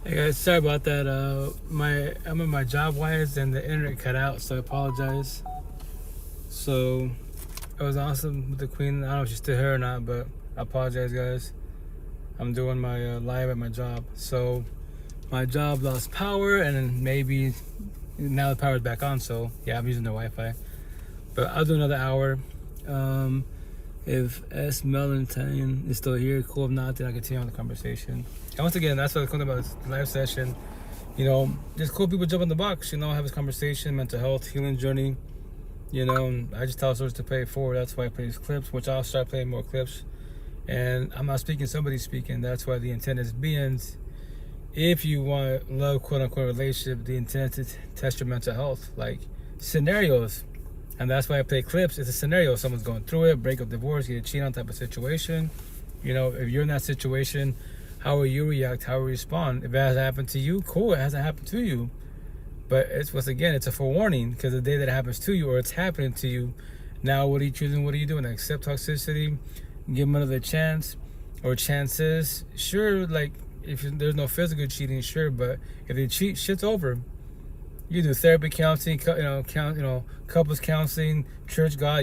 Hey guys, sorry about that. I'm in my job wires and the internet cut out, so I apologize. So it was awesome with the Queen. I don't know if she's still here or not, but I apologize, guys. I'm doing my live at my job, so my job lost power, and then maybe now the power's back on. So yeah, I'm using the Wi-Fi, but I'll do another hour. If S Melantine is still here, cool. If not, then I continue on the conversation. And once again, that's what I'm talking about this live session. You know, just cool people jump in the box, you know, have this conversation, mental health, healing journey. You know, and I just tell stories to pay it forward. That's why I play these clips, which I'll start playing more clips. And I'm not speaking, somebody's speaking. That's why the intent is beings. If you want love, quote unquote, relationship, the intent is to test your mental health, like scenarios. And that's why I play clips. It's a scenario. Someone's going through it, breakup, divorce, get a cheat on type of situation. You know, if you're in that situation, how will you react? How will you respond? If it hasn't happened to you, cool, it hasn't happened to you. But it's, once again, it's a forewarning, because the day that it happens to you or it's happening to you, now what are you choosing? What are you doing? Accept toxicity, give them another chance or chances. Sure, like if there's no physical cheating, sure, but if they cheat, shit's over. You do therapy, counseling, couples counseling, church, God,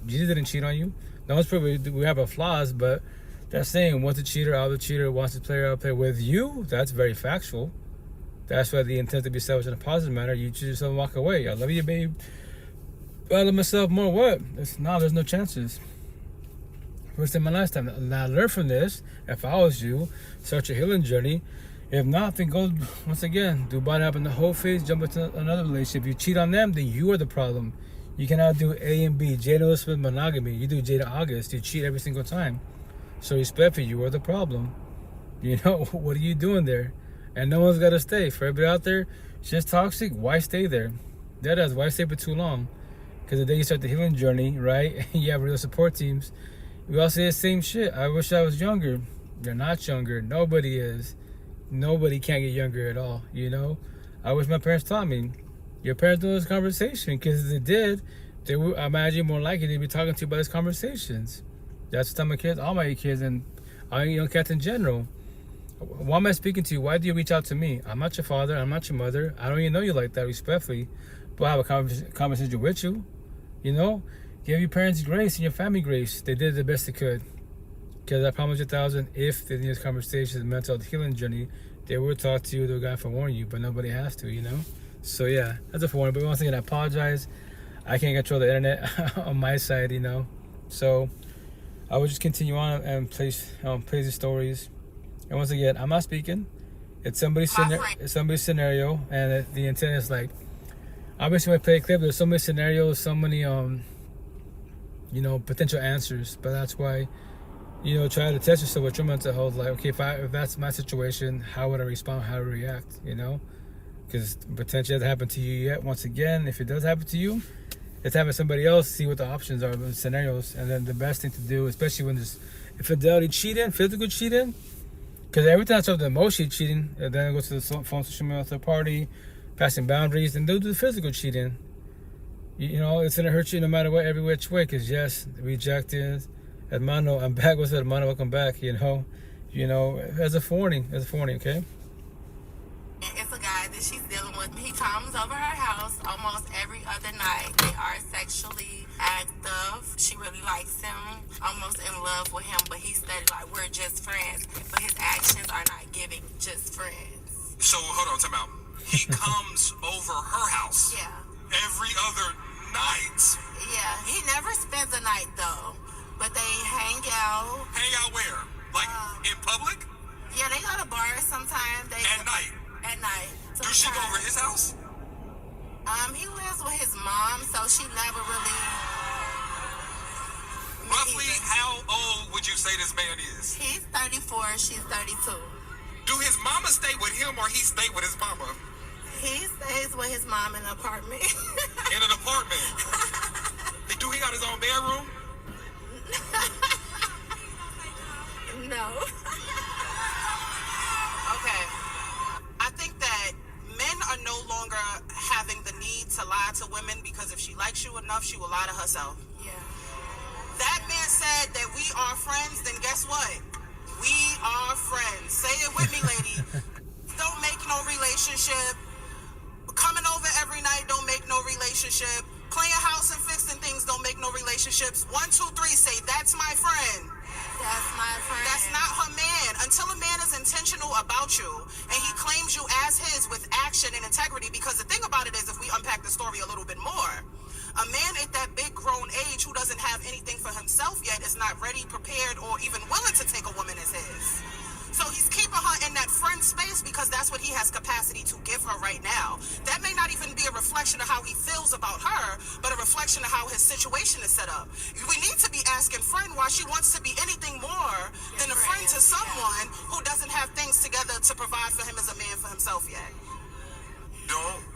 Jesus didn't cheat on you. No one's perfect. We have our flaws, but that's saying once a cheater, out the cheater, wants to play out play with you. That's very factual. That's why the intent to be selfish in a positive manner. You choose yourself and walk away. I love you, babe. I love myself more. What? There's no chances. First time, my last time. Now learn from this. If I was you, start your healing journey. If not, then go, once again, do body up in the whole phase, jump into another relationship. If you cheat on them, then you are the problem. You cannot do A and B. Jada Elizabeth monogamy. You do Jada August. You cheat every single time. So respectfully, you are the problem. You know, what are you doing there? And no one's got to stay. For everybody out there, it's just toxic. Why stay there? That is, why stay for too long? Because the day you start the healing journey, right, you have real support teams. We all say the same shit. I wish I was younger. You're not younger. Nobody is. Nobody can get younger at all, you know? I wish my parents taught me. Your parents know this conversation, because if they did, they would, I imagine, more likely they'd be talking to you about these conversations. That's what my kids, all my kids, and all young cats in general. Why am I speaking to you? Why do you reach out to me? I'm not your father. I'm not your mother. I don't even know you like that, respectfully. But I have a conversation with you, you know? Give your parents grace and your family grace. They did the best they could. Because I promise you 1,000, if they need this conversation, mental health healing journey, they will talk to you, they'll guide forewarn you, but nobody has to, you know? So yeah, that's a forewarning. But once again, I apologize. I can't control the internet on my side, you know? So I will just continue on and play the stories. And once again, I'm not speaking. It's somebody's scenario, and the intent is like, obviously when I play a clip, there's so many scenarios, so many, potential answers. But that's why, try to test yourself with your mental health. Like, okay, if that's my situation, how would I respond? How would I react? Because potentially it hasn't happened to you yet. Once again, if it does happen to you, it's having somebody else see what the options are, the scenarios. And then the best thing to do, especially when there's infidelity, cheating, physical cheating, because every time I start with emotional cheating, and then I go to the phone, social media, third party, passing boundaries, and they'll do the physical cheating. It's going to hurt you no matter what, every which way, because yes, rejected. Hermano, I'm back. What's up, hermano? Welcome back. As a warning, okay? It's a guy that she's dealing with. He comes over her house almost every other night. They are sexually active. She really likes him, almost in love with him, but he said like we're just friends. But his actions are not giving just friends. So hold on, time out. He comes over her house. Yeah. Every other night. Yeah. He never spends a night though. But they hang out. Hang out where? Like in public? Yeah, they go to bars sometimes. At night? At night. Do she go over his house? He lives with his mom, so she never really... Roughly, how old would you say this man is? He's 34, she's 32. Do his mama stay with him or he stay with his mama? He stays with his mom in an apartment. In an apartment? Do he got his own bedroom? No. Okay. I think that men are no longer having the need to lie to women because if she likes you enough, she will lie to herself. Yeah. That man said that we are friends, then guess what? We are friends. Say it with me, lady. Don't make no relationship. Coming over every night don't make no relationship. Cleaning house and fixing things don't make no relationships. 1, 2, 3, say, that's my friend. That's my friend. That's not her man. Until a man is intentional about you and he claims you as his with action and integrity, because the thing about it is, if we unpack the story a little bit more, a man at that big grown age who doesn't have anything for himself yet is not ready, prepared, or even willing to take a woman as his. So he's keeping her in that friend space because that's what he has capacity to give her right now. That may not even be a reflection of how he feels about her, but a reflection of how his situation is set up. We need to be asking friend why she wants to be anything more than a friend to someone who doesn't have things together to provide for him as a man for himself yet. Don't.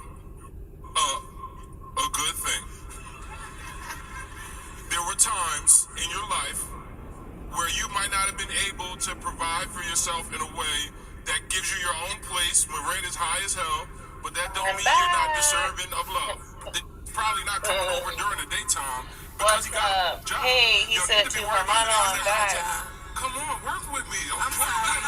A good thing. There were times in your life where you might not have been able to provide for yourself in a way that gives you your own place when rent is high as hell, but that don't mean you're not deserving of love. They're probably not coming over during the daytime because he got a job. Hey, he said to Hermano, I'm back. Come on, work with me. I'm sorry.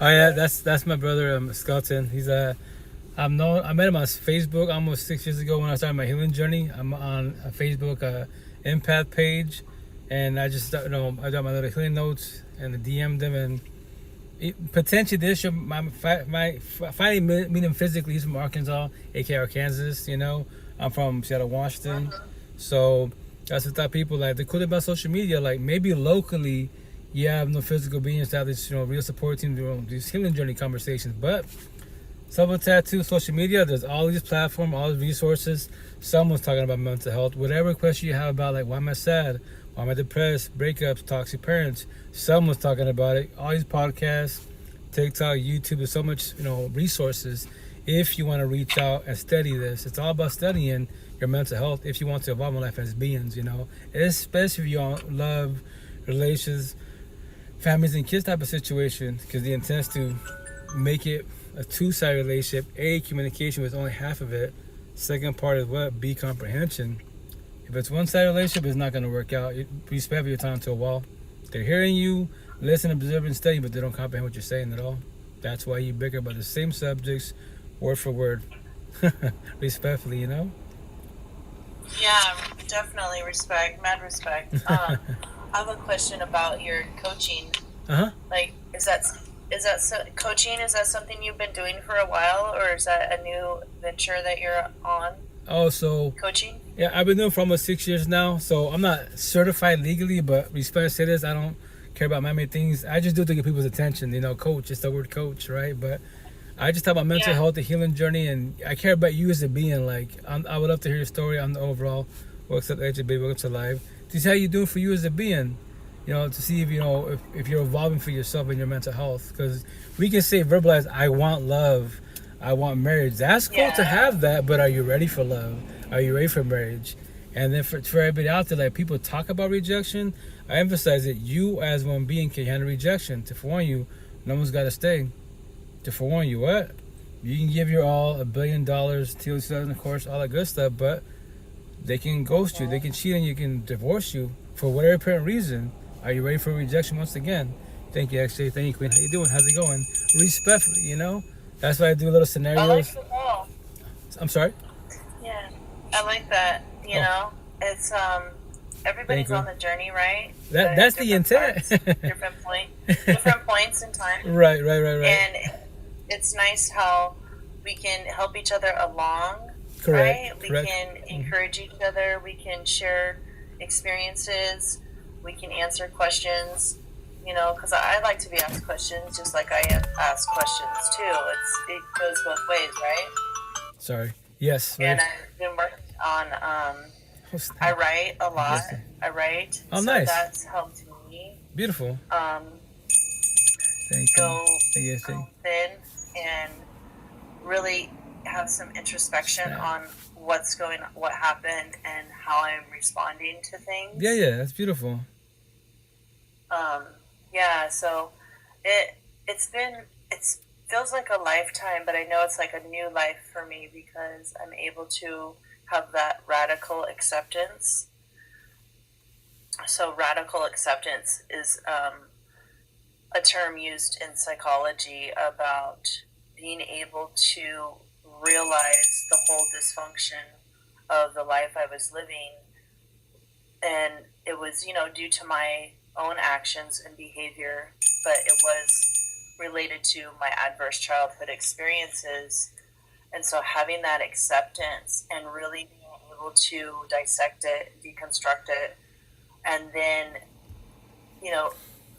Oh yeah, that's my brother, Skelton. He's I met him on Facebook almost 6 years ago when I started my healing journey. I'm on a Facebook empath page, and I just I got my little healing notes and I DM'd him, and potentially this year finally meet him physically. He's from Arkansas, aka Arkansas. I'm from Seattle, Washington. So that's what I thought people like. The cool thing about social media, like maybe locally, you have no physical beings to have this real support team doing these healing journey conversations, but Self-Tattoo, social media, there's all these platforms, all these resources. Someone's talking about mental health. Whatever question you have about, like, why am I sad? Why am I depressed? Breakups, toxic parents. Someone's talking about it. All these podcasts, TikTok, YouTube, there's so much, resources. If you want to reach out and study this, it's all about studying your mental health if you want to evolve in life as beings, Especially if you want love, relations, families, and kids type of situation, because the intent is to make it a two-sided relationship. Communication was only half of it. Second part is what? B, comprehension. If it's one-sided relationship, it's not going to work out. You spend your time to a wall. They're hearing you, listen, observe, and study, but they don't comprehend what you're saying at all. That's why you bicker about the same subjects, word for word. Respectfully, Yeah, definitely respect, mad respect. I have a question about your coaching. Like, is that coaching? Is that something you've been doing for a while, or is that a new venture that you're on? Oh, so coaching? Yeah, I've been doing it for almost 6 years now. So I'm not certified legally, but respect to this. I don't care about many things. I just do it to get people's attention. Coach, it's the word coach, right? But I just talk about mental health, the healing journey, and I care about you as a being. Like, I would love to hear your story on the overall. What's up, AJ, baby? What's alive? To see how you're doing for you as a being. To see if if you're evolving for yourself and your mental health, because we can say verbalize, I want love, I want marriage. That's cool to have that, but are you ready for love? Are you ready for marriage? And then for everybody out there, like, people talk about rejection, I emphasize that you as one being can handle rejection. To forewarn you, no one's got to stay. To forewarn you, what? You can give your all, $1 billion, $2,000, of course, all that good stuff, but they can ghost you, they can cheat on you, can divorce you for whatever apparent reason. Are you ready for rejection once again? Thank you, actually. Thank you, Queen. How you doing? How's it going? Respectfully, That's why I do little scenarios. I like the ball. I'm sorry? Yeah, I like that. It's everybody's on the journey, right? That's the intent. different points in time. Right. And it's nice how we can help each other along. Correct. Right? We can encourage each other. We can share experiences. We can answer questions, because I like to be asked questions just like I ask questions too. It goes both ways, right? Sorry. Yes. Right. And I've been working on, I write a lot. I write. Oh, so nice. That's helped me. Beautiful. Thank go you. within and really have some introspection on what happened and how I'm responding to things. Yeah, that's beautiful. So it feels like a lifetime, but I know it's like a new life for me because I'm able to have that radical acceptance. So radical acceptance is a term used in psychology about being able to realize the whole dysfunction of the life I was living. And it was, due to my own actions and behavior, but it was related to my adverse childhood experiences. And so having that acceptance and really being able to dissect it, deconstruct it, and then,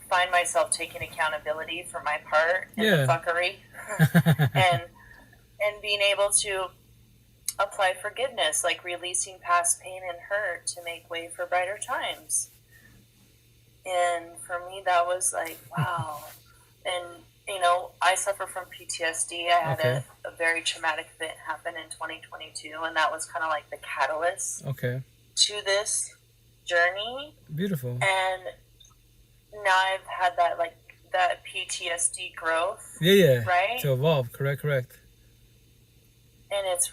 find myself taking accountability for my part in the fuckery and being able to apply forgiveness, like releasing past pain and hurt to make way for brighter times. And for me, that was like, wow. And, I suffer from PTSD. I had a very traumatic event happen in 2022, and that was kind of like the catalyst to this journey. Beautiful. And now I've had that PTSD growth. Yeah. Right? To evolve. Correct. And it's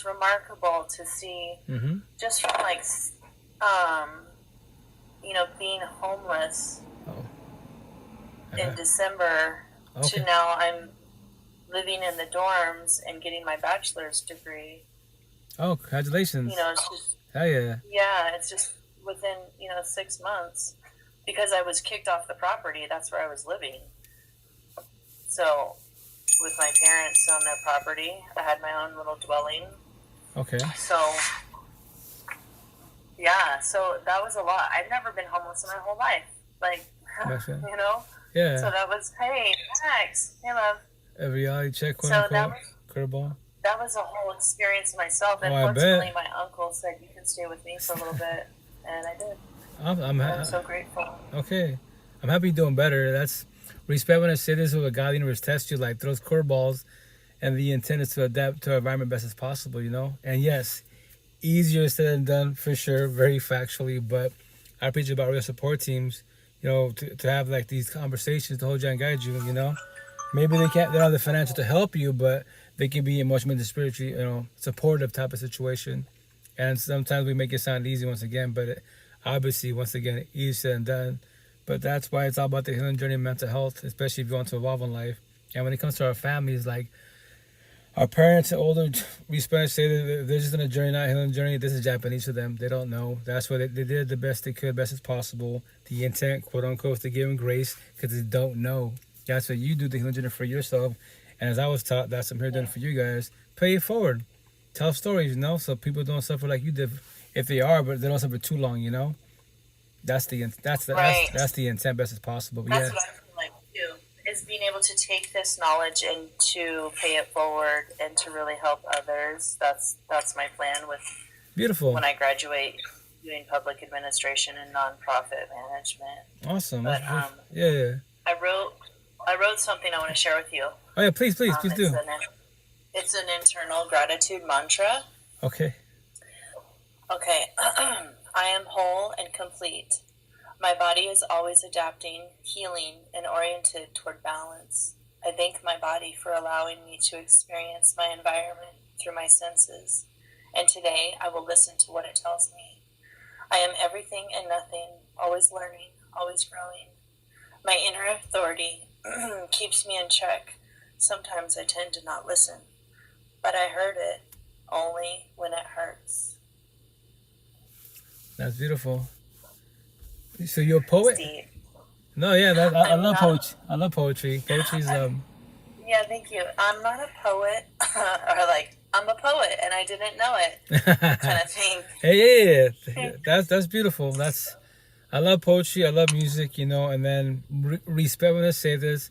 remarkable to see just from being homeless in December to now I'm living in the dorms and getting my bachelor's degree. Oh, congratulations. It's just, hell yeah. Yeah, it's just within, 6 months because I was kicked off the property. That's where I was living. So with my parents on their property, I had my own little dwelling. Okay. So, yeah, so that was a lot. I've never been homeless in my whole life. Yeah. So that was, hey, Max, hey, love. A reality check, quote So unquote. Curveball. That was a whole experience myself. And I fortunately, bet. my uncle said, you can stay with me for a little bit. And I did. I'm so grateful. Okay. I'm happy you're doing better. That's respect when I say this with a God, the universe tests you, like throws curveballs, and the intent is to adapt to our environment best as possible, And yes, easier said than done for sure, very factually, but I preach about real support teams, to have like these conversations to hold you and guide you, Maybe they don't have the financial to help you, but they can be emotionally, spiritually, supportive type of situation. And sometimes we make it sound easy once again, but obviously, once again, easier said than done. But that's why it's all about the healing journey of mental health, especially if you want to evolve in life. And when it comes to our families, like our parents and older, we Spanish say that they're just on a journey, not a healing journey. This is Japanese to them. They don't know. That's why they did the best they could, best as possible. The intent, quote unquote, is to give them grace because they don't know. That's what you do, the healing journey for yourself. And as I was taught, that's what I'm here doing for you guys. Pay it forward. Tell stories, so people don't suffer like you did. If they are, but they don't suffer too long, That's the intent, best as possible. That's what I feel like too, is being able to take this knowledge and to pay it forward and to really help others. That's my plan with beautiful when I graduate doing public administration and nonprofit management. Awesome. But yeah. I wrote something I want to share with you. Oh yeah, please do. It's an internal gratitude mantra. Okay. I am whole and complete. My body is always adapting, healing, and oriented toward balance. I thank my body for allowing me to experience my environment through my senses. And today I will listen to what it tells me. I am everything and nothing, always learning, always growing. My inner authority keeps me in check. Sometimes I tend to not listen, but I heard it only when it hurts. That's beautiful. So you're a poet? Steve. No, yeah, I love poetry. I love poetry. Poetry's Yeah, thank you. I'm not a poet, or I'm a poet and I didn't know it, kind of thing. Hey, yeah. That's beautiful. I love poetry. I love music, and then respect when I say this.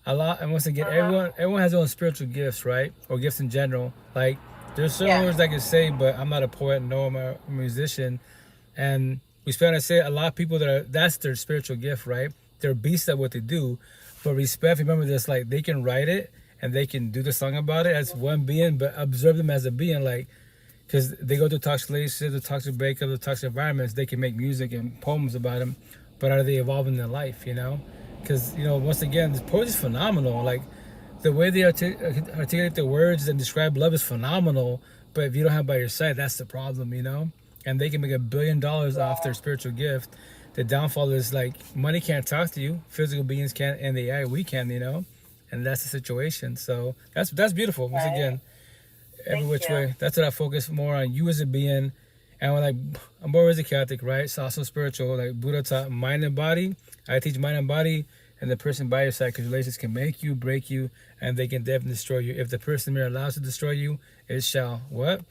A lot, and once again, everyone has their own spiritual gifts, right? Or gifts in general. Like, there's certain words I can say, but I'm not a poet, no, I'm a musician. And respect when I say a lot of people that's their spiritual gift, right? They're beasts at what they do. But respect, remember this, like, they can write it and they can do the song about it as one being, but observe them as a being, like, because they go through toxic relationships, the toxic breakup, the toxic environments, they can make music and poems about them, but are they evolving their life, Because, once again, this poetry is phenomenal. Like, the way they articulate the words and describe love is phenomenal, but if you don't have it by your side, that's the problem, And they can make $1 billion off their spiritual gift. The downfall is, like, money can't talk to you. Physical beings can't, and the AI, we can, and that's the situation. So that's beautiful. Once again, every Thank which you. way. That's what I focus more on. You as a being, and when I'm more as a Catholic, right? It's also spiritual. Like Buddha taught mind and body. I teach mind and body, and the person by your side, because relations can make you, break you, and they can definitely destroy you. If the person there allows to destroy you, it shall. What?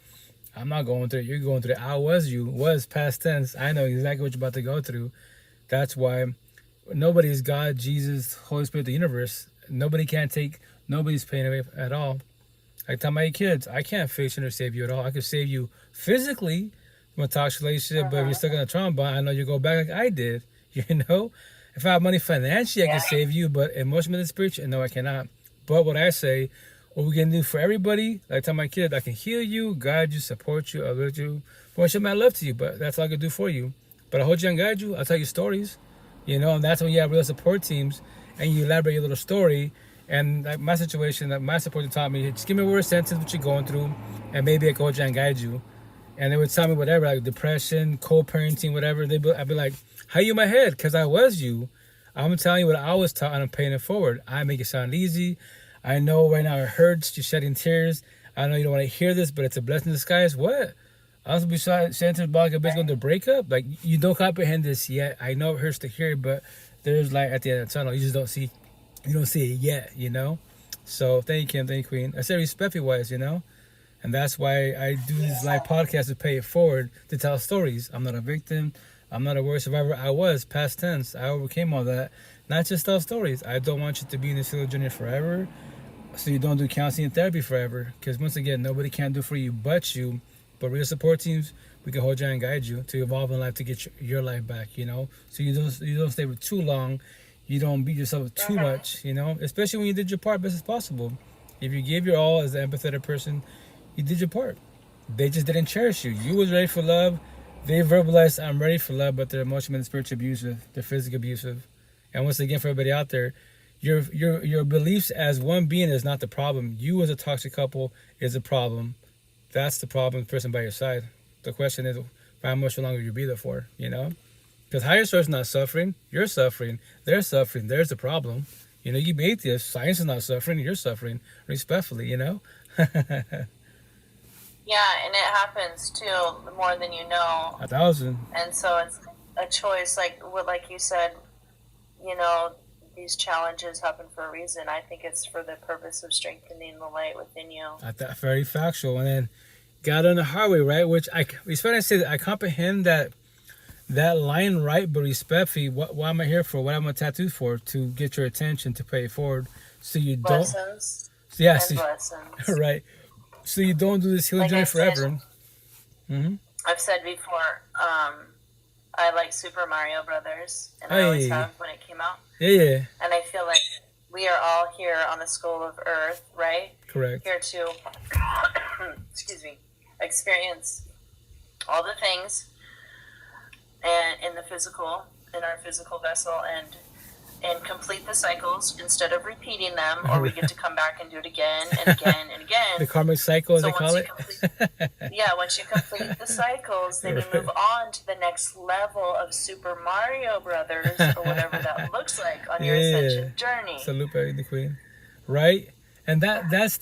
I'm not going through it. You're going through it. I was you. Was past tense. I know exactly what you're about to go through. That's why nobody is God, Jesus, Holy Spirit, the universe. Nobody can take nobody's pain away at all. I tell my kids, I can't fix you or save you at all. I could save you physically from a toxic relationship, but if you're stuck in a trauma bond, I know you go back like I did. You know, if I have money financially, I can save you, but emotionally and spiritually, no, I cannot. But what I say, what we can do for everybody, like I tell my kids, I can heal you, guide you, support you, alert you, or show my love to you, but that's all I can do for you. But I hold you and guide you. I'll tell you stories, you know, and that's when you have real support teams and you elaborate your little story. And like my situation, like my support team taught me, just give me a word sentence what you're going through, and maybe I can hold you and guide you. And they would tell me whatever, like depression, co-parenting, whatever. I'd be like, how you in my head? Because I was you. I'm telling you what I was taught, and I'm paying it forward. I make it sound easy. I know right now it hurts. You're shedding tears. I know you don't want to hear this, but it's a blessing in disguise. What? I was be shedding tears about like a bitch going to break up. Like, you don't comprehend this yet. I know it hurts to hear it, but there's light at the end of the tunnel. You just don't see. You don't see it yet, you know. So thank you, Kim. Thank you, Queen. I said respectfully wise, you know. And that's why I do this live podcast to pay it forward, to tell stories. I'm not a victim. I'm not a war survivor. I was, past tense. I overcame all that. Not just tell stories. I don't want you to be in this healing journey forever. So you don't do counseling and therapy forever. Because once again, nobody can do for you but you. But real support teams, we can hold you and guide you to evolve in life, to get your life back, you know. So you don't stay with too long. You don't beat yourself too much, you know. Especially when you did your part best as possible. If you gave your all as an empathetic person, you did your part. They just didn't cherish you. You was ready for love. They verbalized, I'm ready for love, but they're emotional and spiritual abusive. They're physically abusive. And once again, for everybody out there, your beliefs as one being is not the problem. You as a toxic couple is the problem. That's the problem, the person by your side. The question is, how much longer you'll be there for, you know? Because higher source is not suffering. You're suffering. They're suffering. There's the problem. You know, you be atheist. Science is not suffering. You're suffering. Respectfully, you know? Yeah, and it happens too, more than you know. 1,000. And so it's a choice, like you said, you know, these challenges happen for a reason. I think it's for the purpose of strengthening the light within you. That's very factual. And then got on the hard way, right? Which respect, I say that I comprehend that line right, but respectfully, what am I here for? What am I tattooed for? To get your attention, to pay it forward, so you Blessings. don't. Yeah, Blessings. right. So you don't do this healing journey forever. I've said before, I like Super Mario Brothers, and I always have when it came out. Yeah. And I feel like we are all here on the skull of Earth, right? Correct. Here to, excuse me, experience all the things, and in our physical vessel, and complete the cycles instead of repeating them, or we get to come back and do it again and again and again. The karmic cycle, as they call it. Once you complete the cycles, then you move on to the next level of Super Mario Brothers, or whatever that looks like on your ascension journey. Salute, the Queen. Right? And that's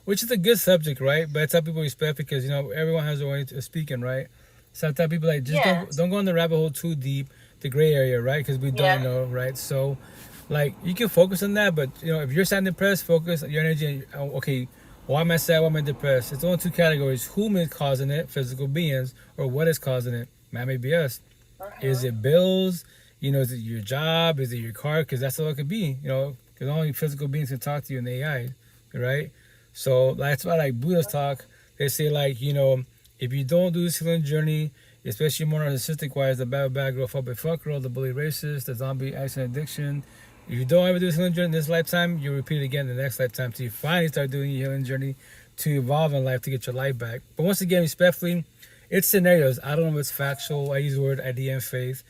which is a good subject, right? But I tell people respect, because, you know, everyone has their way of speaking, right? So I tell people, like, just don't go in the rabbit hole too deep, the gray area, right? Because we don't know, right? So, like, you can focus on that, but, you know, if you're sad and depressed, focus on your energy. And, okay, why am I sad? Why am I depressed? It's only two categories: whom is causing it, physical beings, or what is causing it. That may be us. Is it bills? You know, is it your job? Is it your car? Because that's all it could be. You know, because only physical beings can talk to you in the AI, right? So that's why, like, Buddha's talk, they say, like, you know, if you don't do this healing journey, especially more narcissistic wise, the bad girl, fuck girl, the bully racist, the zombie accident addiction, if you don't ever do this healing journey in this lifetime, you repeat it again in the next lifetime till you finally start doing your healing journey to evolve in life, to get your life back. But once again, respectfully, it's scenarios. I don't know if it's factual. I use the word idea and faith.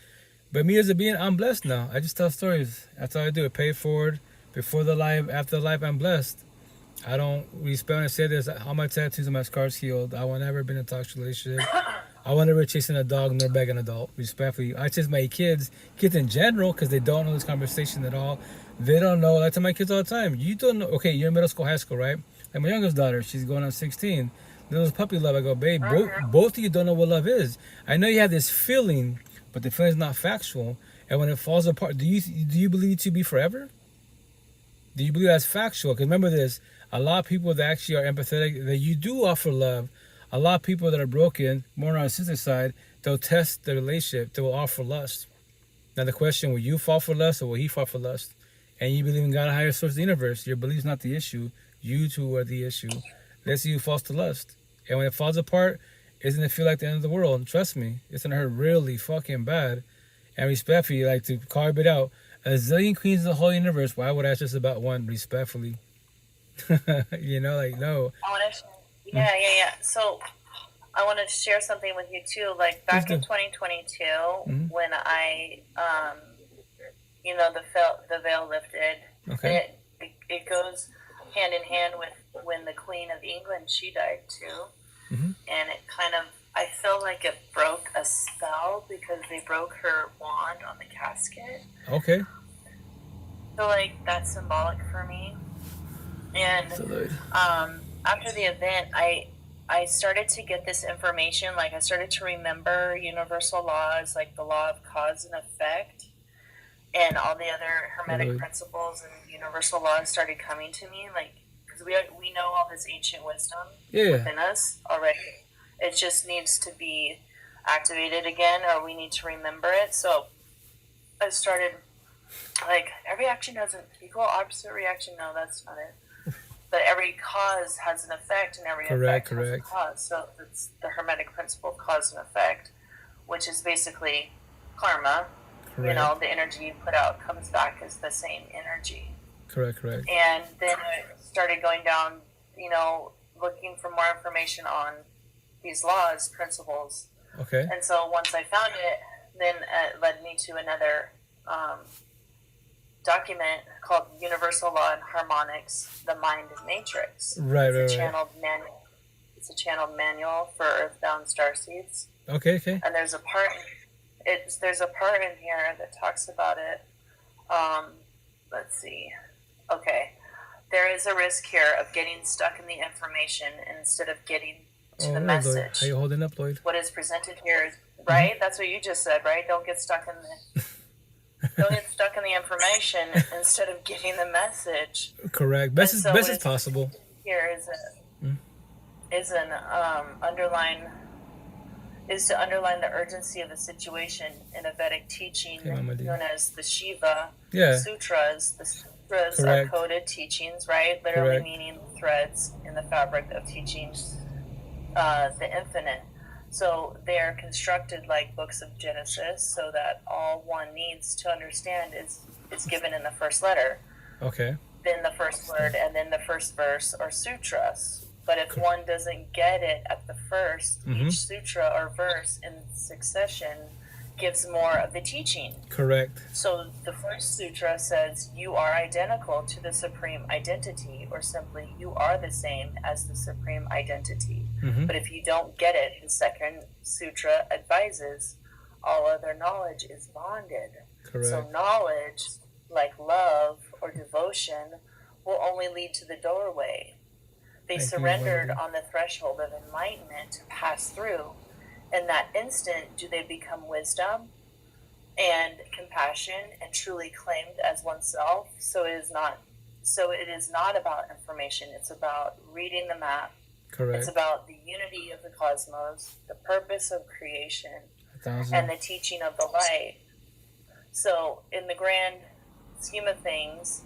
But me as a being, I'm blessed now. I just tell stories. That's all I do. I pay it forward. Before the life, after the life, I'm blessed. I don't respect and say this. All my tattoos and my scars healed. I will never been in a toxic relationship. I was never chasing a dog nor begging a adult. Respectfully, I chase my kids in general, because they don't know this conversation at all. They don't know. I tell my kids all the time, you don't know. Okay, you're in middle school, high school, right? And my youngest daughter, she's going on 16. There's puppy love. I go, babe, both of you don't know what love is. I know you have this feeling, but the feeling's not factual. And when it falls apart, do you believe it to be forever? Do you believe that's factual? Because remember this, a lot of people that actually are empathetic, that you do offer love, a lot of people that are broken, more on the sister side, they'll test the relationship. They will offer lust. Now the question, will you fall for lust or will he fall for lust? And you believe in God, a higher source of the universe. Your belief's not the issue. You two are the issue. Let's see who falls to lust. And when it falls apart, isn't it feel like the end of the world? Trust me, it's going to hurt really fucking bad. And respectfully, like, to carve it out, a zillion queens of the whole universe, why would I ask just about one, respectfully? You know, like, no. Yeah. So I wanted to share something with you too. Like back in 2022, when I, the veil lifted. Okay. It goes hand in hand with when the Queen of England, she died too, and it kind of, I feel like it broke a spell because they broke her wand on the casket. Okay. So like that's symbolic for me. And after the event, I started to get this information. Like I started to remember universal laws, like the law of cause and effect, and all the other hermetic principles and universal laws started coming to me. Like because we know all this ancient wisdom within us already. It just needs to be activated again, or we need to remember it. So I started, like, every action has an equal opposite reaction. No, that's not it. But every cause has an effect, and every effect has a cause. So it's the hermetic principle of cause and effect, which is basically karma. Correct. You know, the energy you put out comes back as the same energy. Correct. And then I started going down, looking for more information on these laws, principles. Okay. And so once I found it, then it led me to another document called Universal Law and Harmonics, the Mind Matrix. It's a channeled manual. It's a channeled manual for Earthbound starseeds. Okay. And there's a part in here that talks about it. Let's see. Okay. There is a risk here of getting stuck in the information instead of getting to the message. Lloyd. How you holding up, Lloyd? What is presented here is right. That's what you just said, right? Don't get stuck in the information instead of getting the message. Correct. Best is possible. Here is to underline the urgency of the situation in a Vedic teaching known as the Shiva Sutras. The Sutras are coded teachings, right? Literally meaning threads in the fabric of teachings, the infinite. So they are constructed like books of Genesis, so that all one needs to understand is given in the first letter. Okay. Then the first word, and then the first verse or sutras. But if one doesn't get it at the first, each sutra or verse in succession gives more of the teaching. Correct. So the first sutra says, you are identical to the supreme identity, or simply, you are the same as the supreme identity. But if you don't get it, the second sutra advises, all other knowledge is bonded. Correct. So knowledge, like love or devotion, will only lead to the doorway. They surrendered on the threshold of enlightenment to pass through. In that instant, do they become wisdom and compassion and truly claimed as oneself? So it is not about information. It's about reading the map. Correct. It's about the unity of the cosmos, the purpose of creation, and the teaching of the light. So in the grand scheme of things,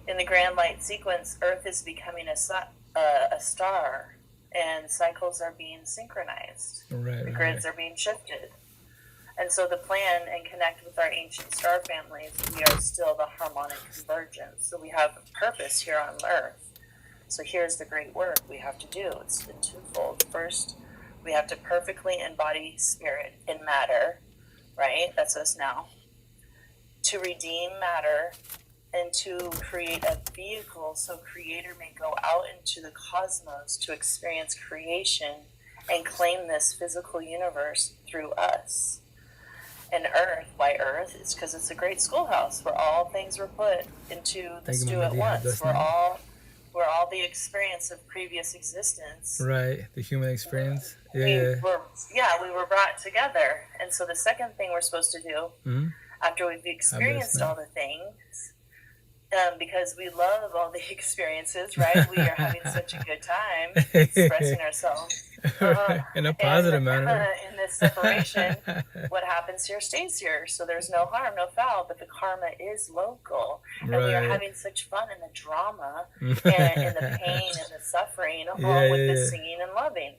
in the grand light sequence, Earth is becoming a star, and cycles are being synchronized. The grids are being shifted. And so the plan and connect with our ancient star families, we are still the harmonic convergence. So we have purpose here on Earth. So here's the great work we have to do. It's in twofold. First, we have to perfectly embody spirit in matter, right? That's us now. To redeem matter and to create a vehicle so Creator may go out into the cosmos to experience creation and claim this physical universe through us. And Earth, why Earth? It's because it's a great schoolhouse where all things were put into the stew at once. We're all the experience of previous existence. Right, the human experience. Yeah, we were brought together. And so the second thing we're supposed to do, after we've experienced all the things, because we love all the experiences, right? We are having such a good time expressing ourselves. In a positive manner. In this separation, what happens here stays here. So there's no harm, no foul, but the karma is local. And we are having such fun in the drama and in the pain and the suffering, along with the singing and loving.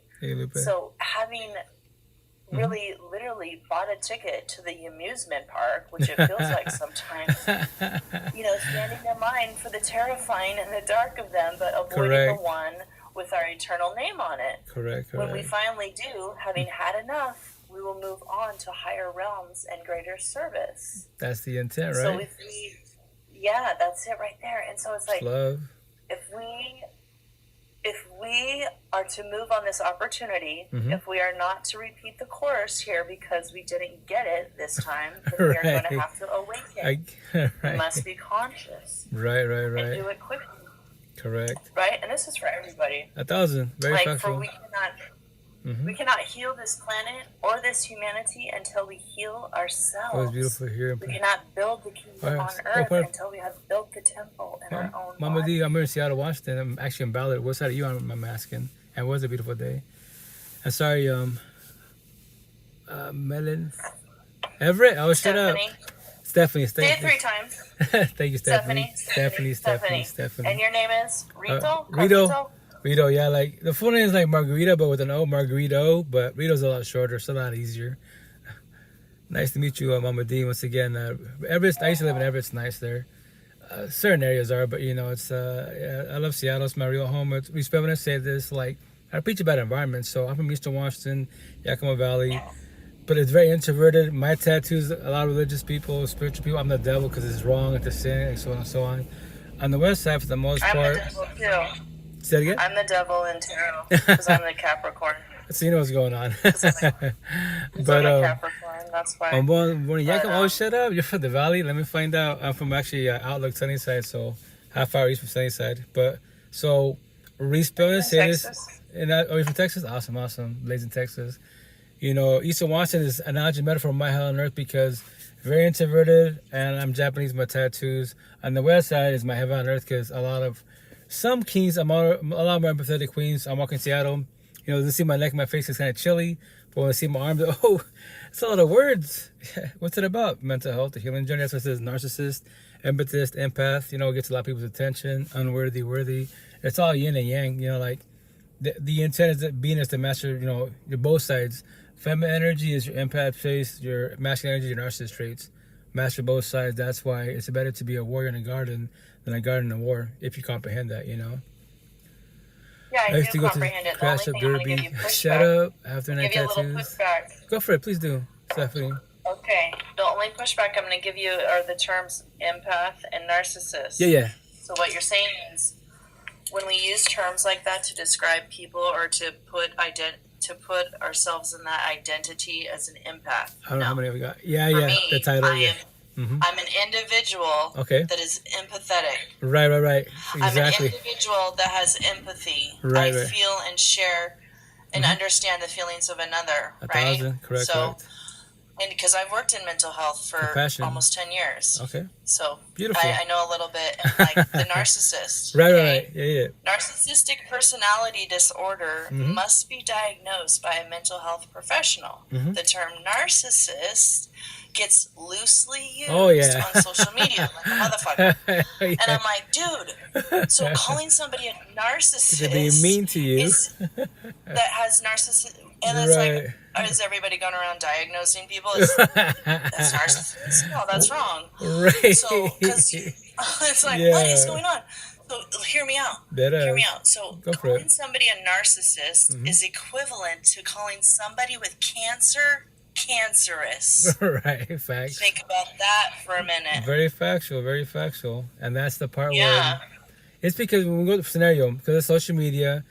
So having really literally bought a ticket to the amusement park, which it feels like sometimes, standing in line for the terrifying and the dark of them, but avoiding the one with our eternal name on it. Correct. When we finally do, having had enough, we will move on to higher realms and greater service. That's the intent, right? So that's it right there. And so it's like, love. If we are to move on this opportunity, if we are not to repeat the course here because we didn't get it this time, then we are going to have to awaken. We must be conscious. Right. And do it quickly. Correct. Right? And this is for everybody. 1,000. Very factual. We cannot heal this planet or this humanity until we heal ourselves. It was beautiful here. We cannot build the kingdom on earth until we have built the temple in our own Mama body. D, I'm in Seattle, Washington. I'm actually in Ballard. What side are you on? I'm asking. And it was a beautiful day. And sorry, Melon. Everett? Oh, shut up. Stephanie. Say it 3 times. Thank you, Stephanie. Stephanie. And your name is Rito? Rito, yeah, like the full name is like Margarita, but with an O, Margarito. But Rito's a lot shorter, so a lot easier. Nice to meet you, Mama D. Once again, Everett. I used to live in Everett. It's nice there. Certain areas are, but it's. I love Seattle. It's my real home. Respect when I say this. Like I preach about environment. So I'm from Eastern Washington, Yakima Valley. But it's very introverted. My tattoos, a lot of religious people, spiritual people. I'm the devil because it's wrong, it's a sin, and so on and so on. On the west side, for the most part. I'm the devil too. Say it again? I'm the devil in tarot because I'm the Capricorn. So you know what's going on. But I'm a Capricorn, that's why. I'm born in Yakima. Oh, shut up. You're from the valley? Let me find out. I'm from actually Outlook, Sunnyside, so half hour east from Sunnyside. But so, respelling say this. Oh, you're from Texas? Awesome. Blazing Texas. Eastern Washington is an analogy metaphor of my hell on earth because very introverted, and I'm Japanese, my tattoos. On the west side is my heaven on earth because some kings, a lot more empathetic queens. I'm walking Seattle. They see my neck, my face is kind of chilly. But when they see my arms, it's a lot of words. What's it about? Mental health, the healing journey. That's what it says. Narcissist, empathist, empath. Gets a lot of people's attention. Unworthy, worthy. It's all yin and yang. Like the intent is that being is to master, your both sides. Feminine energy is your empath face, your masculine energy, your narcissist traits. Master both sides. That's why it's better to be a warrior in a garden than a garden in a war, if you comprehend that, Yeah, I do comprehend it. The only thing I'm going to give you pushback. Shut up after night tattoos. Give you a little pushback. Go for it, please do, Stephanie. Okay, the only pushback I'm going to give you are the terms empath and narcissist. Yeah. So what you're saying is, when we use terms like that to describe people or to put ourselves in that identity as an empath. I don't know how many we got. Yeah, me, the title. I'm an individual that is empathetic. Right. Exactly. I'm an individual that has empathy. Right. I feel and share and understand the feelings of another. 1,000, correct. And because I've worked in mental health for almost 10 years. Okay. So beautiful. I know a little bit. And like the narcissist. Right. Yeah. Narcissistic personality disorder must be diagnosed by a mental health professional. The term narcissist gets loosely used on social media like a motherfucker. And I'm like, dude, so calling somebody a narcissist being mean to you that has narcissism, and it's like, is everybody going around diagnosing people as narcissists? No, that's wrong. Right. So, because it's like, what is going on? So, hear me out. Hear me out. So, calling somebody a narcissist is equivalent to calling somebody with cancer cancerous. Right, facts. Think about that for a minute. Very factual. And that's the part where it's because when we go to the scenario, because of social media,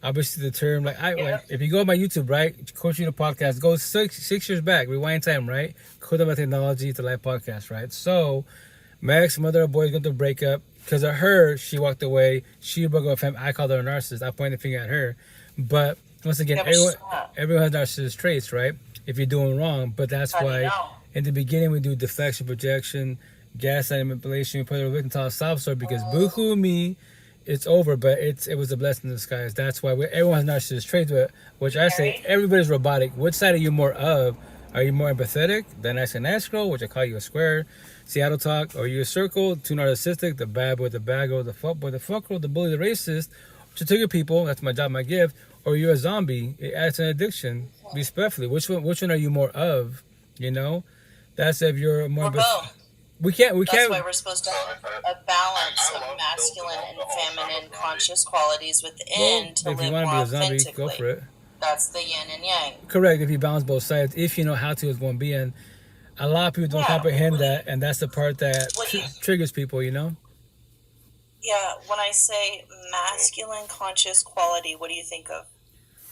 obviously the term like like if you go on my YouTube, right, Coach the podcast, go six years back, rewind time, right? Code about technology to life podcast, right? So my ex mother or boy is going to break up because of her. She walked away. She broke up with him. I called her a narcissist. I pointed the finger at her, but once again, everyone has narcissist traits, right? If you're doing wrong, but that's why in the beginning we do deflection, projection, gaslighting, manipulation. We put a victim to a sob story because boo-hoo me, it's over. But it was a blessing in disguise. That's why everyone has narcissist traits, but which I say everybody's robotic. Which side are you more of? Are you more empathetic, the nice and nice girl, which I call you a square, Seattle talk, or you a circle, too narcissistic, the bad boy, the bad girl, the fuck boy, the fuck girl, the bully, the racist, which I trigger people, that's my job, my gift, or you're a zombie, it adds an addiction, respectfully. Which one are you more of, you know? That's if you're more... We can't. That's why we're supposed to have a balance of masculine and feminine conscious qualities within to live more authentically. Zombie, go for it. That's the yin and yang. Correct. If you balance both sides, if you know how to, as one being, a lot of people don't comprehend that, and that's the part that triggers people. You know. Yeah. When I say masculine conscious quality, what do you think of?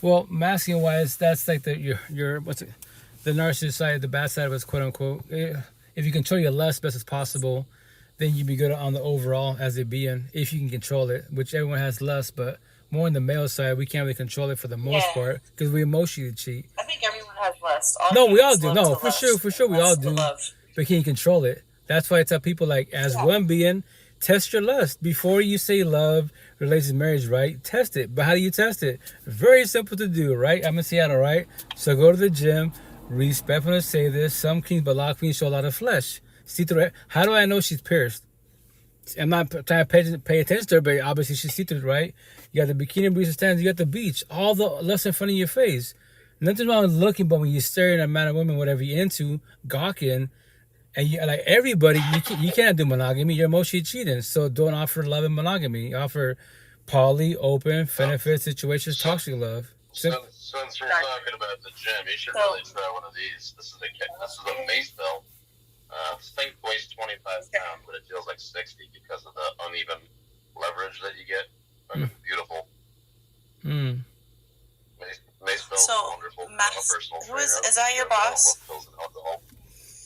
Well, masculine wise, that's like your what's it? The narcissist side, the bad side of it, quote unquote. If you control your lust best as possible, then you'd be good on the overall as a being. If you can control it, which everyone has lust, but more on the male side, we can't really control it for the most part because we emotionally cheat. I think everyone has lust. No, we all do. No, for sure, we all do. But can you control it? That's why I tell people, like, as one being, test your lust before you say love, relationship, marriage, right? Test it. But how do you test it? Very simple to do, right? I'm in Seattle, right? So go to the gym. Respectfully say this. Some queens, but a lot of queens show a lot of flesh. See through it. How do I know she's pierced? I'm not trying to pay attention to her, but obviously she's see through it, right? You got the bikini breeze stands, you got the beach, all the lust in front of your face. Nothing wrong with looking, but when you're staring at a man or woman, whatever you're into, gawking, and you like everybody, you can't do monogamy. You're emotionally cheating. So don't offer love and monogamy. Offer poly, open, benefit situations, toxic love. Since we're talking about the gym, you should really try one of these. This is a mace belt. This thing weighs 25 pounds, but it feels like 60 because of the uneven leverage that you get. Beautiful. Mace belt, so, wonderful. Is that your boss?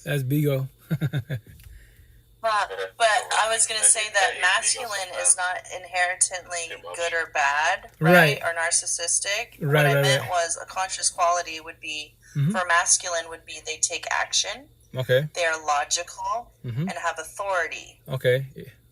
That's Bigo. But I was going to say that masculine is not inherently good or bad, right? Or narcissistic. What I meant was a conscious quality would be, for masculine, would be they take action. Okay. They are logical and have authority. Okay.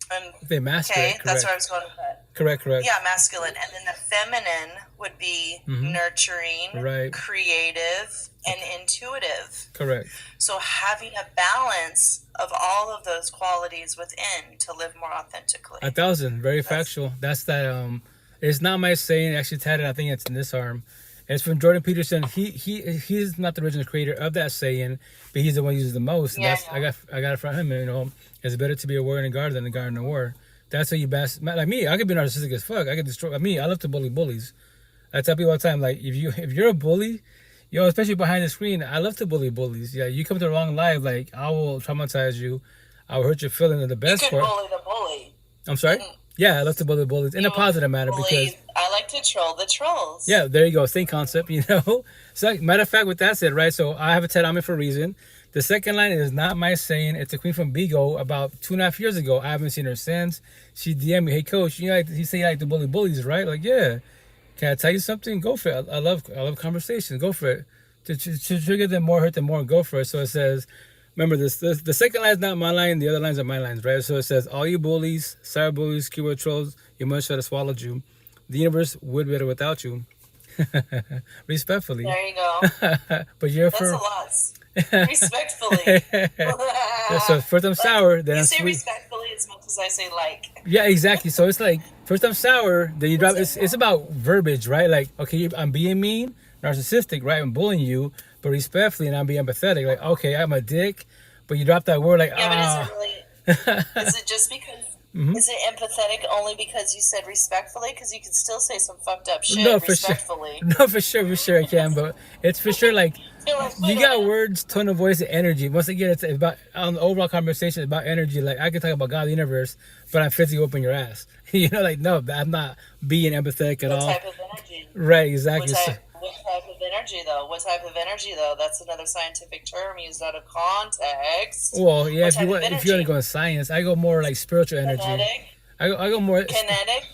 And, they masculine. Okay, that's where I was going with that. Correct. Yeah, masculine. And then the feminine would be nurturing, creative, and intuitive. Correct. So having a balance of all of those qualities within to live more authentically. 1,000. Very factual. That's that. It's not my saying. Actually, tatted. I think it's in this arm. And it's from Jordan Peterson. He's not the original creator of that saying, but he's the one who uses the most. And I got it from him. You know, it's better to be a warrior in a garden than a garden in a war. That's how you best. Like me, I could be narcissistic as fuck. I could destroy. I love to bully bullies. I tell people all the time, like if you're a bully, you know, especially behind the screen, I love to bully bullies. Yeah, you come to the wrong live, like I will traumatize you. I will hurt your feelings. And the best part. You can bully the bully. I'm sorry. Yeah, I love to bully bullies in a positive manner because I like to troll the trolls. Yeah, there you go. Same concept, you know. So, matter of fact, with that said, right? So I have a tat on me for a reason. The second line is not my saying. It's a queen from Bigo about 2.5 years ago. I haven't seen her since. She DM'd me, "Hey, coach, you say you like to bully bullies, right?" Like, yeah. Can I tell you something? Go for it. I love conversations. Go for it. To trigger them more, hurt them more, go for it. So it says. Remember this, the second line is not my line, the other lines are my lines, right? So it says, all you bullies, cyber bullies, keyword trolls, your mother should have swallowed you. The universe would be better without you. Respectfully. There you go. But you're That's a lot. Respectfully. So first I'm sour, then you I'm say sweet. Respectfully as much as I say like. Yeah, exactly. So it's like, first I'm sour, then you drop, it's about verbiage, right? Like, okay, I'm being mean, narcissistic, right? I'm bullying you. But respectfully, and I'm being empathetic. Like, okay, I'm a dick, but you drop that word like, But is it really? Is it just because Is it empathetic only because you said respectfully? Because you can still say some fucked up shit No, for respectfully. sure. No, for sure I can, but it's for sure like You're like, you wait a got minute. words, tone of voice, and energy. Once again, it's about on the overall conversation it's about energy. Like I can talk about God, the universe, but I'm physically whooping your ass. You know, like no, I'm not being empathetic at What all. type of energy? Right, exactly. What type of energy, though? What type of energy, though? That's another scientific term used out of context. Well, yeah, What if type you of want, if you want to energy? go in science, I go more like spiritual energy. Kinetic, I go more. kinetic,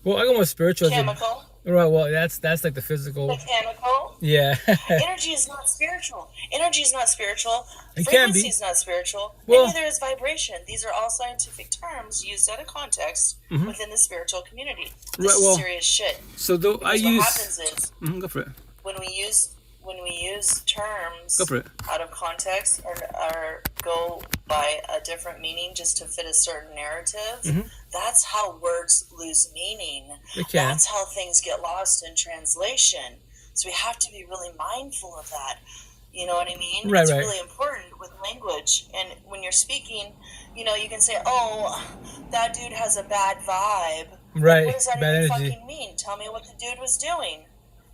Well, I go more spiritual. chemical, Right. Well, that's like the physical. mechanical. Yeah. Energy is not spiritual. Energy is not spiritual. It can be. Frequency is not spiritual. Well- and neither is vibration. These are all scientific terms used out of context within the spiritual community. This Right, well- is serious shit. So though I Because use. what happens is Go for it. when we use terms Go for it. out of context or go by a different meaning just to fit a certain narrative, that's how words lose meaning. They can. That's how things get lost in translation. So we have to be really mindful of that. You know what I mean? Right, it's right. really important with language. And when you're speaking, you can say, oh, that dude has a bad vibe. Right. What does that Bad even energy. fucking mean? Tell me what the dude was doing.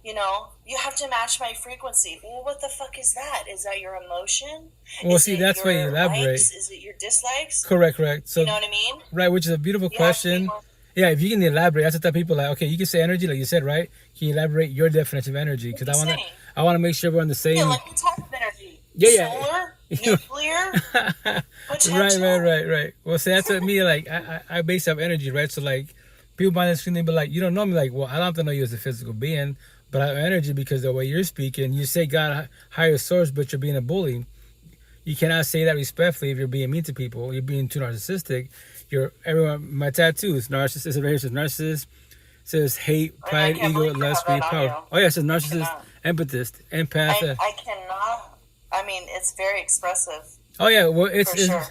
You have to match my frequency. Well, what the fuck is that? Is that your emotion? Well, Is see, it that's why you your elaborate. likes? Is it your dislikes? Correct. So You know what I mean? right, which is a beautiful You have to be question. more- Yeah, if you can elaborate, that's what tell people like, okay, you can say energy, like you said, right? Can you elaborate your definition of energy? Because What are you I want to make sure we're on the same. Yeah, like what type of energy? Yeah. Solar? Nuclear? Right. Well, see, that's what me like. I base off energy, right? So like, people behind the screen, they be like, you don't know me, like, well, I don't have to know you as a physical being, but I have energy because the way you're speaking, you say God higher source, but you're being a bully. You cannot say that respectfully if you're being mean to people. You're being too narcissistic. My tattoos, narcissist, it says narcissist, says hate, pride, can't ego, believe you have lust, that greed, on power. you. Oh yeah, it says narcissist, cannot. empathist, empath. I cannot. I mean, it's very expressive. Oh yeah, well For it's sure.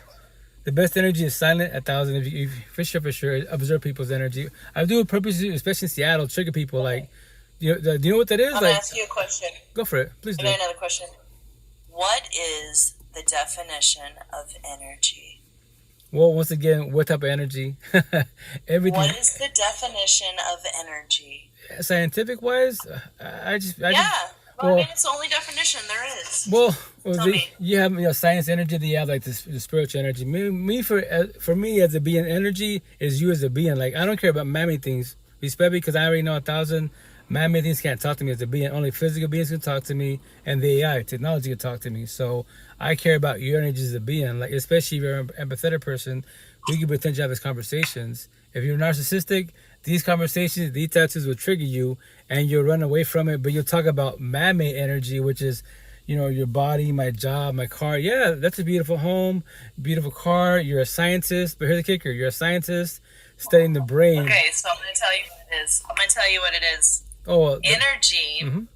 the best energy is silent. 1,000. If you for sure observe people's energy. I do it purposely, especially in Seattle, trigger people. Like, do you know what that is? I'm going Like, to ask you a question. go for it, please I do. got another question. What is the definition of energy? Well, once again, what type of energy? Everything. What is the definition of energy? Scientific wise, I just Well, well- I mean, it's the only definition there is. well, Tell me. you have science energy, then you have like the spiritual energy. For me as a being, energy is you as a being. Like I don't care about man-made things, respect because I already know 1,000 man-made things can't talk to me as a being. Only physical beings can talk to me, and the AI technology can talk to me. So I care about your energy as a being. Like especially if you're an empathetic person, we can potentially have these conversations. If you're narcissistic, these conversations, these tattoos will trigger you, and you'll run away from it. But you'll talk about man-made energy, which is, your body, my job, my car. Yeah, that's a beautiful home, beautiful car. You're a scientist, but here's the kicker: you're a scientist studying the brain. Okay, so I'm going to tell you what it is. Oh, well, Energy Mhm.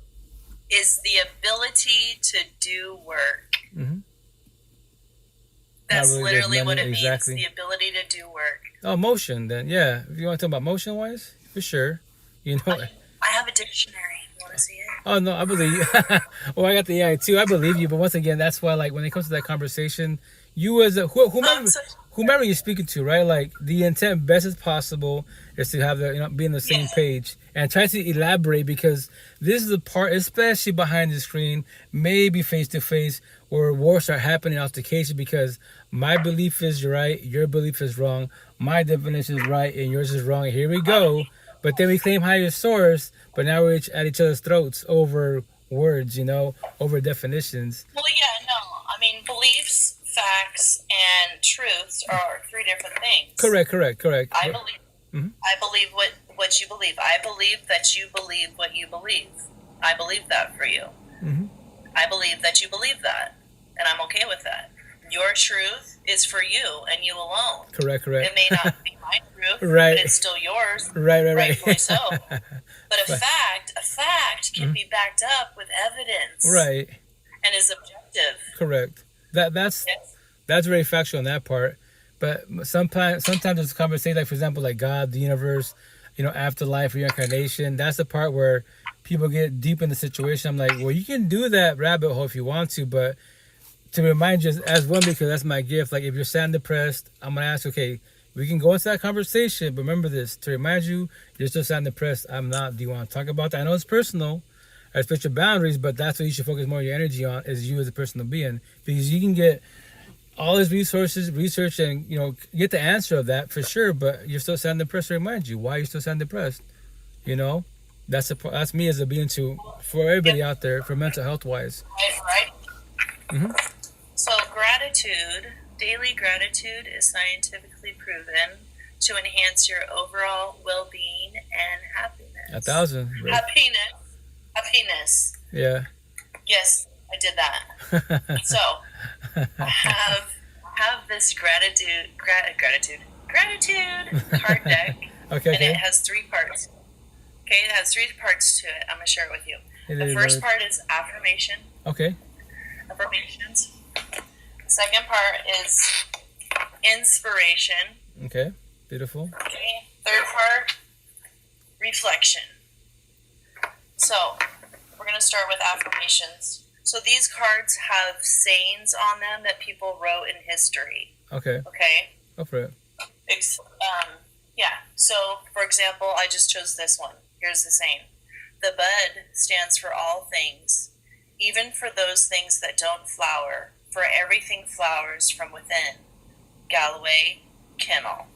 is the ability to do work. Mhm. That's Not really literally just what it money, exactly. means. The ability to do work. motion. Then yeah, if you want to talk about motion-wise, for sure. I have a dictionary. You want to see it? Oh no, I believe you. Well, I got the AI too. I believe you, but once again, that's why like when it comes to that conversation, you as a whomever you're speaking to, right? Like the intent best as possible is to have be on the same page and try to elaborate because this is the part, especially behind the screen, maybe face to face, where wars are happening, altercation because my belief is right, your belief is wrong, my definition is right, and yours is wrong. And here we go. But then we claim higher source, but now we're at each other's throats over words, over definitions. Well, yeah, no. I mean, beliefs, facts, and truths are three different things. Correct. I believe what you believe. I believe that you believe what you believe. I believe that for you. Mhm. I believe that you believe that, and I'm okay with that. Your truth is for you and you alone. Correct. It may not be my truth, Right. but it's still yours. Right. Rightfully so. But a fact can be backed up with evidence. Right. And is objective. Correct. That's very factual on that part. But sometimes it's a conversation, like for example, like God, the universe, afterlife, reincarnation. That's the part where people get deep in the situation. I'm like, well, you can do that rabbit hole if you want to, but to remind you as one, because that's my gift. Like if you're sad and depressed, I'm gonna ask, okay, We can go into that conversation, but remember this, to remind you, you're still sounding depressed. I'm not. Do you want to talk about that? I know it's personal. I respect your boundaries, but that's what you should focus more of your energy on, is you as a personal being. Because you can get all these resources, research, and, you know, get the answer of that for sure, but you're still sounding depressed to remind you. Why are you still sounding depressed? You know? That's me as a being too, for everybody out there, for mental health wise. Right. Mm-hmm. So gratitude, daily gratitude is scientifically proven to enhance your overall well-being and happiness. 1,000. Right? Happiness. Yeah. Yes, I did that. So I have this gratitude card deck. Okay. And it has 3 parts. Okay, it has 3 parts to it. I'm gonna share it with you. The first part is affirmation. Okay. Affirmations. The second part is inspiration. Okay. Beautiful. Okay. Third part, reflection. So we're gonna start with affirmations. So these cards have sayings on them that people wrote in history. Okay. Okay. Go for it. Yeah. So, for example, I just chose this one. Here's the saying. The bud stands for all things, even for those things that don't flower, for everything flowers from within. Galloway, Kennel.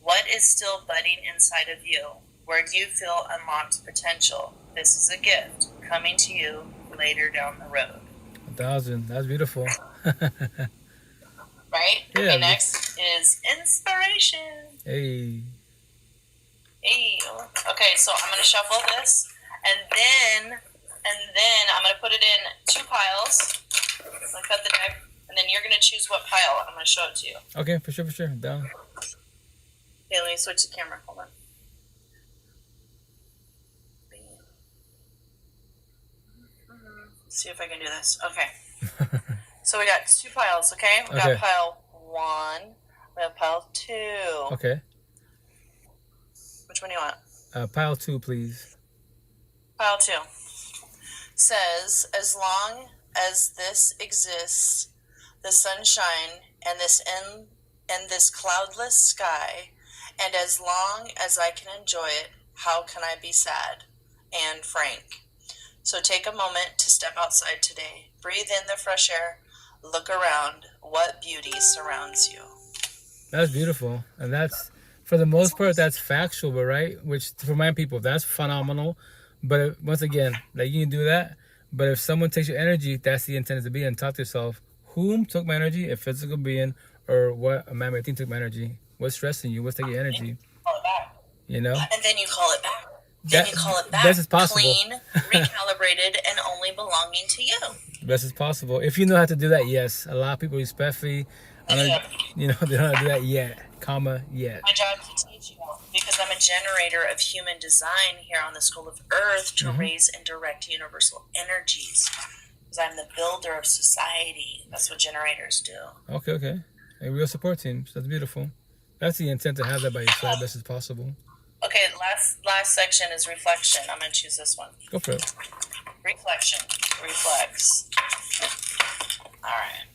What is still budding inside of you? Where do you feel unlocked potential? This is a gift coming to you later down the road. 1,000. That's beautiful. Right? Yeah, Okay, next is inspiration. Hey. Okay, so I'm going to shuffle this, and then I'm going to put it in 2 piles. I'm going to cut the deck, and then you're going to choose what pile. I'm going to show it to you. Okay, for sure. Down. Okay, let me switch the camera. Hold on. See if I can do this. Okay. So we got 2 piles, okay? We got pile 1. We have pile 2. Okay. Which one do you want? Pile 2, please. Pile 2. Says, as long as this exists, the sunshine and this cloudless sky, and as long as I can enjoy it, how can I be sad? Anne Frank. So take a moment to step outside today. Breathe in the fresh air. Look around. What beauty surrounds you? That's beautiful. And that's, for the most part, that's factual, but right? Which, to remind people, that's phenomenal. But once again, like, you can do that. But if someone takes your energy, that's the intent to be. And talk to yourself, whom took my energy? A physical being, or what a man-made thing took my energy? What's stressing you? What's taking your energy? Call it back. You know? And then you call it back. Then you call it back. Best as possible. Clean, recalibrated, and only belonging to you. Best as possible. If you know how to do that, yes. A lot of people respectfully, you know, they don't know how to do that yet. Yet. My job is to teach you because I'm a generator of human design here on the School of Earth to raise and direct universal energies. Because I'm the builder of society. That's what generators do. Okay. A real support team. That's beautiful. That's the intent, to have that by your side best as possible. Okay, last section is reflection. I'm going to choose this one. Go for it. Reflection. Reflex. All right.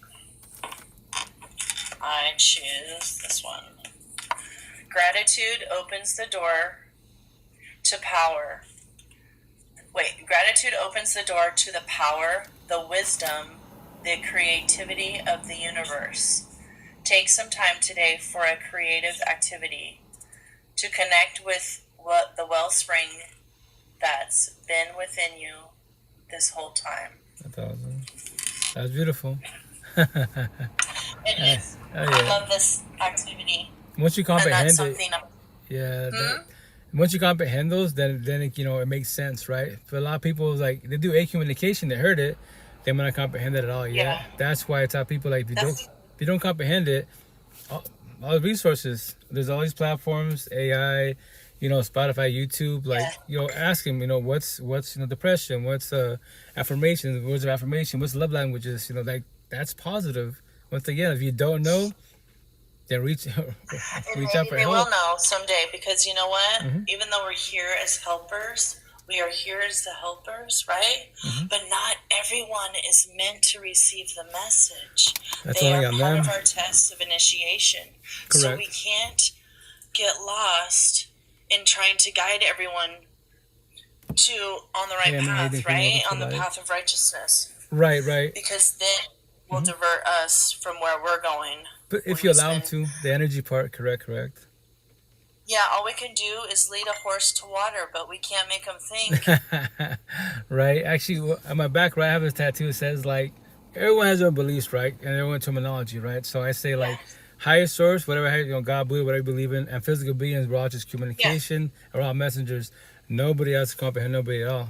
I choose this one. Gratitude opens the door to power. Gratitude opens the door to the power, the wisdom, the creativity of the universe. Take some time today for a creative activity to connect with the wellspring that's been within you this whole time. 1,000. That's beautiful. It is. Oh, yeah. I love this activity. Once you comprehend it, once you comprehend those, then it, you know, it makes sense, right? For a lot of people, like, they do A communication, they heard it, they might not comprehend it at all. Yeah. That's why I tell people, like, if you don't comprehend it, all the resources, there's all these platforms, AI, you know, Spotify, YouTube, like, you know, ask them, you know, what's you know, depression, what's affirmation, words of affirmation, what's love languages, you know, like, that's positive. Once again, if you don't know, then reach out for help. They will know someday, because you know what? Even though we're here as helpers, we are here as the helpers, right? But not everyone is meant to receive the message. That's They only are on part them. of our tests of initiation. So Correct. we can't get lost in trying to guide everyone to on the right path, right? On the path of righteousness. Right, right. Because then will divert us from where we're going. But if you allow them to, the energy part, correct. Yeah, all we can do is lead a horse to water, but we can't make them think. Right. Actually, on my back, right, I have a tattoo that says, like, everyone has their own beliefs, right? And their own terminology, right? So I say, like, higher source, whatever, God, Buddha, whatever you believe in, and physical beings, we're all just communication, we're all messengers. Nobody else can comprehend nobody at all.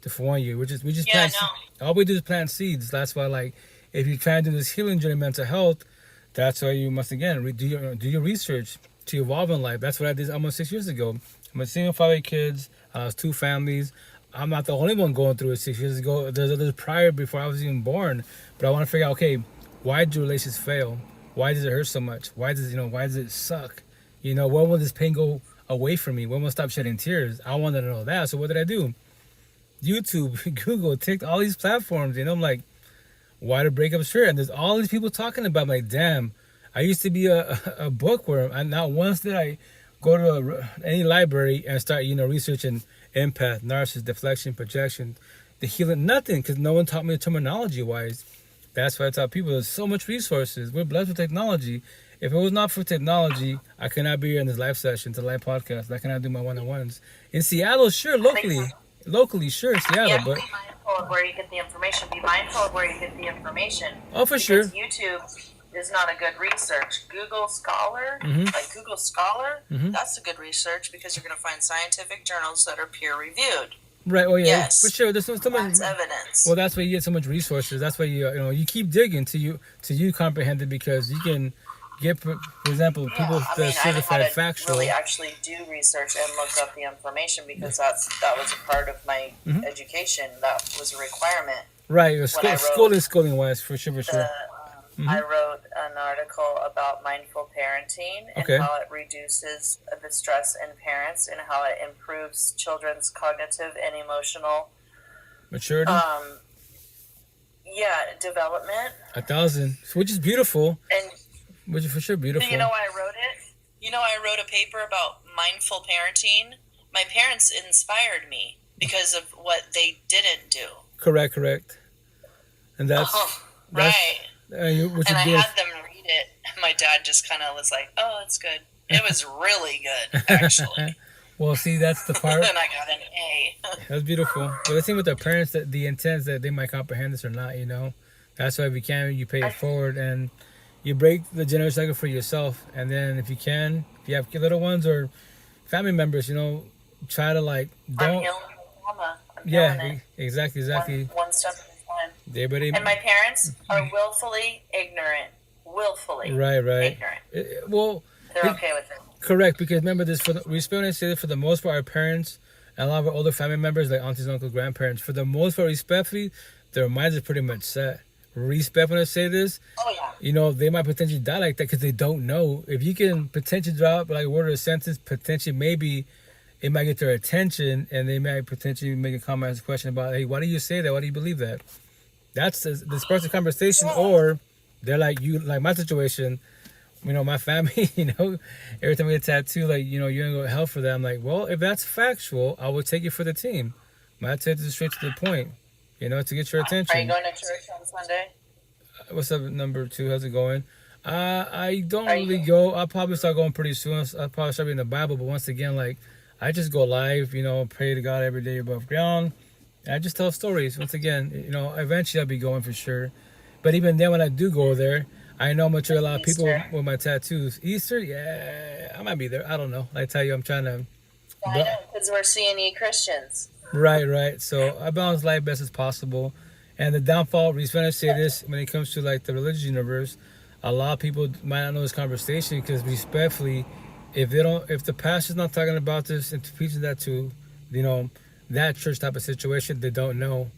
For one, we just plant. All we do is plant seeds. That's why, like, if you try to do this healing journey, mental health, that's why you must again do your research to evolve in life. That's what I did almost 6 years ago. I'm a single father of kids. I was 2 families. I'm not the only one going through it 6 years ago. There's others prior before I was even born. But I want to figure out, okay, why do relationships fail? Why does it hurt so much? Why does it suck? When will this pain go away from me? When will I stop shedding tears? I wanted to know that. So what did I do? YouTube, Google, TikTok, all these platforms. I'm like, why the breakups fear? And there's all these people talking about. I'm like, damn, I used to be a bookworm. And not once did I go to any library and start, researching empath, narcissist, deflection, projection, the healing, nothing, because no one taught me terminology-wise. That's why I tell people there's so much resources. We're blessed with technology. If it was not for technology, I could not be here in this live session, the live podcast. I cannot do my one-on-ones. In Seattle, sure, locally, sure, Seattle, but be mindful of where you get the information. Be mindful of where you get the information. Oh, for sure. YouTube is not a good research. Google Scholar, that's a good research because you're going to find scientific journals that are peer reviewed. Right. Oh yeah. Yes. For sure. There's so much That's evidence. Well, that's why you get so much resources. That's why you keep digging till you comprehend it, because you can get, for example, people that are certified factual. Really actually do research and look up the information because that was a part of my education. That was a requirement. Right. Schooling wise, for sure. I wrote an article about mindful parenting and how it reduces the stress in parents and how it improves children's cognitive and emotional maturity. Development. 1,000, which is beautiful. And which is for sure beautiful. You know why I wrote it? I wrote a paper about mindful parenting. My parents inspired me because of what they didn't do. Correct. And that's right. And I had them read it. My dad just kind of was like, "Oh, it's good." It was really good, actually. Well, see, that's the part. And I got an A. That's beautiful. But the thing with their parents, that the intent is that they might comprehend this or not. That's why if you can, you pay it forward and you break the generational cycle for yourself. And then if you can, if you have little ones or family members, try to don't. I'm healing trauma. Exactly. One step at a time. And my parents are willfully ignorant. Right. Ignorant. They're okay with it. Correct, because remember this, for the most part, our parents and a lot of our older family members, like aunties, uncles, grandparents, for the most part, respectfully, their minds are pretty much set. Respect when I say this. Oh, yeah. They might potentially die like that because they don't know. If you can potentially drop like a word or a sentence, potentially maybe it might get their attention and they might potentially make a comment, ask a question about, hey, why do you say that? Why do you believe that? That's the sparks of conversation. Or they're like you, like my situation. My family, every time we get a tattoo, like, you're going to go to hell for that. I'm like, well, if that's factual, I will take it for the team. My tattoo is straight to the point, to get your attention. Are you going to church on Sunday? What's up, number 2? How's it going? I don't really go. I'll probably start going pretty soon. I'll probably start reading the Bible. But once again, like, I just go live, pray to God every day above ground. And I just tell stories. Once again, eventually I'll be going for sure. But even then, when I do go there, I know I'm going to treat a lot of people with my tattoos. Easter? Yeah, I might be there. I don't know. I tell you, I'm trying to... I know, because we're CNE Christians. Right. So I balance life best as possible. And the downfall, when I say this, when it comes to like the religious universe, a lot of people might not know this conversation because respectfully, if the pastor's not talking about this and preaching that to, that church type of situation, they don't know.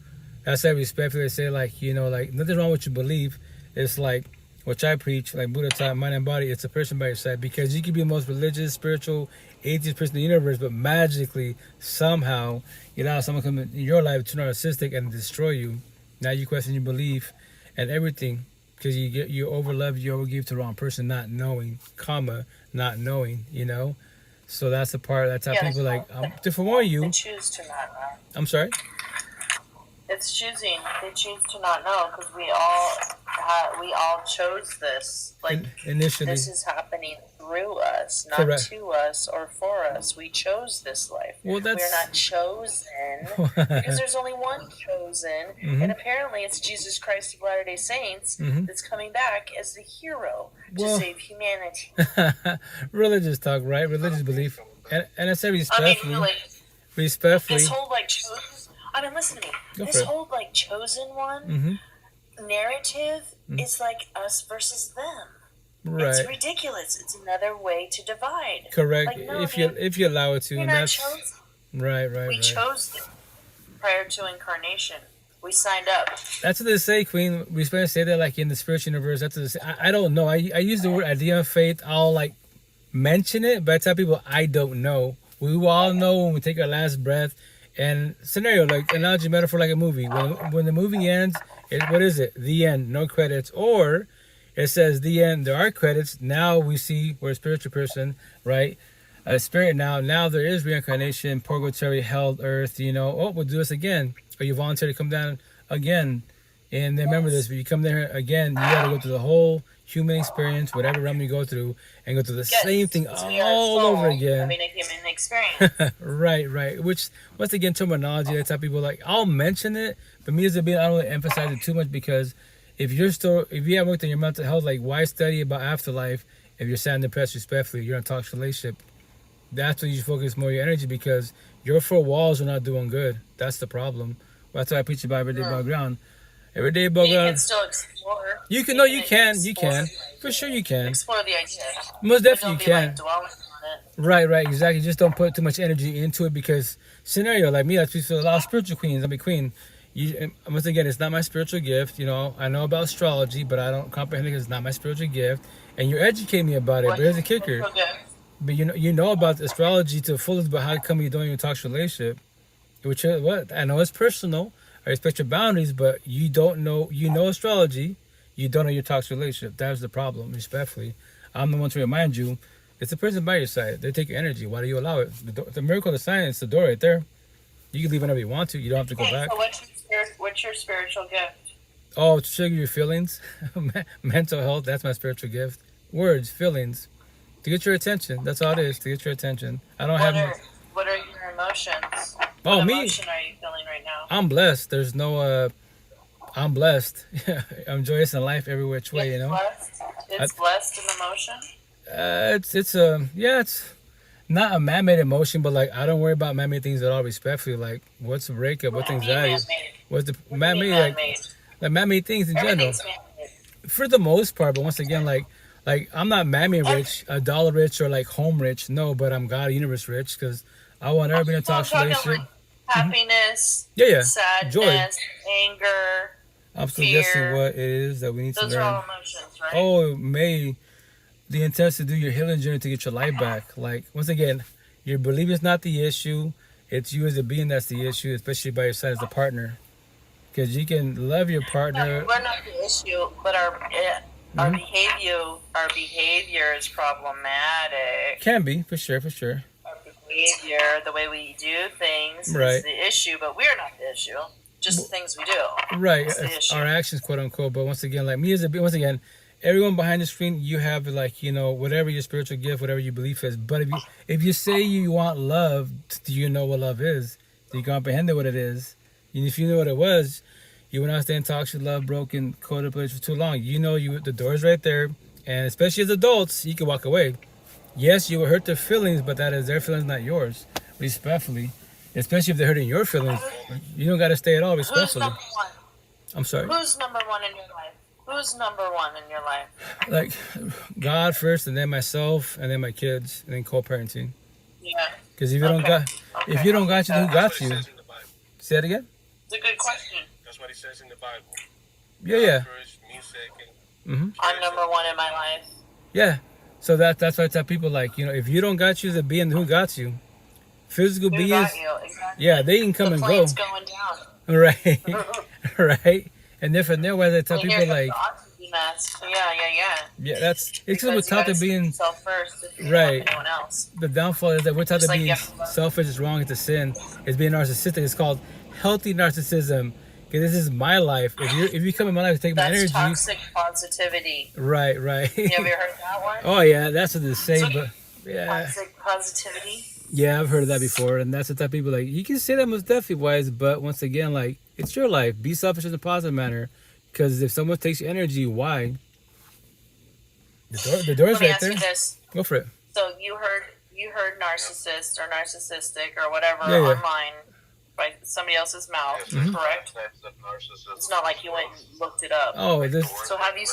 That's why respectfully they say like, like nothing wrong with your belief. It's like, which I preach, like Buddha taught, mind and body, it's a person by your side. Because you can be the most religious, spiritual, atheist person in the universe, but magically, somehow, you know, someone come in your life to narcissistic and destroy you. Now you question your belief and everything because you overlove, you overgive to the wrong person, not knowing, not knowing, you know. So that's the part. That's how people like to forewarn you. They choose to not know. I'm sorry. It's choosing. They choose to not know because we all chose this. Like Initially, this is happening through us, not correct. to us or for us. We chose this life. Well, we're not chosen because there's only one chosen, and apparently it's Jesus Christ of Latter-day Saints that's coming back as the hero to save humanity. Religious talk, right? Religious belief, and I say respectfully. I mean, respectfully. This whole like chosen. I mean, listen to me. This whole like chosen one narrative is like us versus them. Right. It's ridiculous. It's another way to divide. Correct. Like, no, if you allow it to, and that's chosen. Right. We chose them prior to incarnation. We signed up. That's what they say, Queen. We supposed to say that like in the spiritual universe. That's what they say. I don't know. I use the word idea of faith. I'll like mention it, but I tell people I don't know. We will all know when we take our last breath. And scenario, like analogy, metaphor, like a movie. When the movie ends, what is it? The end, no credits. Or it says the end, there are credits. Now we see we're a spiritual person, right? A spirit now. Now there is reincarnation, purgatory, hell, earth, you know. Oh, we'll do this again. Or you volunteer to come down again. And then remember this, when you come there again, you got to go through the whole human experience, whatever realm you go through, and go through the same thing all over again. Having a human experience. Right. Which, once again, terminology, that's how people like, I'll mention it, but me as a being, I don't really emphasize it too much because if you haven't worked on your mental health, like, why study about afterlife if you're sad and depressed respectfully, you're in a toxic relationship? That's when you should focus more of your energy because your four walls are not doing good. That's the problem. Well, that's why I preach about everyday background. Everyday above ground. You can still explore. You can. For sure you can. Explore the idea. Most definitely you can. Like dwelling on it. Right, exactly. Just don't put too much energy into it because scenario, like me, I speak to a lot of spiritual queens. I'm a queen. Once again, it's not my spiritual gift. You know, I know about astrology, but I don't comprehend it because it's not my spiritual gift. And you're educating me about it, but here's a kicker. But you know about astrology to the fullest, but how come you don't even talk relationship? Which is what? I know it's personal. I respect your boundaries, but you don't know. You know astrology, you don't know your toxic relationship. That's the problem. Respectfully, I'm the one to remind you. It's the person by your side. They take your energy. Why do you allow it? The miracle of science, the door right there. You can leave whenever you want to. You don't have to go back. So what's your spiritual gift? Oh, to trigger your feelings, mental health. That's my spiritual gift. Words, feelings, to get your attention. That's all it is. To get your attention. I don't have. What are your emotions? Oh, what me. emotion are you feeling right now? I'm blessed. There's no. I'm blessed. I'm joyous in life every which way. You know. Blessed? It's blessed in emotion. It's not a man-made emotion, but like I don't worry about man-made things at all. Respectfully, like what's a breakup, what's anxiety, what's the man-made like man-made things in general. For the most part, but once again, like I'm not man-made rich, a dollar rich, or like home rich. No, but I'm God universe rich because I want everybody to talk relationship. Happiness, sadness, joy, anger. I'm still guessing what it is that we need to learn. Those are all emotions, right? Oh, the intent to do your healing journey to get your life back. Like, once again, your belief is not the issue. It's you as a being that's the issue, especially by your side as a partner. Because you can love your partner. We're not the issue, but our behavior is problematic. Can be, for sure. Our behavior, the way we do things, is the issue, but we're not the issue. Just the things we do. Right, our actions, quote unquote. But once again, like me as a being, once again, everyone behind the screen, you have like, you know, whatever your spiritual gift, whatever your belief is. But if you say you want love, do you know what love is? Do you comprehend what it is? And if you know what it was, you would not stay in toxic love, broken, codependent for too long. You know the door's right there. And especially as adults, you can walk away. Yes, you will hurt their feelings, but that is their feelings, not yours. Respectfully. Especially if they're hurting your feelings. You don't got to stay at all, respectfully. Who's number one? I'm sorry? Who's number one in your life? Who's number one in your life? Like, God first, and then myself, and then my kids, and then co-parenting. Yeah. Because if you don't got you, who got you? Say that again? It's a good question. That's what he says in the Bible. Yeah. First, me second. I'm number one in my life. Yeah. So that's why I tell people, like, if you don't got you as a being, who got you? Physical Who beings, got you? Exactly. yeah, they can come The and go. plane's going down. Right. Right. And then from there, where I tell people, like, the oxygen mask. Yeah. that's it's because we're taught to being yourself first. right. Anyone else. The downfall is that we're taught Just to like being selfish is wrong, it's a sin. It's being narcissistic. It's called healthy narcissism. Okay, this is my life. If you come in my life to take my energy, toxic positivity. Right. You ever heard that one? Oh yeah, that's what they say, but yeah. Toxic positivity. Yeah, I've heard of that before, and that's the type of people, like, you can say that most definitely wise, but once again, like, it's your life. Be selfish in a positive manner, because if someone takes your energy, why? The door's right there. This. Go for it. So you heard narcissist or narcissistic or whatever Yeah. online by somebody else's mouth, correct? It's not like you went and looked it up. Oh, this. So have you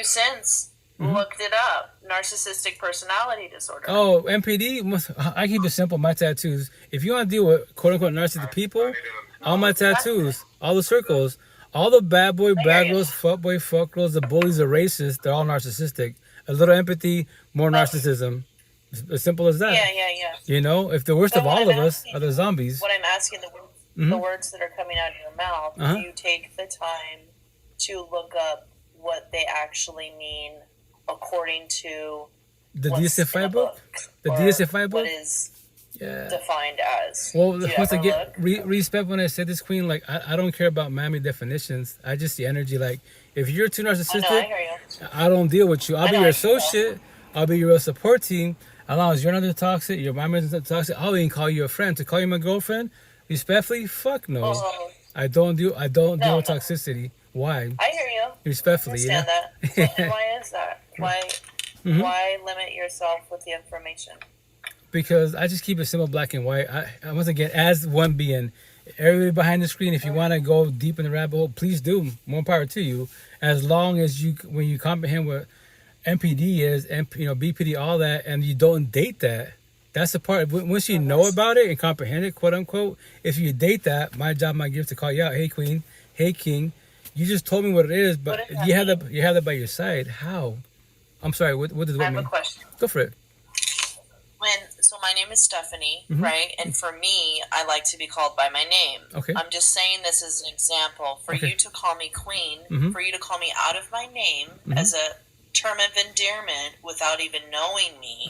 since looked it up? Narcissistic personality disorder. Oh, MPD. I keep it simple. My tattoos. If you want to deal with quote unquote narcissistic people, all my tattoos, all the circles, all the bad boy, bad girls, fuck boy, fuck girls, the bullies, the racists, they're all narcissistic. A little empathy, more narcissism. As simple as that. Yeah. If the worst of all of us are the zombies. What I'm asking, the words that are coming out of your mouth, do you take the time to look up what they actually mean according to the DSFI book? The DSFI book? What is yeah. defined as? Well, once again, respect when I said this, Queen. Like, I don't care about mammy definitions. I just see energy. Like, if you're too narcissistic, I hear you. I don't deal with you. I'll be your associate. I'll be your real support team. As long as you're not the toxic, your mom isn't toxic, I'll even call you a friend. To call you my girlfriend, respectfully, fuck no. I don't deal with toxicity. Why? I hear you. Respectfully, I understand that. And why is that? Why limit yourself with the information? Because I just keep it simple, black and white. I once again, as one being, everybody behind the screen, if you want to go deep in the rabbit hole, please do. More power to you. As long as when you comprehend what MPD is, and BPD, all that, and you don't date that. That's the part. Once you know about it and comprehend it, quote unquote, if you date that, my job, my gift, to call you out. Hey, Queen. Hey, King. You just told me what it is, but you have that by your side. How? I'm sorry. What does that mean? I have a question. Go for it. So my name is Stephanie, right? And for me, I like to be called by my name. Okay. I'm just saying this as an example. For you to call me Queen, for you to call me out of my name as a term of endearment without even knowing me,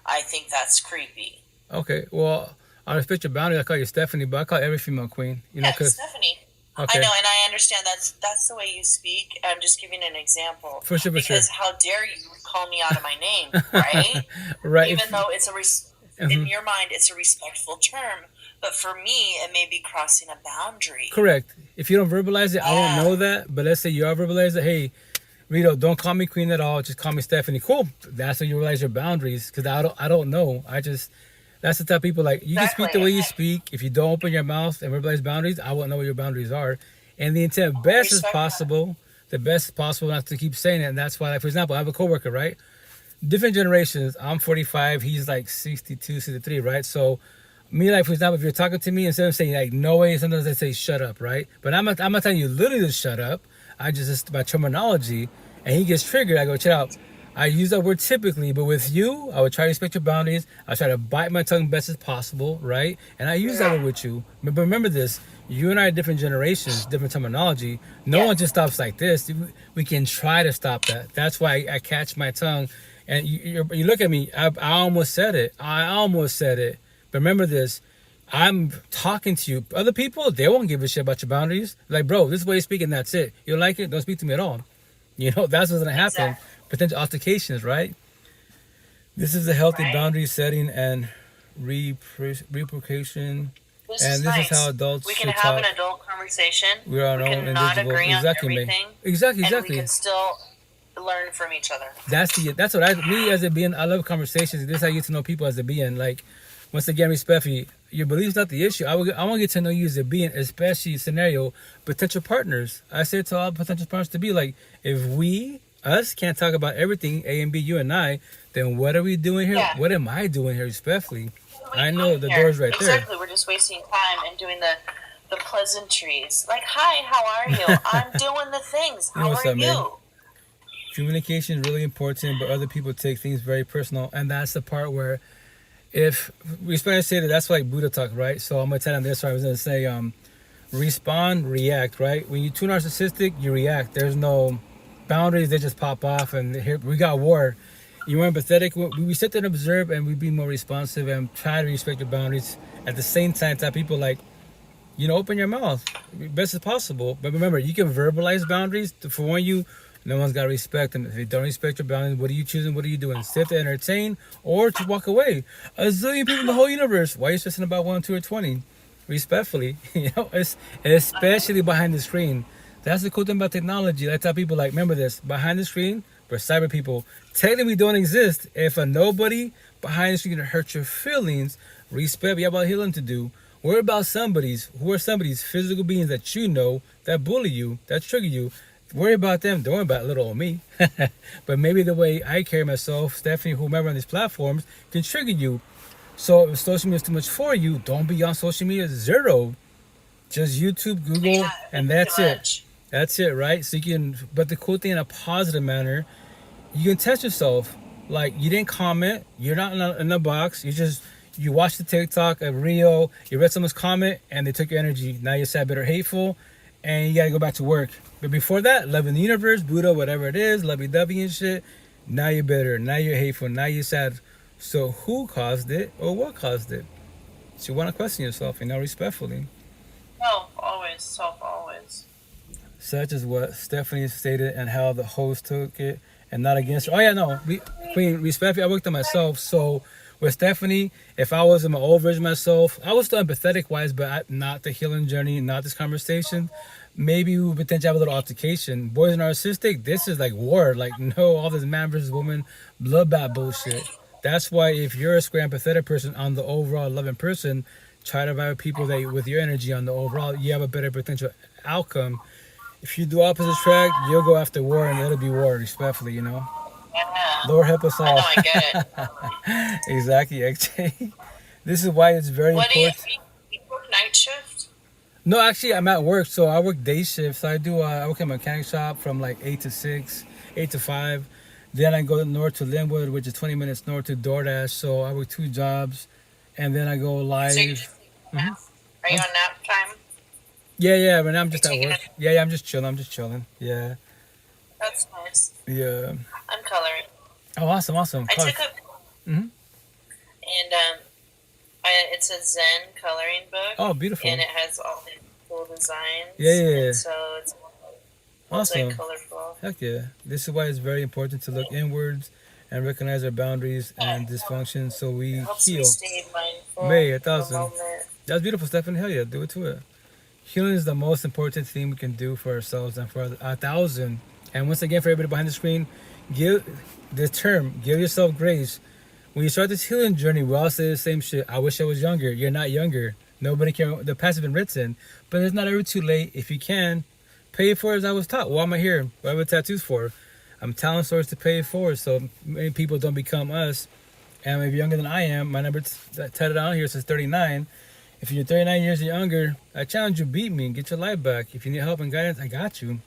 I think that's creepy. Okay. Well, I respect your boundary. I call you Stephanie, but I call every female Queen. Stephanie. Okay. I know, and I understand that's the way you speak. I'm just giving an example. For sure. Because how dare you call me out of my name, right? Right. Even though it's in your mind, it's a respectful term, but for me, it may be crossing a boundary. Correct. If you don't verbalize it, I won't know that. But let's say you are verbalize it. Hey, Rito, don't call me Queen at all. Just call me Stephanie. Cool. That's when you realize your boundaries. Because I don't know. That's the type of people, like, you can speak the way you speak. If you don't open your mouth and verbalize boundaries, I won't know what your boundaries are. And the intent best as possible, the best as possible, not to keep saying it. And that's why, like, for example, I have a coworker, right? Different generations. I'm 45. He's like 62, 63, right? So me, like, for example, if you're talking to me, instead of saying, like, no way, sometimes I say shut up, right? But I'm not telling you literally to shut up. I just, by terminology, and he gets triggered, I go, check out. I use that word typically, but with you, I would try to respect your boundaries. I try to bite my tongue best as possible, right? And I use that word with you. But remember this, you and I are different generations, different terminology. No one just stops like this. We can try to stop that. That's why I catch my tongue. And you look at me, I almost said it. But remember this, I'm talking to you. Other people, they won't give a shit about your boundaries. Like, bro, this is the way you speak and that's it. You like it? Don't speak to me at all. That's what's going to happen. Exactly. Potential altercations, right? This is a healthy boundary setting and repercussion. This is how adults we can have an adult conversation. We are can not agree on everything. Exactly. And we can still learn from each other. That's what me as a being, I love conversations. This is how you get to know people as a being. Like, once again, respectfully, your belief's not the issue. I want to get to know you as a being, especially scenario, potential partners. I say to all potential partners to be like, if us can't talk about everything, A and B, you and I, then what are we doing here? Yeah. What am I doing here, respectfully? I know the door's right there. Exactly, we're just wasting time and doing the pleasantries. Like, hi, how are you? I'm doing the things. How are you? Communication is really important, but other people take things very personal, and that's the part where if we Spanish say that that's like Buddha talk, right? So I'm gonna tell them this. I was gonna say, respond, react, right? When you're too narcissistic, you react. There's no boundaries; they just pop off, and here we got war. You're empathetic. We sit there and observe, and we be more responsive and try to respect your boundaries. At the same time, tell people like, open your mouth best as possible. But remember, you can verbalize boundaries. For one, no one's got to respect them. If they don't respect your boundaries, what are you choosing? What are you doing? Sit to entertain or to walk away? A zillion people in the whole universe. Why are you stressing about 1, 2, or 20? Respectfully, it's especially behind the screen. That's the cool thing about technology. I tell people like, remember this: behind the screen, we're cyber people. Technically, don't exist. If a nobody behind the screen can hurt your feelings, respect. You have about healing to do. Worry about who are somebody's physical beings that that bully you, that trigger you. Worry about them. Don't worry about little old me. But maybe the way I carry myself, Stephanie, whomever on these platforms, can trigger you. So if social media is too much for you, don't be on social media. Zero. Just YouTube, Google, and that's it. That's it, right? So but the cool thing in a positive manner, you can test yourself. Like, you didn't comment, you're not in the box, you watched the TikTok, a reel, you read someone's comment, and they took your energy. Now you're sad, bitter, hateful, and you gotta go back to work. But before that, loving the universe, Buddha, whatever it is, lovey-dovey and shit, now you're bitter, now you're hateful, now you're sad. So who caused it, or what caused it? So you want to question yourself, respectfully. Self, always. Such as what Stephanie stated and how the host took it, and not against her. Oh yeah, no, Queen, respectfully, I worked on myself. So with Stephanie, if I was in my old version of myself, I was still empathetic wise, but not the healing journey, not this conversation. Maybe we would potentially have a little altercation. Boys and narcissistic, this is like war. Like, no, all this man versus woman bloodbath bullshit. That's why if you're a square empathetic person on the overall loving person, try to vibe with people that with your energy on the overall, you have a better potential outcome. If you do opposite track, you'll go after war, and it'll be war, respectfully, Yeah. Lord help us all. I get it. Exactly, XJ. This is why it's very important. You work night shift? No, actually, I'm at work, so I work day shift. So I work at a mechanic shop from like 8 to 6, 8 to 5. Then I go north to Linwood, which is 20 minutes north to DoorDash. So I work 2 jobs, and then I go live. So are you on nap time? Yeah, but I'm just at work. Yeah, I'm just chilling. Yeah. That's nice. Yeah. I'm coloring. Oh, awesome. I took a... And it's a Zen coloring book. Oh, beautiful. And it has all the cool designs. Yeah. And so it's awesome. Colorful. Heck yeah. This is why it's very important to look inwards and recognize our boundaries and dysfunction so we helps heal. Me stay mindful. May 1,000. That's beautiful, Stephanie. Hell yeah, do it to it. Healing is the most important thing we can do for ourselves and for 1,000. And once again, for everybody behind the screen, give yourself grace. When you start this healing journey, we all say the same shit. I wish I was younger. You're not younger. Nobody can. The past has been written, but it's not ever too late. If you can, pay it forward as I was taught. Why am I here? What are tattoos for? I'm telling stories to pay it forward so many people don't become us. And if you're younger than I am, my number tatted on here says 39. If you're 39 years or younger, I challenge you, beat me, get your life back. If you need help and guidance, I got you.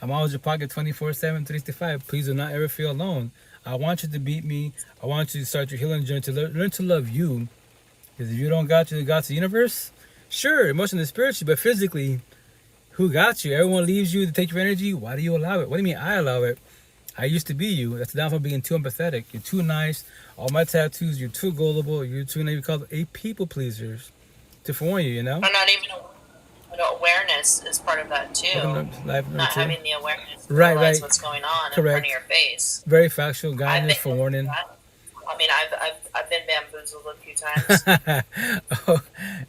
I'm always your pocket 24/7, 365. Please do not ever feel alone. I want you to beat me. I want you to start your healing journey to learn to love you. Because if you don't got you, got the universe, sure, emotionally, spiritually, but physically, who got you? Everyone leaves you to take your energy. Why do you allow it? What do you mean I allow it? I used to be you. That's the downfall of being too empathetic. You're too nice. All my tattoos, you're too gullible. You're too, you call a people pleasers. To warn you, But not even awareness is part of that too. Not having the awareness to realize what's going on in front of your face. Very factual guidance for warning. I mean, I've been bamboozled a few times. Oh,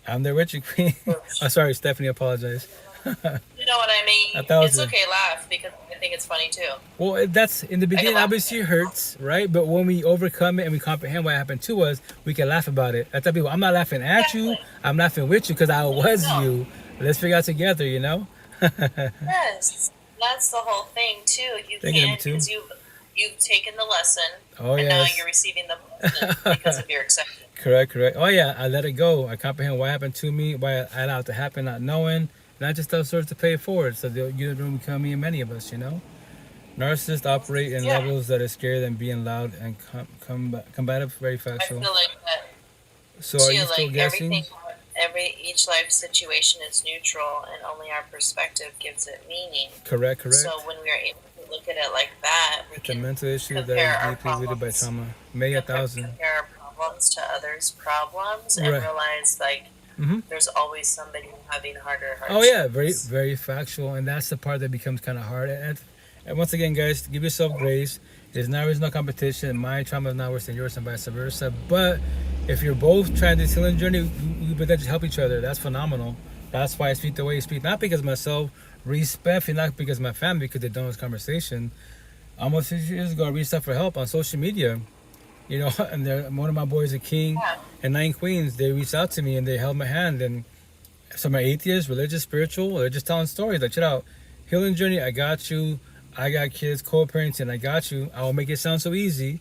I'm there with you, Queen. Oh, sorry, Stephanie. I apologize. You know what I mean? It's okay, laugh, because I think it's funny too. Well, that's in the beginning. Obviously, it hurts, right? But when we overcome it and we comprehend what happened to us, we can laugh about it. I tell people, I'm not laughing at you. I'm laughing with you because I was you. Let's figure out together, Yes, that's the whole thing too. You can because you've taken the lesson. Oh, and now you're receiving the lesson because of your acceptance. Correct. Oh yeah, I let it go. I comprehend what happened to me, why I allowed it to happen, not knowing. And I just tell stories to pay it forward, so you don't become me and many of us, Narcissists operate in Yeah, levels that are scarier than being loud and combative. Very I factual. feel like that So, are you too. still Like guessing? everything, each life situation is neutral, and only our perspective gives it meaning. Correct. So Correct. when we are able to look at it like that, we It's a can mental issue that compare is our deeply rooted by problems, trauma. Many a thousand. compare our problems to others' problems, and Right. realize like Mm-hmm. there's always somebody having harder Oh yeah, very hardships. very factual, and that's the part that becomes kind of hard. And once again, guys, give yourself grace. There's no competition. My trauma is not worse than yours, and vice versa. But if you're both trying this healing journey, you better just help each other. That's phenomenal. That's why I speak the way I speak, not because of myself, respectfully, not because of my family, because they don't this conversation. Almost 6 years ago, I reached out for help on social media. You know, and one of my boys, a king, Yeah. and 9 queens, they reached out to me and they held my hand. And some are atheists, religious, spiritual. They're just telling stories like, check out, healing journey. I got you. I got kids, co-parenting. I got you. I will make it sound so easy,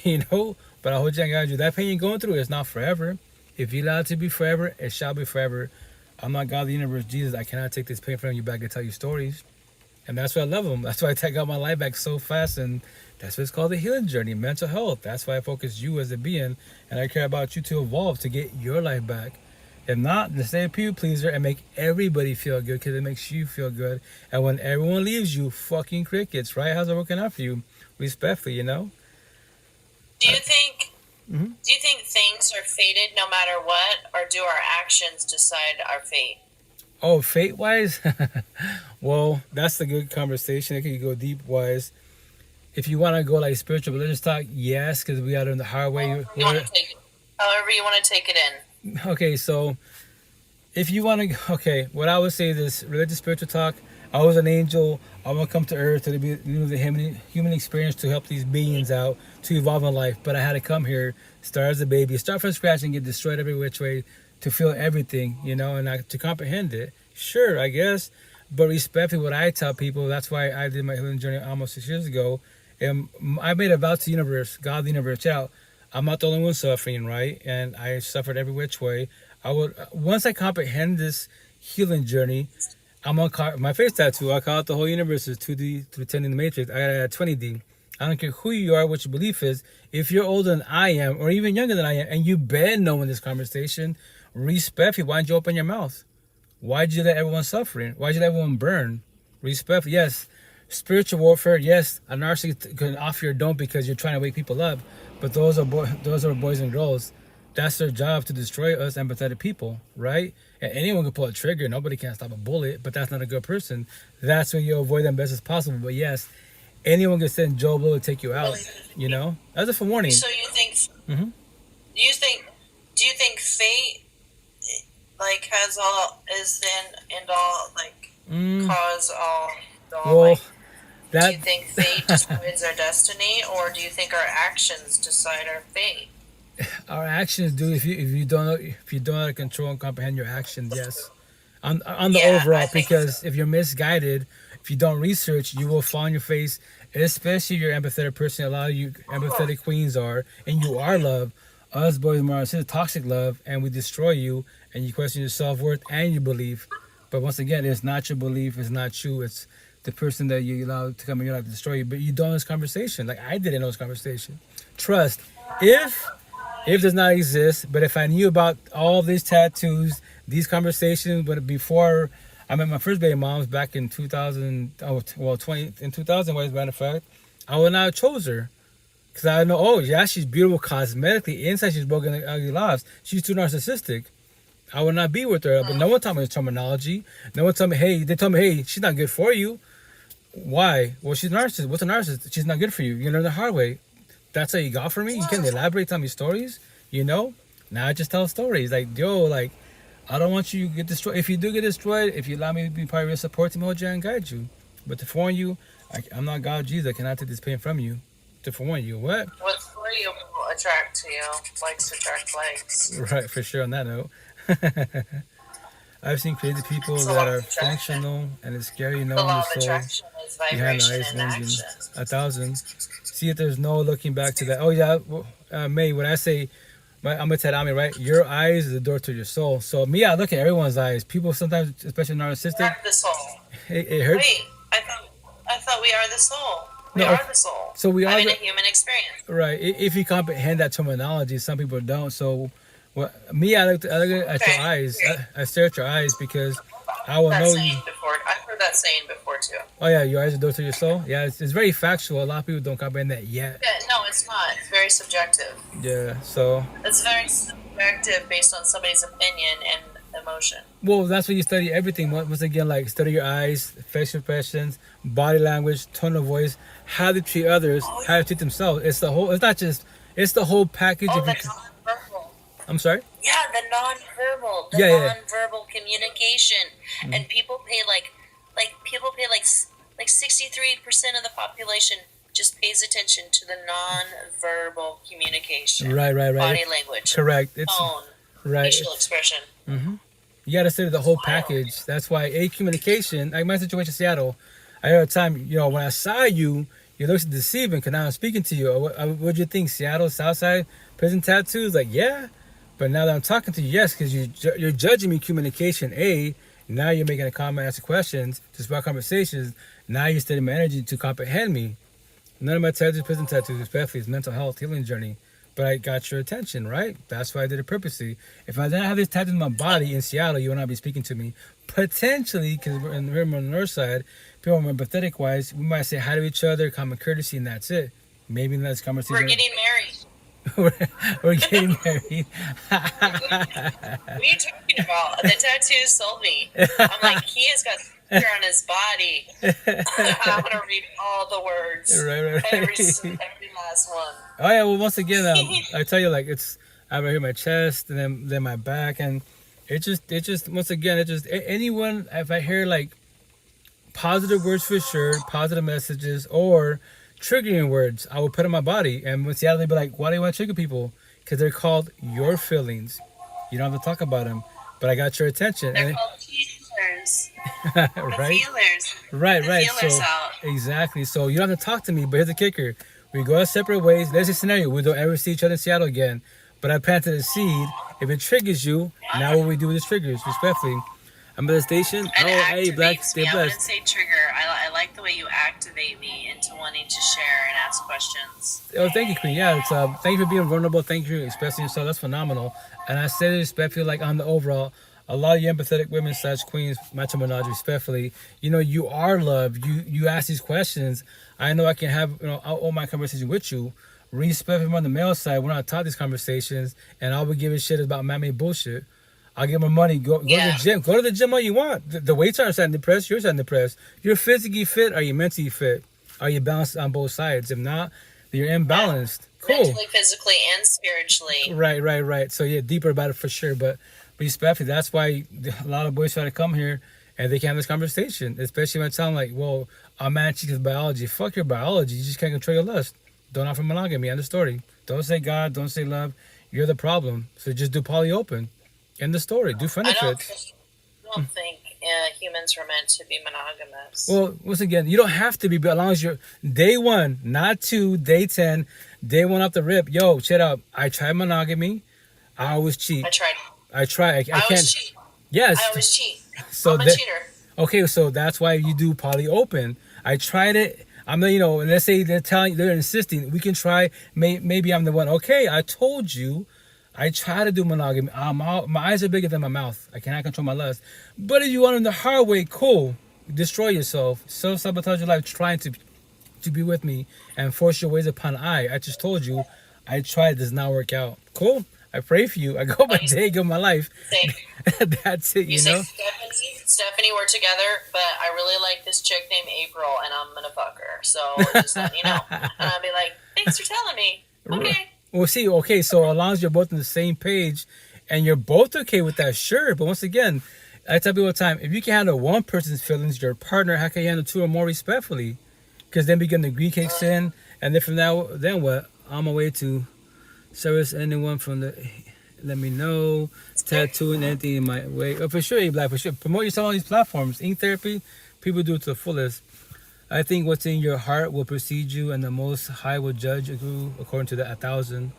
you know. But I hold you. I got you. That pain you're going through is not forever. If you allow it to be forever, it shall be forever. I'm not God, the universe, Jesus. I cannot take this pain from you back and tell you stories. And that's why I love them. That's why I got my life back so fast. And that's what it's called, the healing journey, mental health. That's why I focus you as a being, and I care about you to evolve to get your life back. If not, just stay a people pleaser and make everybody feel good because it makes you feel good. And when everyone leaves you, fucking crickets, right? How's it working out for you? Respectfully, you know? Do you think? Mhm. Do you think things are fated no matter what, or do our actions decide our fate? Oh, fate wise? Well, that's a good conversation. It could go deep wise. If you want to go like spiritual religious talk, yes, because we got it in the hard way. You want to take it, however you want to take it in. Okay, so if you want to, okay, what I would say is this religious spiritual talk. I was an angel. I want to come to earth to be the human experience to help these beings out to evolve in life. But I had to come here, start as a baby, start from scratch, and get destroyed every which way to feel everything, you know, and to comprehend it. Sure, I guess, but respectfully, what I tell people, that's why I did my healing journey almost 6 years ago. And I made a vow to the universe, God, the universe, out. I'm not the only one suffering, right? And I suffered every which way. I would once I comprehend this healing journey, I'm on my face tattoo. I call it the whole universe is 2D through 10 in the matrix. I got it at 20D. I don't care who you are, what your belief is. If you're older than I am, or even younger than I am, and you been knowing this conversation, respectfully, why'd you open your mouth? Why'd you let everyone suffering? Why'd you let everyone burn? Respectfully, yes. Spiritual warfare, yes. A narcissist can offer your don't because you're trying to wake people up. But those are boys and girls. That's their job, to destroy us empathetic people, right? And anyone can pull a trigger. Nobody can stop a bullet, but that's not a good person. That's when you avoid them best as possible. But yes, anyone can send Joe Blow to take you out. You know, that's a warning. So you think? Mhm. Do you think? Do you think fate, like, has all is the end all, like, cause all? Well, like, do that you think fate decides our destiny, or do you think our actions decide our fate? our actions do. If you don't know how to control and comprehend your actions, yes. On the Yeah, I overall, think because if you're misguided, if you don't research, you will fall on your face. Especially if you're an empathetic person. A lot of you empathetic queens are, and you are love. Us boys more it's toxic love, and we destroy you, and you question your self worth and your belief. But once again, it's not your belief, it's not you, it's the person that you allow to come in your life to destroy you. But you don't know this conversation, like I didn't know this conversation. Trust, if does not exist, but if I knew about all these tattoos, these conversations, but before I met my first baby moms back in 2000, oh, well, 20 in 2000, as a matter of fact, I would not have chose her. Because I know, oh, yeah, she's beautiful cosmetically. Inside, she's broken ugly lives. She's too narcissistic. I would not be with her. But no one taught me the terminology. No one told me, hey, they told me, hey, she's not good for you. Why? Well, she's a narcissist. What's a narcissist? She's not good for you. You learn the hard way. That's how you got for me? You can elaborate, tell me stories, you know? Now I just tell stories. Like, yo, like, I don't want you to get destroyed. If you do get destroyed, if you allow me to be part of your support team, hold you and guide you. But to warn you, I'm not God Jesus. I cannot take this pain from you. To warn you, what? What's for you will attract to you. Likes attract likes. Right, for sure on that note. I've seen crazy people that are functional, and it's scary The knowing law the of soul attraction is behind the vibration eyes and and action. 1,000. See if there's no looking back to that. Oh yeah, May, when I say I'm a Tadami, right? Your eyes is the door to your soul. So me, I look at everyone's eyes. People sometimes, especially narcissistic, Attract the soul. it hurts. Wait, I thought we are the soul. We No, are the soul. so we are having the, a human experience. right. If you comprehend that terminology, some people don't. So, me, I look at your Okay. eyes. I stare at your eyes because I I've will heard that know you. saying before. I've heard that saying before too. Oh yeah, your eyes are the door to your soul. Yeah, it's very factual. A lot of people don't comprehend that yet. Yeah, no, it's not. It's very subjective. Yeah. So, It's very subjective based on somebody's opinion and emotion. well, that's what you study everything. Once again, like study your eyes, facial expressions, body language, tone of voice, how to treat others, how to treat themselves. It's the whole. It's not just. It's the whole package. Oh, Of the you, nonverbal. I'm sorry. Yeah, the nonverbal. The Yeah. nonverbal communication. And people pay like 63% of the population just pays attention to the non-verbal communication. Right. Body language. Correct. It's Tone. right. Facial expression. You got to study the whole package. That's why communication. Like my situation in Seattle, I heard a time. When I saw you, you looked deceiving because now I'm speaking to you. What'd you think? Seattle, Southside, prison tattoos? Like, yeah. But now that I'm talking to you, yes, because you're judging me communication. Now you're making a comment, asking questions, to spark conversations. Now you're studying my energy to comprehend me. None of my tattoos, prison tattoos, especially, is mental health healing journey. But I got your attention, right? That's why I did it purposely. If I didn't have this tattoo in my body in Seattle, you would not be speaking to me. Potentially, because we're on the north side, people are empathetic wise, we might say hi to each other, common courtesy, and that's it. Maybe in this conversation. We're getting married. we're getting married. What are you talking about? The tattoos sold me. I'm like, he has got sticker on his body. I want to read all the words. Right. Every last one. Oh yeah, well once again, I tell you, like, it's I have right here my chest and then my back, and it just once again, anyone, if I hear like positive words for sure, positive messages or triggering words, I will put in my body. And when Seattle, they'd be like, why do you want to trigger people? Because they're called your feelings. You don't have to talk about them, but I got your attention. They're called feelers. Right? Feelers. Right. Feelers So out. exactly. So you don't have to talk to me, but here's the kicker: we go our separate ways. There's a scenario we don't ever see each other in Seattle again. But I planted a seed. If it triggers you, now what we do with this triggers, respectfully. I'm at the station. It Hey, Black, activates stay me. I wouldn't blessed. say trigger. I like the way you activate me into wanting to share and ask questions. Oh, thank you, Queen. Yeah, it's thank you for being vulnerable. Thank you for expressing yourself. That's phenomenal. And I say it respectfully, like on the overall, a lot of you empathetic women / queens, my terminology, respectfully, you are loved. You ask these questions. I know I can have all my conversation with you. Respectfully on the male side, we're not taught these conversations, and all we give a shit is about man-made bullshit. I'll give them money. Go to the gym. Go to the gym all you want. The weights aren't starting to press. You're starting to press. You're physically fit. Are you mentally fit? Are you balanced on both sides? If not, then you're imbalanced. Cool. Mentally, physically, and spiritually. Right. So yeah, deeper about it for sure. But respectfully, that's why a lot of boys try to come here and they can't have this conversation. Especially when I tell them like, well, a man cheats with biology. Fuck your biology. You just can't control your lust. Don't offer monogamy. End of story. Don't say God. Don't say love. You're the problem. So just do poly open. End the story. Do friendship. I don't think humans were meant to be monogamous. Well, once again, you don't have to be, but as long as you're day 1, not 2, day 10, day 1 off the rip. Yo, shut up. I tried monogamy. I always cheat. I try. I can't. Always cheat. Yes. I always cheat. So I'm a cheater. Okay, so that's why you do poly open. I tried it. I'm the, and let's say they're insisting we can try. Maybe I'm the one. Okay, I told you. I try to do monogamy. My eyes are bigger than my mouth. I cannot control my lust. But if you want it the hard way, cool. Destroy yourself. Self-sabotage your life trying to be with me and force your ways upon I just told you, I tried. It does not work out. Cool. I pray for you. I go my day, go my life. That's it, you know? Stephanie, we're together, but I really like this chick named April, and I'm going to fuck her. So just let you know. And I'll be like, thanks for telling me. Okay. Well, see, okay, so as long as you're both on the same page and you're both okay with that, sure. But once again, I tell people all the time, if you can handle one person's feelings, your partner, how can you handle 2 or more respectfully? Because then begin the greed kicks in, and then from then what? On my way to service anyone from the, let me know, tattooing anything in my way. Oh, for sure, Black, for sure. Promote yourself on these platforms. Ink therapy, people do it to the fullest. I think what's in your heart will precede you, and the Most High will judge you according to the 1,000.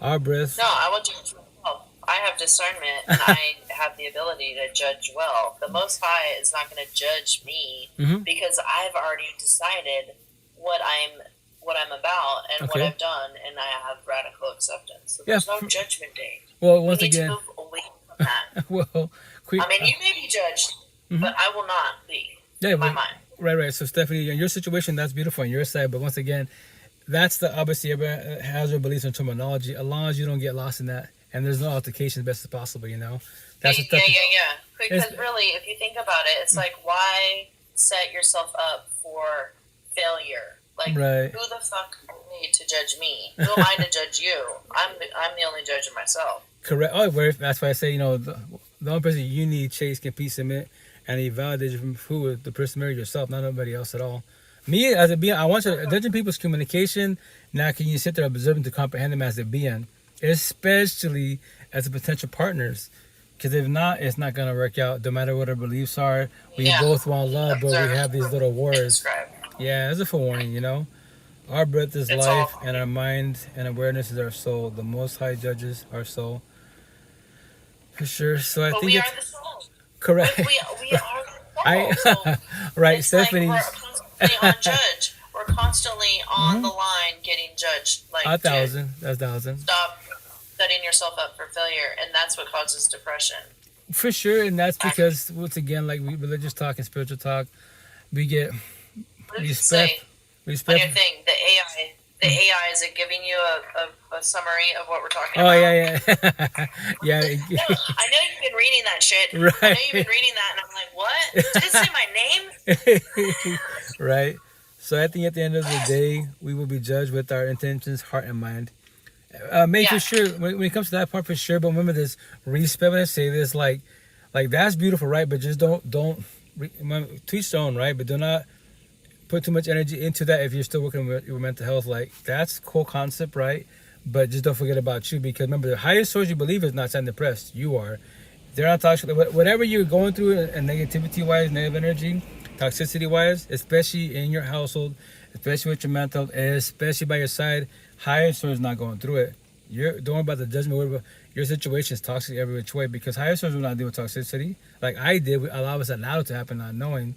Our breath. No, I will judge well. I have discernment, and I have the ability to judge well. The Most High is not going to judge me because I've already decided what I'm about and what Okay. I've done, and I have radical acceptance. So Yeah, there's no judgment day. Well, We once need again, to move away from that. well, I mean, you may be judged, but I will not be. yeah, In my but- mind. right. So Stephanie, in your situation, that's beautiful on your side. But once again, that's the obviously everybody has their beliefs and terminology. As long as you don't get lost in that, and there's no altercation, as best as possible. You know, that's the stuff. Yeah. Because It's- really, if you think about it, it's like, why set yourself up for failure? Like, Right. who the fuck are you to judge me? Who am I to judge you? I'm the only judge of myself. Correct. Oh, that's why I say, you know, the only person you need, Chase, compete, submit, and he validates you from who the person married yourself, not nobody else at all. Me as a being, I want you judging people's communication. Now, can you sit there observing to comprehend them as a being, especially as a potential partners? Because if not, it's not gonna work out. No matter what our beliefs are, we Yeah. both want love, but we have these little wars. Describe. Yeah, as a forewarning, you know. Our breath is It's life, all- and our mind and awareness is our soul. The Most High judges our soul. For sure. So I But think we it's are the soul. correct. We are the soul. I So right, it's Stephanie. like we're constantly on judge. We're constantly on the line getting judged. Like, A dude, thousand. That's 1,000. stop setting yourself up for failure, and that's what causes depression. For sure, and that's because once again, like religious talk and spiritual talk, we get What did you say on your respect. thing? The AI, is it giving you a summary of what we're talking Oh about? yeah. Yeah. No, I know you've been reading that shit. Right. I know you've been reading that, and I'm like, what? Did it say my name? Right. So I think at the end of the day, we will be judged with our intentions, heart, and mind. Make Yeah. for sure when it comes to that part, for sure. But remember this: respect. When I say this, like that's beautiful, right? But just don't to each their own, right? But do not put too much energy into that if you're still working with your mental health. Like that's a cool concept, right? But just don't forget about you, because remember, the highest source you believe is not depressed. You are. They're not toxic. Whatever you're going through, and negativity wise, negative energy, toxicity wise, especially in your household, especially with your mental, especially by your side, higher source is not going through it. Don't worry about the judgment. Worry about your situation is toxic every which way, because higher source will not deal with toxicity like I did. A lot of us allowed it to happen, not knowing.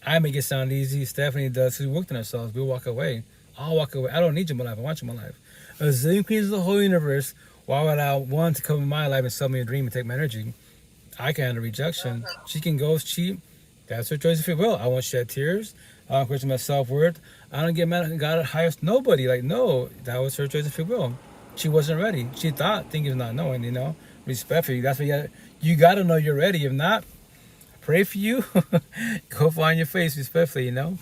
I make it sound easy. Stephanie does. We worked on ourselves. We walk away. I'll walk away. I don't need you in my life. I want you in my life. A zillion queens of the whole universe. Why would I want to come in my life and sell me a dream and take my energy? I can handle rejection. She can ghost, cheat. That's her choice if it will. I won't shed tears. I don't question my self-worth. I don't get mad at God at highest nobody. Like, no, that was her choice if it will. She wasn't ready. She thought, thinking not knowing, you know. Respectfully. That's what you got to know you're ready. If not, pray for you. Go fall on your face respectfully, you know.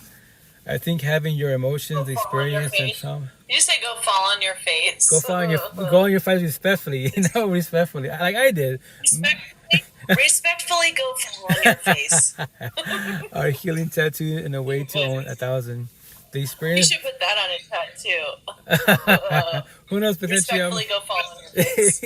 I think having your emotions, Go fall on your experience, and face? trauma. You say go fall on your face. Go on your face respectfully, you know, respectfully. Like I did. Respectfully go fall on your face. Our healing tattoo in a way to own 1,000. The You experience. should put that on a tattoo. Who knows potentially? Respectfully go fall on your face.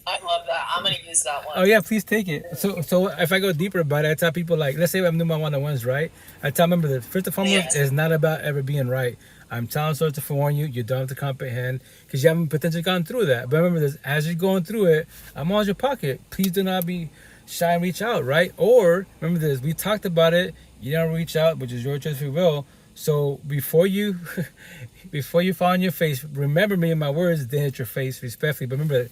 I love that. I'm gonna use that one. Oh yeah, please take it. So if I go deeper about it, I tell people, like, let's say I'm doing my one-on-ones, right? I tell remember that first and foremost, Yes. it's not about ever being right. I'm telling someone to forewarn you. You don't have to comprehend because you haven't potentially gone through that. But remember this: as you're going through it, I'm on your pocket. Please do not be shy and reach out, right? Or remember this: we talked about it. You don't reach out, which is your choice, if you will. So before you fall on your face, remember me and my words. Then hit your face respectfully. But remember,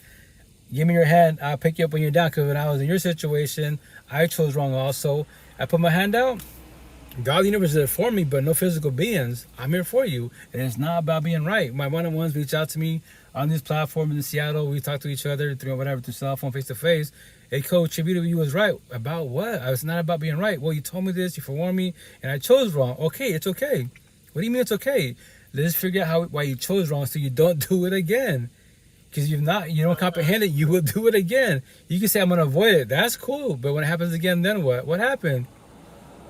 give me your hand. I'll pick you up when you're down. Because when I was in your situation, I chose wrong. Also, I put my hand out. God, the universe is there for me, but no physical beings. I'm here for you, and it's not about being right. My one-on-ones reach out to me on this platform in Seattle. We talk to each other through whatever, through cell phone, face to face. Hey, coach, you was right about what? It's not about being right. Well, you told me this, you forewarned me, and I chose wrong. Okay, it's okay. What do you mean it's okay? Let's figure out why you chose wrong, so you don't do it again. Because you don't comprehend it, you will do it again. You can say I'm gonna avoid it. That's cool, but when it happens again, then what? What happened?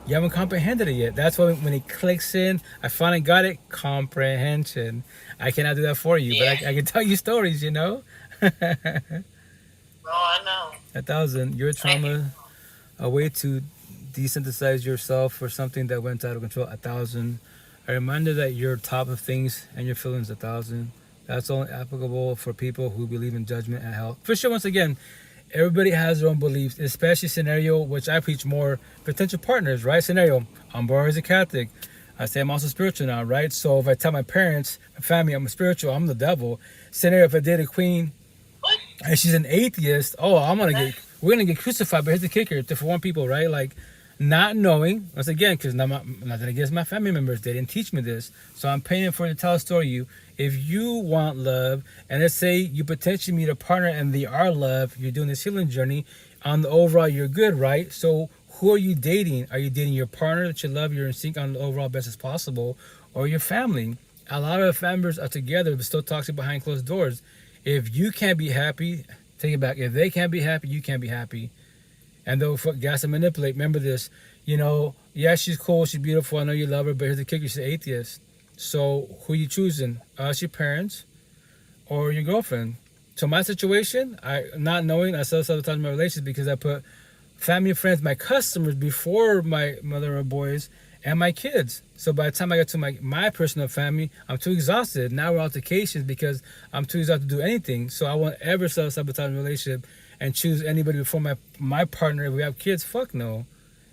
You haven't comprehended it yet. That's why when it clicks in, I finally got it. Comprehension. I cannot do that for you, Yeah. but I can tell you stories, you know? Oh, I know. 1,000. Your trauma, a way to desynthesize yourself for something that went out of control. 1,000. A reminder that you're top of things and your feelings. 1,000. That's only applicable for people who believe in judgment and hell. For sure, once again, everybody has their own beliefs, especially scenario, which I preach more, potential partners, right? Scenario, I'm born as a Catholic. I say I'm also spiritual now, right? So if I tell my parents, my family, I'm a spiritual, I'm the devil. Scenario, if I date a queen What? and she's an atheist, we're gonna get crucified. But here's the kicker: to for one people, right? Like not knowing once again, because nothing against my family members, they didn't teach me this, so I'm paying for it to tell a story. If you want love, and let's say you potentially meet a partner and they are love, you're doing this healing journey. On the overall, you're good, right? So who are you dating? Are you dating your partner that you love, you're in sync on the overall best as possible, or your family? A lot of family members are together but still toxic behind closed doors. If you can't be happy, take it back. If they can't be happy, you can't be happy. And they'll gas and manipulate. Remember this, yeah, she's cool, she's beautiful, I know you love her, but here's the kicker, she's an atheist. So who you choosing? Us, your parents, or your girlfriend? So my situation, not knowing, I self-sabotage my relations because I put family and friends, my customers, before my mother or boys and my kids. So by the time I get to my personal family, I'm too exhausted. Now we're altercations because I'm too exhausted to do anything. So I won't ever self-sabotage a relationship and choose anybody before my partner. If we have kids, fuck no.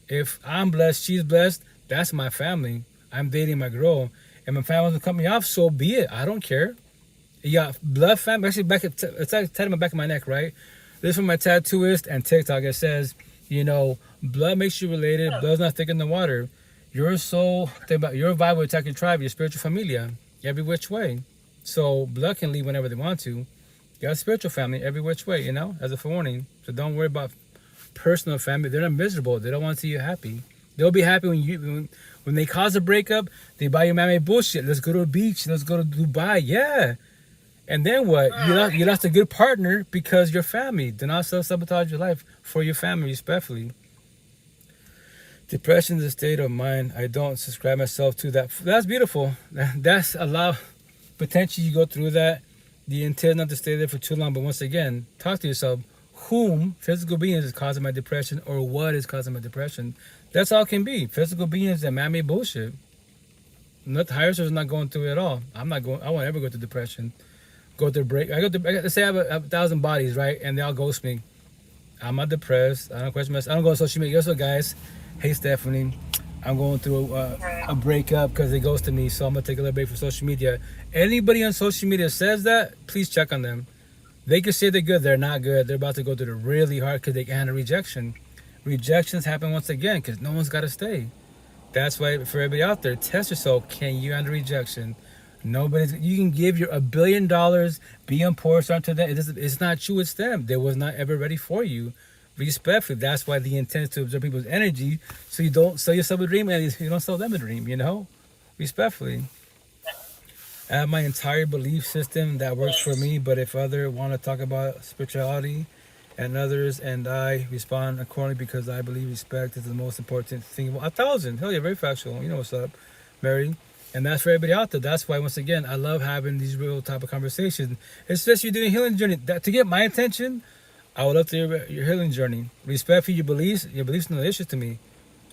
If I'm blessed, she's blessed, that's my family. I'm dating my girl. And my family wants to cut me off, so be it. I don't care. Yeah, blood family. Actually, it's like tattooed my back of my neck, right? This is from my tattooist and TikTok. It says, blood makes you related. Blood's not thick in the water. Your soul, think about your vibe will attack your tribe, your spiritual familia, every which way. So blood can leave whenever they want to. You got a spiritual family every which way, as a forewarning. So don't worry about personal family. They're not miserable. They don't want to see you happy. They'll be happy when they cause a breakup. They buy you man-made bullshit. Let's go to a beach. Let's go to Dubai. Yeah. And then what? You lost a good partner because your family. Do not self-sabotage your life for your family, respectfully. Depression is a state of mind. I don't subscribe myself to that. That's beautiful. That's a lot. Potentially you go through that. The intent not to stay there for too long. But once again, talk to yourself. Whom physical beings is causing my depression, or what is causing my depression? That's all it can be. Physical beings and man-made bullshit. Not higher source is not going through it at all. I won't ever go through depression. Go through break. Let's say I have 1,000 bodies, right? And they all ghost me. I'm not depressed. I don't question myself. I don't go on social media. Also, guys, hey Stephanie, I'm going through a breakup because they ghosted me, so I'm gonna take a little break from social media. Anybody on social media says that, please check on them. They can say they're good, they're not good. They're about to go through the really hard because they can't handle rejection. Rejections happen once again because no one's got to stay. That's why for everybody out there, test yourself. Can you handle rejection? You can give your $1 billion, be on poor start to them. It's not you, it's them. They was not ever ready for you. Respectfully, that's why the intent is to observe people's energy, so you don't sell yourself a dream and you don't sell them a dream. Respectfully. I have my entire belief system that works for me, but if others want to talk about spirituality and others, and I respond accordingly because I believe respect is the most important thing of all. 1,000, hell yeah, very factual. You know what's up, Mary. And that's for everybody out there. That's why, once again, I love having these real type of conversations. Especially you're doing a healing journey. To get my attention, I would love to hear your healing journey. Respect for your beliefs. Your beliefs are no issue to me.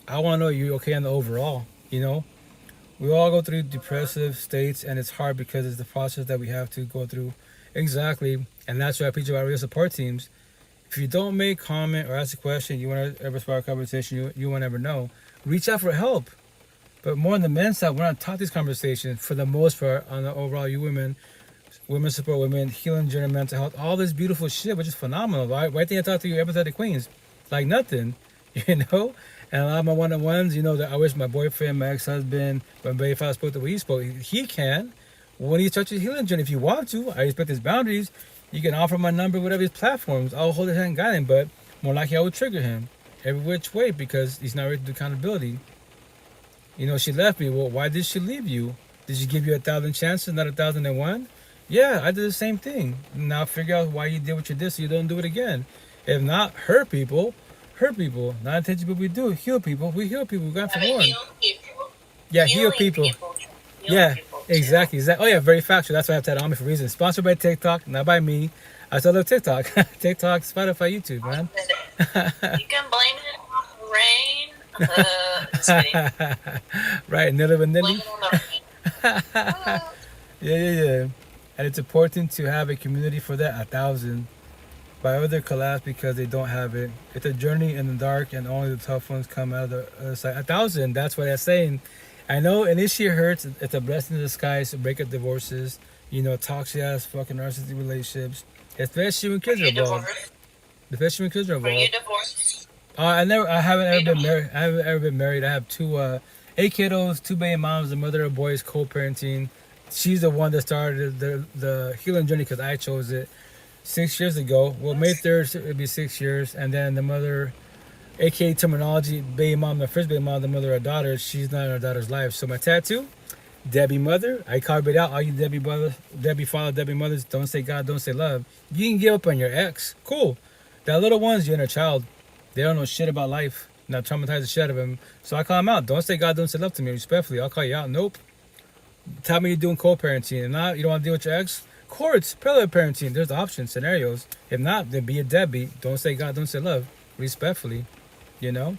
I want to know you're okay on the overall, We all go through depressive states, and it's hard because it's the process that we have to go through. Exactly. And that's why I preach about real support teams. If you don't make comment or ask a question, you want to ever spark a conversation, you won't ever know. Reach out for help. But more on the men's side, we're not taught these conversations for the most part on the overall. You women support women, healing journey, mental health, all this beautiful shit, which is phenomenal. Right? Why didn't I talk to you empathetic queens? Like nothing, And a lot of my one-on-ones, that I wish my boyfriend, my ex-husband, when if I spoke the way he spoke, he can. When he starts his healing journey, if you want to, I respect his boundaries. You can offer my number, whatever his platforms. I'll hold his hand and guide him, but more likely I would trigger him every which way because he's not ready to do accountability. She left me. Well, why did she leave you? Did she give you 1,000 chances, not 1,001? Yeah, I did the same thing. Now figure out why you did what you did so you don't do it again. If not, hurt people. Not intentional, but we do heal people. We heal people. We got for one. Yeah, heal people. Yeah, exactly. Oh yeah, very factual. That's why I have that on me for a reason. Sponsored by TikTok, not by me. I still love TikTok. TikTok, Spotify, YouTube, man. You can blame it on rain. Just kidding. Right, Nilly. Yeah. And it's important to have a community for that. 1,000. By other collapse because they don't have it. It's a journey in the dark, and only the tough ones come out of the other side. 1,000. That's what they're saying. I know initially it hurts. It's a blessing in disguise to break up divorces. Toxic ass fucking narcissistic relationships, especially when Are kids are you involved. divorced? Especially when kids are Are you involved. divorced? I haven't Are ever you been divorced? married. I haven't ever been married. I have eight kiddos, two baby moms, a mother of boys, co-parenting. She's the one that started the healing journey because I chose it 6 years ago. Well, May 3rd it'll be 6 years, and then the mother, aka terminology, baby mom, the first baby mom, the mother of daughters. She's not in her daughter's life. So my tattoo, Debbie mother. I carved it out. All you Debbie brother, Debbie father, Debbie mothers. Don't say God, don't say love. You can give up on your ex. Cool. That little one's your inner child. They don't know shit about life. Not traumatize the shit out of them. So I call them out. Don't say God, don't say love to me. Respectfully, I'll call you out. Nope. Tell me you're doing co-parenting. If not, you don't want to deal with your ex. Courts, parallel parenting. There's options, scenarios. If not, then be a deadbeat. Don't say God, don't say love. Respectfully, you know.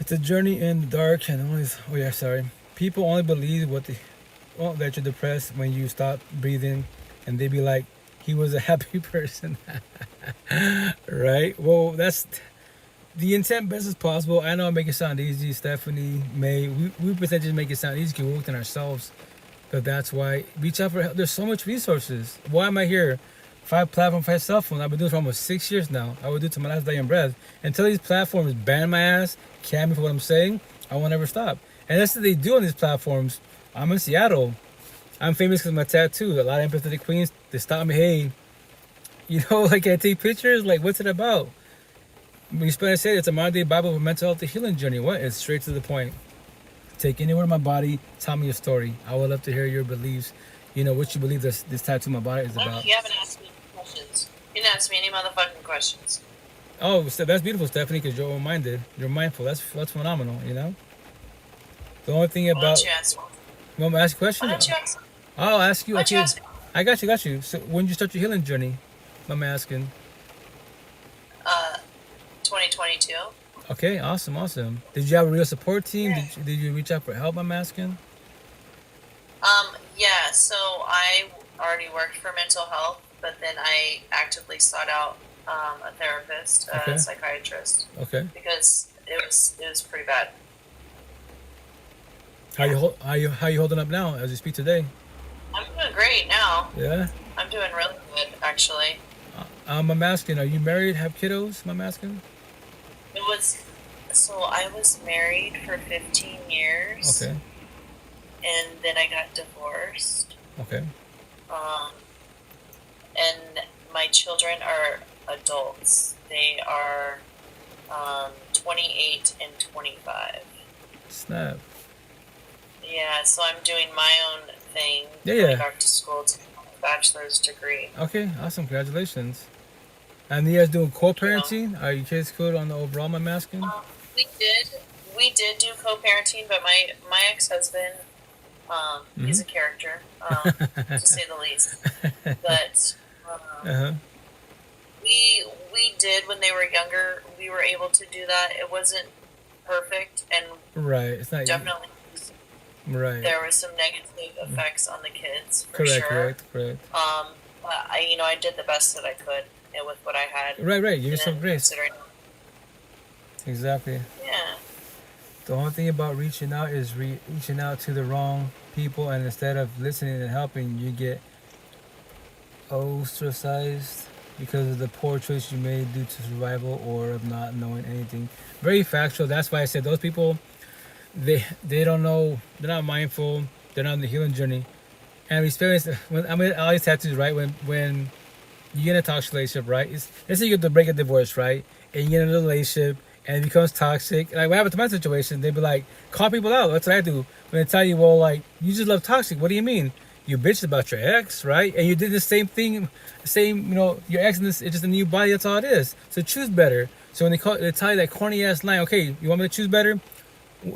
It's a journey in the dark, and only. Oh yeah, sorry. People only believe that you're depressed when you stop breathing, and they be like, he was a happy person, right? Well, that's the intent best as possible. I know I make it sound easy. Stephanie, May, we pretend to make it sound easy because we worked on ourselves. But that's why reach out for help. There's so much resources. Why am I here? 5 platforms, 5 cell phones. I've been doing it for almost 6 years now. I would do it to my last day in breath. Until these platforms ban my ass, can me for what I'm saying, I won't ever stop. And that's what they do on these platforms. I'm in Seattle. I'm famous because of my tattoo. A lot of empathetic queens, they stop me. Hey, like I take pictures. Like, what's it about? When you spend say it's a modern day Bible for mental health, the healing journey. What? It's straight to the point. Take anywhere in my body. Tell me your story. I would love to hear your beliefs. What you believe this tattoo on my body is about. You haven't asked me any questions. You didn't ask me any motherfucking questions. Oh, that's beautiful, Stephanie, because you're minded. You're mindful. That's phenomenal. The only thing Why about. don't you ask me? You want me to ask a question? Why don't you ask me? I'll ask you. Why don't you Okay. ask me? I got you. So when did you start your healing journey? I'm asking. 2022. Okay, awesome. Did you have a real support team? Yeah. Did you reach out for help? I'm asking. Yeah, so I already worked for mental health, but then I actively sought out a therapist, Okay. a psychiatrist, Okay. because it was pretty bad. How you holding up now as you speak today? I'm doing great now. Yeah. I'm doing really good, actually. I'm asking. Are you married? Have kiddos? I'm asking. I was married for 15 years. Okay. And then I got divorced. Okay. And my children are adults. They are 28 and 25. Snap. Yeah, so I'm doing my own thing. Yeah. Going back to school to get my bachelor's degree. Okay. Awesome. Congratulations. And you guys doing co-parenting? Are you kids good on the overall? I'm asking. We did do co-parenting, but my ex-husband, he's a character, to say the least. But we did when they were younger. We were able to do that. It wasn't perfect, and Right. It's not definitely right. there were some negative effects on the kids. For sure. Correct. But I did the best that I could with what I had. Right. Give yourself grace. Considering, Exactly. yeah. The only thing about reaching out is reaching out to the wrong people, and instead of listening and helping, you get ostracized because of the poor choice you made due to survival or of not knowing anything. Very factual. That's why I said those people, they don't know. They're not mindful. They're not on the healing journey. And we experience when all these tattoos, right? When you get in a toxic relationship, right? Let's say you get to break a divorce, right? And you get in a relationship and it becomes toxic. Like what happened to my situation, they'd be like, call people out. That's what I do. When they tell you, well, like, you just love toxic. What do you mean? You bitched about your ex, right? And you did the same thing, your ex in this, it's just a new body, that's all it is. So choose better. So when they tell you that corny ass line, okay, you want me to choose better?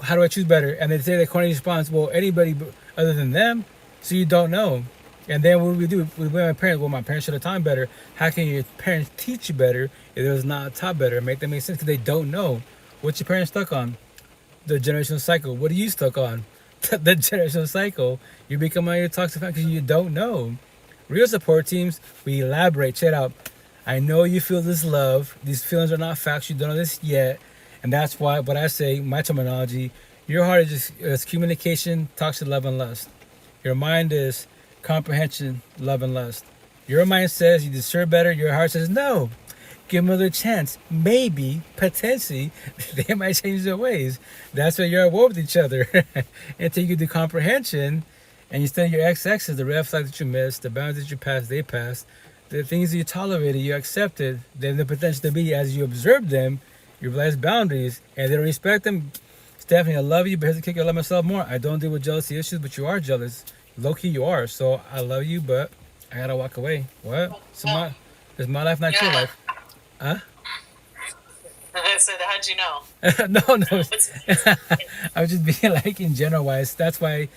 How do I choose better? And they say that corny response, well, anybody other than them, so you don't know. And then what do? We blame my parents. Well, my parents should have taught me better. How can your parents teach you better if it was not taught better? Make that make sense? Because they don't know. What's your parents stuck on? The generational cycle. What are you stuck on? The generational cycle. You become a toxic fan because you don't know. Real support teams, we elaborate. Check it out. I know you feel this love. These feelings are not facts. You don't know this yet. And that's why, what I say, my terminology, Your heart is communication, talks to love and lust. Your mind is comprehension, love and lust. Your mind says you deserve better. Your heart says no. Give them another chance. Maybe, potentially, they might change their ways. That's why you're at war with each other. Until you do comprehension and you study your XXs, the red flags that you missed, the boundaries that you passed, they passed, the things that you tolerated, you accepted, then the potential to be as you observe them, you realize boundaries, and they don't respect them. Stephanie, I love you, but here's the kicker, I love myself more. I don't deal with jealousy issues, but you are jealous. Low key, you are. So I love you, but I gotta walk away. What? So it's my life, not your life. Huh? I said, how'd you know? No. I was just being like in general wise. That's why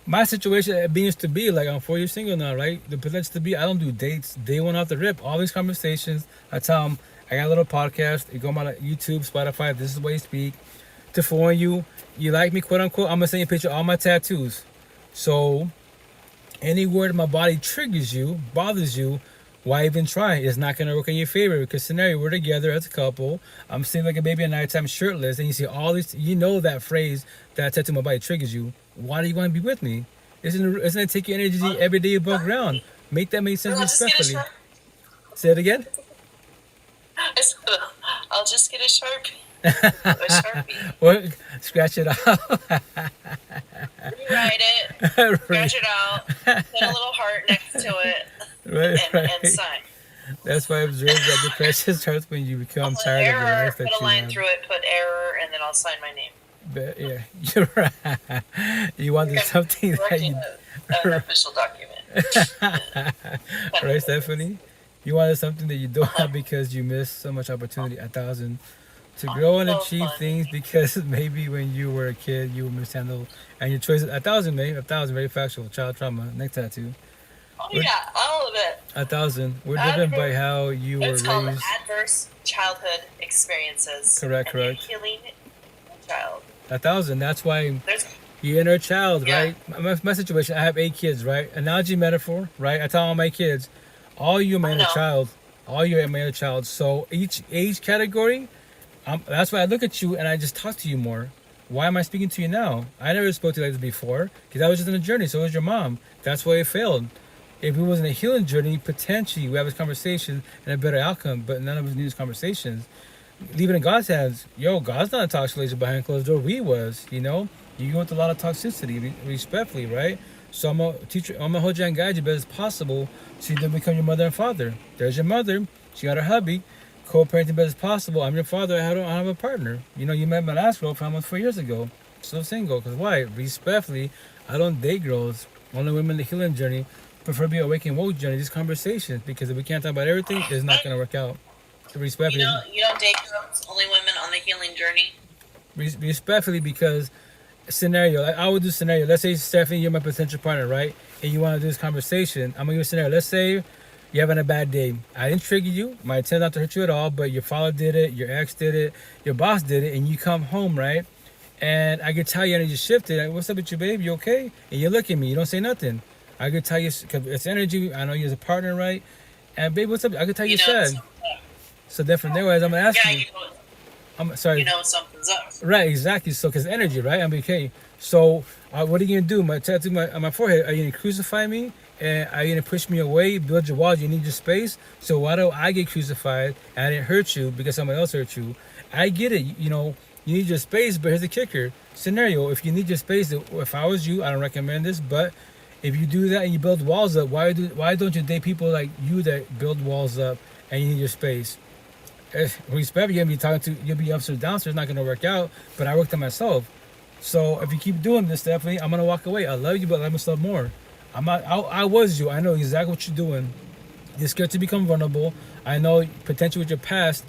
my situation it begins to be like I'm 4 years single now, right? The potential to be I don't do dates. Day one off the rip. All these conversations. I tell them I got a little podcast. You go on my YouTube, Spotify. This is the way you speak. To phone you, you like me, quote unquote. I'm gonna send you a picture of all my tattoos. So any word in my body triggers you, bothers you. Why even try? It's not going to work in your favor because scenario, we're together as a couple. I'm sitting like a baby at nighttime shirtless and you see all these, you know that phrase, that tattoo on my body triggers you. Why do you want to be with me? Isn't it take your energy every day above ground? Make that make sense respectfully. Say it again? I'll just get a Sharpie. A Sharpie. Or scratch it out. Rewrite it. Scratch it out. Put a little heart next to it. Right. And sign. That's why I observed that depression starts when you become tired of the life that put a line have. through it, put error, and then I'll sign my name. But yeah, you're right. You wanted something that you... An official document. Right, Stephanie? You wanted something that you don't have because you missed so much opportunity. 1,000. To grow and achieve things because maybe when you were a kid, you were mishandled. And your choices... 1,000, mate. 1,000, very factual. Child trauma. Next tattoo. Oh, yeah, all of it. 1,000. We're driven by how you were It's called raised. adverse childhood experiences. Correct. Healing child. 1,000. That's why There's your inner child, Yeah. right? My situation, I have 8 kids, right? Analogy, metaphor, right? I tell all my kids, all you are my inner child. All you are my inner child. So each age category, that's why I look at you and I just talk to you more. Why am I speaking to you now? I never spoke to you like this before because I was just in a journey. So was your mom. That's why it failed. If it wasn't a healing journey, potentially we have this conversation and a better outcome, but none of us need these conversations. Leave it in God's hands. Yo, God's not a toxic relationship behind closed door. We was, you know? You went through a lot of toxicity, respectfully, right? So I'm going to hold you and guide you best as possible so you can become your mother and father. There's your mother. She got her hubby. Co-parenting best as possible. I'm your father. I don't have a partner. You know, you met my last girlfriend almost 4 years ago. Still single. Because why? Respectfully, I don't date girls. Only women in the healing journey. Preferably awakening woke journey. These conversations. Because if we can't talk about everything, it's not going to work out. Respectfully. you don't date girls, only women on the healing journey. Respectfully, because scenario, like I would do scenario. Let's say, Stephanie, you're my potential partner, right? And you want to do this conversation. I'm going to give you a scenario. Let's say you're having a bad day. I didn't trigger you. My intent not to hurt you at all, but your father did it, your ex did it, your boss did it, and you come home, right? And I could tell your energy shifted. Like, what's up with you, babe? You okay? And you look at me. You don't say nothing. I could tell you, because it's energy. I know you as a partner, right? And babe, what's up? I could tell you sad. So then from there, I'm going to ask you. I'm sorry. You know something's up. Right, exactly. So, because energy, right? I'm okay. So, what are you going to do? My tattoo on my forehead, are you going to crucify me? And are you going to push me away, build your walls? You need your space. So, why do I get crucified and I didn't hurt you because somebody else hurt you? I get it. You know, you need your space, but here's the kicker. Scenario, if you need your space, if I was you, I don't recommend this, but if you do that and you build walls up, why don't you date people like you that build walls up and you need your space? Respect, you're gonna you'll be upstairs, downstairs, it's not gonna work out. But I worked on myself. So if you keep doing this, Stephanie, I'm gonna walk away. I love you, but I love myself more. I was you. I know exactly what you're doing. You're scared to become vulnerable. I know potentially with your past,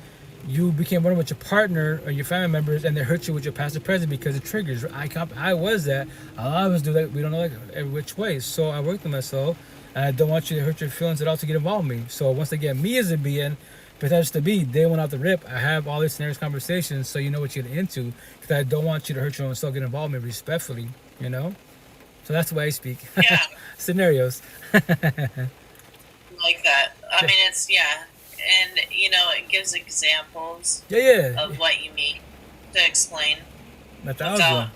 you became vulnerable with your partner or your family members, and they hurt you with your past or present because it triggers. I was that. A lot of us do that. We don't know which way. So I worked on myself, and I don't want you to hurt your feelings at all to get involved with me. So once again, me as a being. Potential to be, day one out the rip, I have all these scenarios, conversations, so you know what you're into. Because I don't want you to hurt your own self, get involved in respectfully, you know? So that's the way I speak. Yeah. Scenarios. Like that. I mean, it's, yeah. And, you know, it gives examples Yeah. of what you mean to explain. without how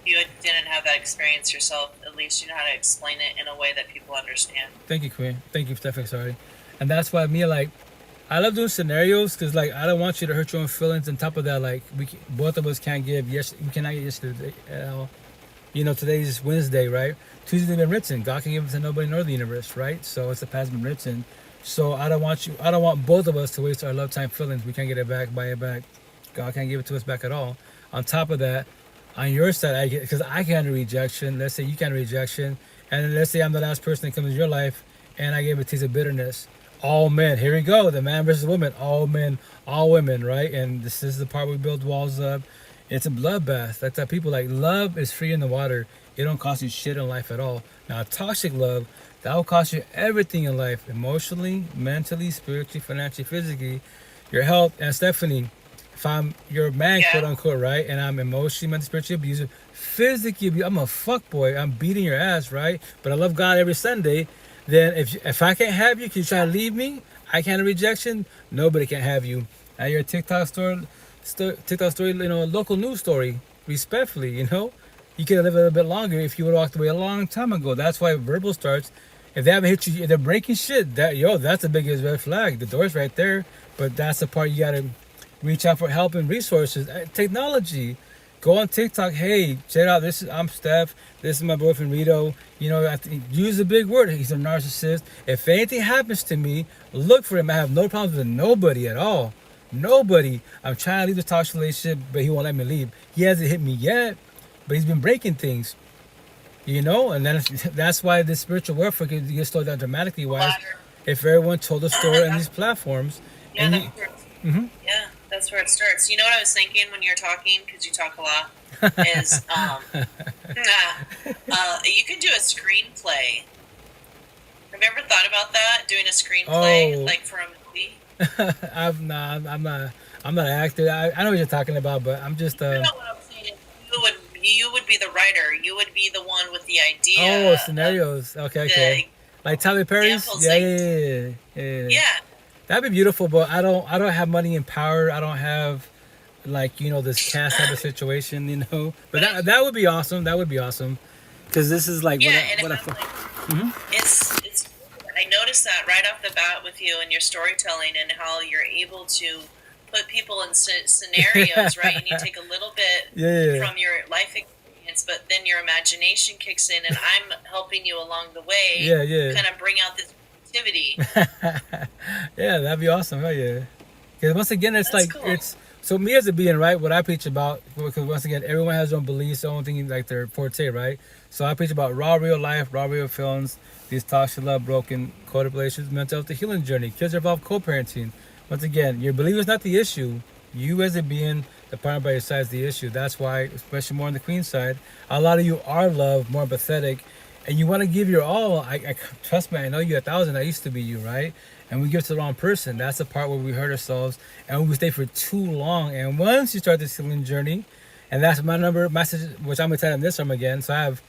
you didn't have that experience yourself. At least you know how to explain it in a way that people understand. Thank you, Queen. Thank you, Stephanie. Sorry. And that's why me, like, I love doing scenarios because, like, I don't want you to hurt your own feelings. On top of that, like, both of us can't give yes. We cannot get yesterday. Today's Wednesday, right? Tuesday's been written. God can give it to nobody nor the universe, right? So it's the past been written. So I don't want both of us to waste our love time feelings. We can't get it back, buy it back. God can't give it to us back at all. On top of that, on your side, because I can handle rejection. Let's say you can handle rejection, and then let's say I'm the last person that comes in your life, and I gave a taste of bitterness. All men, here we go. The man versus woman. All men, all women, right? And this is the part we build walls up. It's a bloodbath. That's that people like love is free in the water. It don't cost you shit in life at all. Now, toxic love, that will cost you everything in life, emotionally, mentally, spiritually, financially, physically, your health. And Stephanie, if I'm your man, quote unquote, right, and I'm emotionally, mentally, spiritually abusive, physically abusive, I'm a fuckboy. I'm beating your ass, right? But I love God every Sunday. Then if I can't have you, because you try to leave me, I can't have rejection. Nobody can have you. Now you're a TikTok story, local news story. Respectfully, you could have lived a little bit longer if you would have walked away a long time ago. That's why verbal starts. If they haven't hit you, if they're breaking shit, that's the biggest red flag. The door's right there, but that's the part you gotta reach out for help and resources. Technology. Go on TikTok. Hey, check out. I'm Steph. This is my boyfriend Rito. Use a big word. He's a narcissist. If anything happens to me, look for him. I have no problems with nobody at all. Nobody. I'm trying to leave the toxic relationship, but he won't let me leave. He hasn't hit me yet, but he's been breaking things. And then that's why this spiritual warfare can get slowed down dramatically. Wise, if everyone told a story on these platforms. Yeah, yeah, that's where it starts. You know what I was thinking when you were talking, because you talk a lot, is you could do a screenplay. Have you ever thought about that? Doing a screenplay, like for a movie? I'm not an actor. I know what you're talking about, but I'm just. You know what I'm saying? You would be the writer. You would be the one with the idea. Oh, scenarios. Okay. Like Tyler Perry's. Yeah. That'd be beautiful, but I don't have money and power. I don't have this cast type of situation, But that would be awesome. That would be awesome. Because this is like it's I noticed that right off the bat with you and your storytelling and how you're able to put people in scenarios, right? And you take a little bit from your life experience, but then your imagination kicks in, and I'm helping you along the way. Kind of bring out this creativity. Yeah, that'd be awesome. Oh yeah. Because once again, it's That's like cool. it's so me as a being, right? What I preach about, because once again, everyone has their own beliefs, their own thing, like their forte, right? So I preach about raw, real life, raw, real feelings, these toxic love, broken, coded relationships, mental health, the healing journey. Kids are involved co-parenting. Once again, your belief is not the issue. You as a being, the partner by your side is the issue. That's why, especially more on the queen side, a lot of you are loved, more empathetic, and you want to give your all. I trust me, I know you 1,000. I used to be you, right? And we give it to the wrong person. That's the part where we hurt ourselves and we stay for too long. And once you start this healing journey, and that's my number, message, which I'm gonna tell them this time again. So I have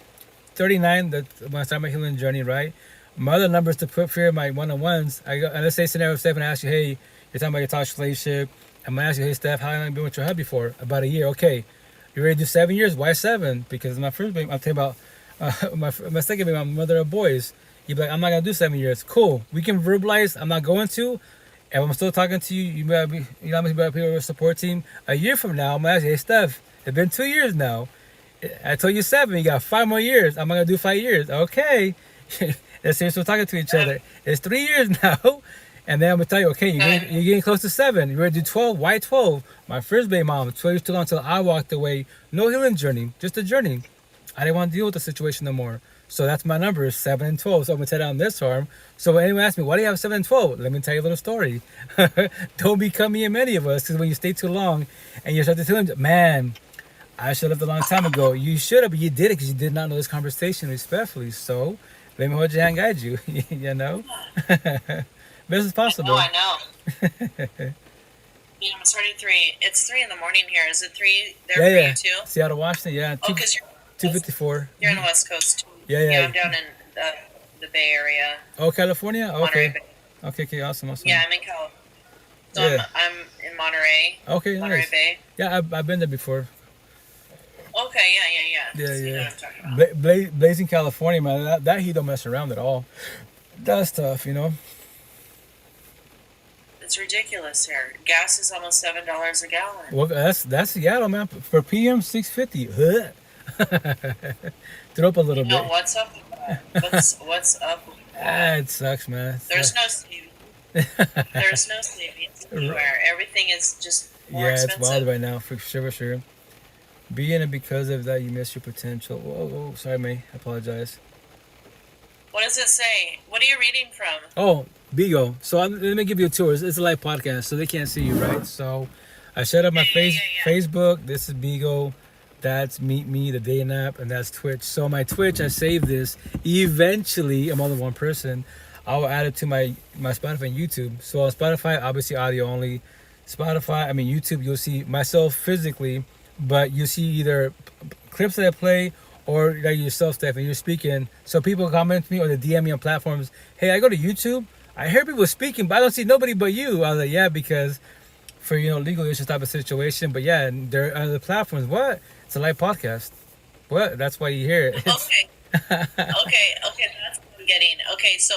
39 when I start my healing journey, right? My other numbers to put for my one-on-ones. And let's say scenario Steph and I ask you, hey, you're talking about your toxic relationship. I'm gonna ask you, hey Steph, how long have you been with your hubby for? About a year. Okay, you ready to do 7 years? Why 7? Because my first baby, I'm talking about my second baby, my mother of boys. You'd be like, I'm not gonna do 7 years. Cool. We can verbalize. I'm not going to. If I'm still talking to you, you better be, I'm gonna be a support team. A year from now, I'm gonna ask you, hey Steph, it's been 2 years now. I told you 7. You got 5 more years. I'm not gonna do 5 years. Okay. Let's say we're still talking to each other. It's 3 years now. And then I'm gonna tell you, okay, you're getting close to 7. You're ready to do 12. Why 12? My first baby mom, 12 years too long until I walked away. No healing journey, just a journey. I didn't want to deal with the situation no more. So that's my number, 7 and 12. So I'm gonna tell that on this arm. So when anyone asks me, why do you have 7 and 12? Let me tell you a little story. Don't become me and many of us, because when you stay too long and you start to tell them, man, I should have left a long time ago. You should have, but you did it because you did not know this conversation respectfully. So let me hold your hand and guide you. You know? Best as possible. I know. Yeah, I'm starting 3. It's 3 in the morning here. Is it 3 there for you too? Seattle, Washington, yeah. Oh, because you're 2:54. You're on the West Coast too. Yeah. I'm down in the Bay Area. Oh, California? Okay. Bay. Okay, awesome. Yeah, I'm in California. So I'm in Monterey. Okay, Monterey nice. Bay. Yeah, I've been there before. Okay, yeah. Yeah, You know yeah. what I'm talking about. Blazing California, man. That heat don't mess around at all. That's tough, you know. It's ridiculous here. Gas is almost $7 a gallon. Well, that's Seattle, man. For PM 650. Throw up a little No, bit. what's up with that? What's up with that? It sucks, man. There's no savings. There's no savings anywhere. Everything is just more Yeah, it's expensive. wild right now, for sure, for sure. Being it because of that, you miss your potential. Whoa, sorry, May. I apologize. What does it say? What are you reading from? Oh, Bigo. So let me give you a tour. It's a live podcast, so they can't see you, right? So I set up my Yeah. Facebook. This is Bigo. That's Meet Me, the dating app, and that's Twitch. So my Twitch, I saved this. Eventually, I'm only one person. I'll add it to my Spotify and YouTube. So on Spotify, obviously audio only. YouTube, you'll see myself physically, but you see either clips that I play or like yourself, Steph, and you're speaking. So people comment to me or they DM me on platforms. Hey, I go to YouTube. I hear people speaking, but I don't see nobody but you. I was like, yeah, because for legal issues type of situation. But yeah, and there are other platforms. What? It's a live podcast. What? That's why you hear it. Okay. Okay. That's what I'm getting. Okay, so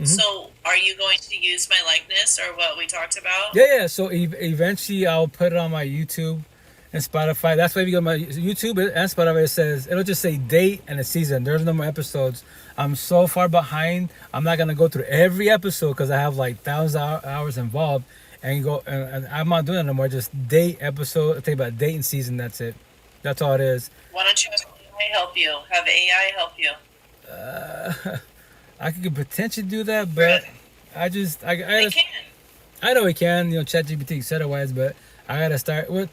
so are you going to use my likeness or what we talked about? Yeah. So eventually I'll put it on my YouTube and Spotify. That's why if you go to my YouTube and Spotify, it'll just say date and a season. There's no more episodes. I'm so far behind. I'm not gonna go through every episode because I have like thousands of hours involved and I'm not doing it no more. Just date episode. I'll tell you about date and season. That's it. That's all it is. Why don't you have AI help you? Have AI help you? I could potentially do that, but I They can. I know it can, ChatGPT, etc. wise, but I gotta start with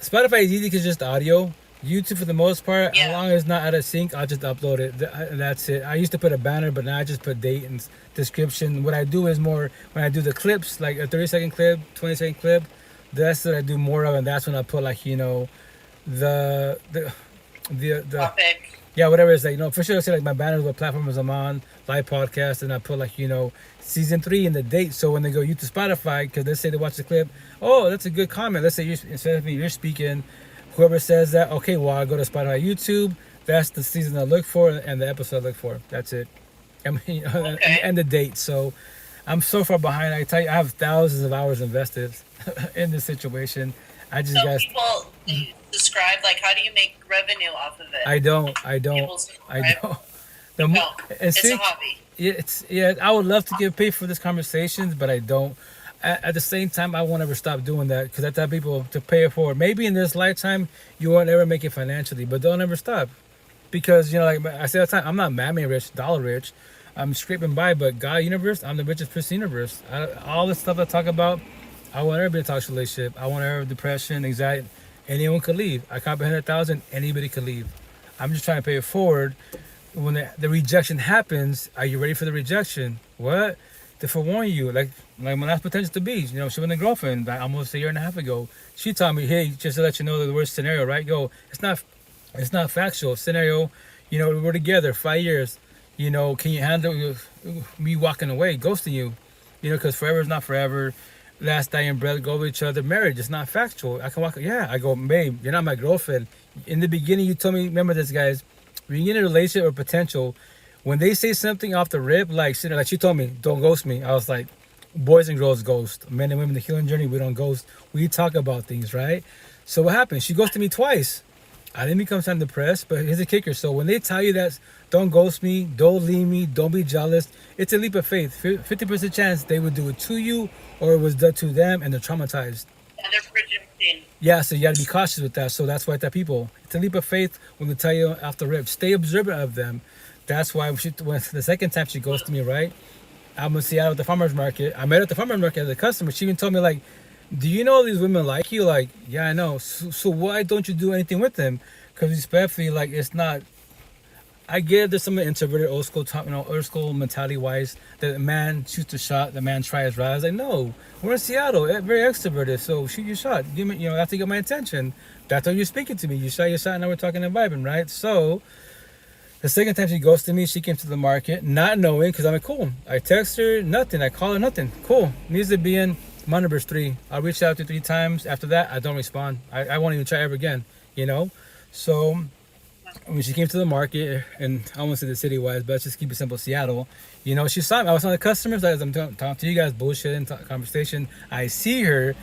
Spotify is easy because just audio. YouTube for the most part, as long as it's not out of sync, I'll just upload it. That's it. I used to put a banner, but now I just put date and description. What I do is more when I do the clips, like a 30-second clip, 20-second clip. That's what I do more of, and that's when I put like the Topic. yeah, whatever it's like, for sure. I say like my banners, what platforms I'm on, live podcast, and I put like season 3 and the date. So when they go YouTube, Spotify, because let's say they watch the clip, oh, that's a good comment. Let's say instead of me, you're speaking. Whoever says that, okay, well, I go to Spotify, YouTube. That's the season I look for and the episode I look for. That's it. I mean, and the date. So I'm so far behind. I tell you, I have thousands of hours invested in this situation. I just got. People describe how do you make revenue off of it? I don't. No, And it's a hobby. I would love to get paid for this conversations, but I don't. At the same time, I won't ever stop doing that because I tell people to pay it forward. Maybe in this lifetime, you won't ever make it financially, but don't ever stop. Because, like I say all the time, I'm not mammy rich, dollar rich. I'm scraping by, but God, universe, I'm the richest person in the universe. All the stuff I talk about, I want everybody to talk to relationship. I want every depression, anxiety. Anyone could leave. I copy 100,000, anybody could leave. I'm just trying to pay it forward. When the rejection happens, are you ready for the rejection? What? To forewarn you, like my last potential to be, she was a girlfriend almost a year and a half ago. She told me, hey, just to let you know the worst scenario, right? It's not factual scenario. We're together 5 years. Can you handle me walking away, ghosting you? Because forever is not forever. Last dying breath, go with each other. Marriage, it's not factual. I can walk. Yeah, I go, babe, you're not my girlfriend. In the beginning, you told me, remember this, guys. When you get in a relationship or potential, when they say something off the rip, like she told me, don't ghost me. I was like, boys and girls ghost. Men and women, the healing journey, we don't ghost. We talk about things, right? So what happened? She ghosted me twice. I didn't become sound depressed, but here's the kicker. So when they tell you that, don't ghost me, don't leave me, don't be jealous, it's a leap of faith. 50% chance they would do it to you or it was done to them and they're traumatized. And they're projecting. Yeah, so you got to be cautious with that. So that's why that people, it's a leap of faith when they tell you off the rip. Stay observant of them. That's why when the second time she goes to me, right? I'm in Seattle at the farmer's market. I met her at the farmer's market as a customer. She even told me, like, do you know these women like you? Like, yeah, I know. So why don't you do anything with them? Because respectfully, like, it's not. I get there's some introverted, old school mentality wise. That the man shoots the shot, the man tries right. I was like, no, we're in Seattle, very extroverted. So shoot your shot. Give me, after you get my attention. That's how you're speaking to me. You shot your shot, and now we're talking and vibing, right? So the second time she ghosted me, she came to the market, not knowing, because I'm like, cool. I text her, nothing. I call her, nothing. Cool. Needs to be in. My number's 3. I'll reach out to 3 times. After that, I don't respond. I won't even try ever again, So when she came to the market, and I won't say the city wise, but let's just keep it simple, Seattle. You know, she saw me. I was on the customers as I'm talking to you guys, bullshit and conversation. I see her,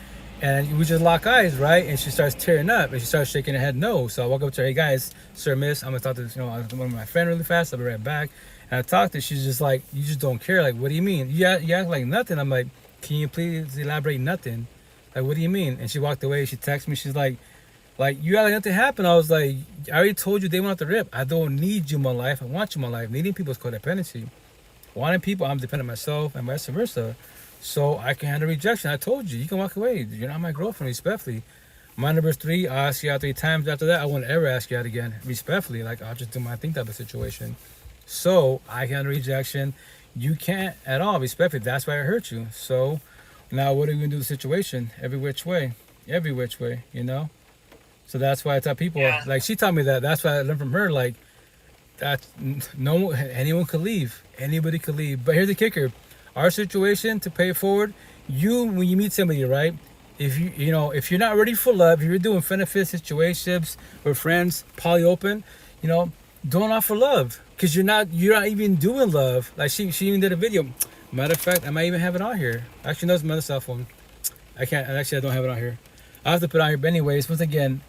and we just lock eyes, right? And she starts tearing up, and she starts shaking her head no. So I walk up to her, hey guys, sir, miss, I'm gonna talk to one of my friend really fast. I'll be right back. And I talked to her. She's just like, you just don't care. Like, what do you mean? You act like nothing. I'm like, can you please elaborate nothing? Like, what do you mean? And she walked away. She texted me. She's like, you act like nothing happened. I was like, I already told you they went off the rip. I don't need you in my life. I want you in my life. Needing people is codependency. Wanting people, I'm dependent on myself and vice versa. So I can handle rejection. I told you, you can walk away. You're not my girlfriend, respectfully. My number 3, I'll ask you out 3 times. After that, I won't ever ask you out again, respectfully. Like, I'll just do my thing type of situation. So I can handle rejection. You can't at all, respectfully. That's why I hurt you. So now what are we going to do with the situation? Every which way, you know? So that's why I tell people, like she taught me that. That's why I learned from her, like that anyone could leave. Anybody could leave. But here's the kicker. Our situation, to pay it forward, when you meet somebody, right? If if you're not ready for love, if you're doing benefit situationships with friends, poly open, don't offer love. Because you're not even doing love. Like she even did a video. Matter of fact, I might even have it on here. Actually, no, it's my other cell phone. I don't have it on here. I have to put it on here. But anyways, once again,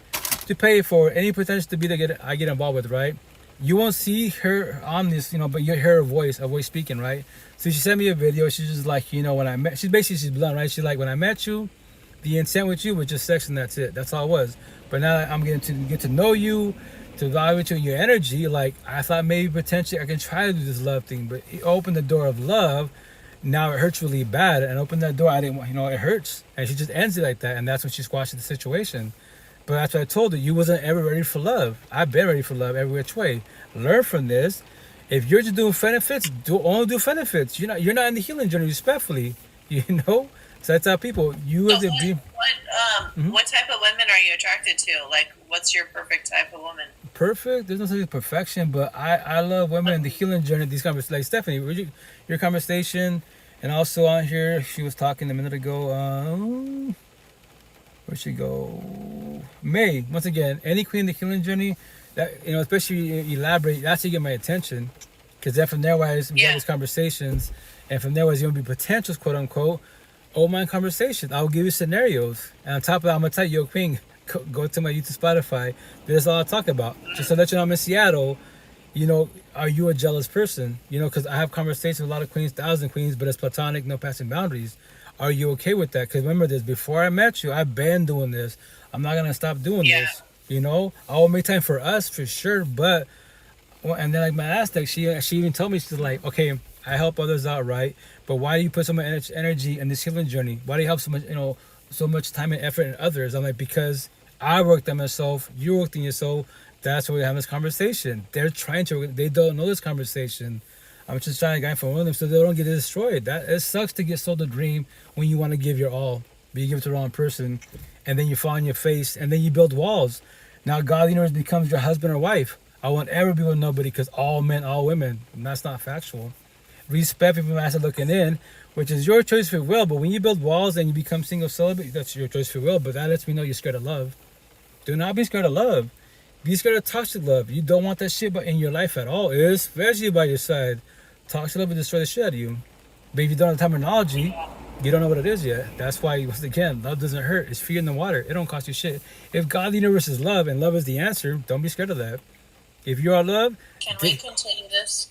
to pay for any potential to be I get involved with, right? You won't see her on this, but you hear her voice speaking, right? So she sent me a video. She's just like, when I met, she's blunt, right? She's like, when I met you, the intent with you was just sex and that's it. That's all it was. But now I'm getting to get to know you, to evaluate you and your energy. Like, I thought maybe potentially I can try to do this love thing, but it opened the door of love. Now it hurts really bad, and open that door. I didn't want, it hurts, and she just ends it like that, and that's when she squashes the situation. But that's what I told her. You wasn't ever ready for love. I've been ready for love every which way. Learn from this. If you're just doing benefits, only do benefits. You're not in the healing journey, respectfully. So I tell people, what type of women are you attracted to? Like, what's your perfect type of woman? Perfect? There's no such thing as perfection, but I love women in the healing journey. These conversations, like Stephanie, your conversation, and also on here, she was talking a minute ago. Where'd she go? May. Once again, any queen in the healing journey, that especially elaborate. That's how you get my attention, because then from there, we have these conversations, and from there, was going to be potentials, quote unquote. Old mind conversations. I'll give you scenarios, and on top of that, I'm gonna tell you, yo, queen, go to my YouTube, Spotify. That's all I talk about. Just to let you know, I'm in Seattle. Are you a jealous person? Because I have conversations with a lot of queens, 1,000 queens, but it's platonic, no passing boundaries. Are you okay with that? Because remember this, before I met you, I've been doing this. I'm not going to stop doing this. I will make time for us, for sure. But, and then like my Aztec, she even told me, she's like, okay, I help others out, right? But why do you put so much energy in this healing journey? Why do you help so much time and effort in others? I'm like, because I worked on myself, you worked on yourself. That's why we have this conversation. They don't know this conversation. I'm just trying to guide from one of them so they don't get destroyed. It sucks to get sold a dream when you want to give your all, but you give it to the wrong person, and then you fall on your face, and then you build walls. Now God, the universe becomes your husband or wife. I won't ever be with nobody because all men, all women. And that's not factual. Respect people master looking in, which is your choice for will. But when you build walls and you become single celibate, that's your choice for will. But that lets me know you're scared of love. Do not be scared of love. Be scared of toxic love. You don't want that shit in your life at all, especially by your side. Toxic love will destroy the shit out of you. But if you don't have the terminology, you don't know what it is yet. That's why, once again, love doesn't hurt. It's free in the water. It don't cost you shit. If God, the universe is love, and love is the answer, don't be scared of that. If you are love... Can we continue this?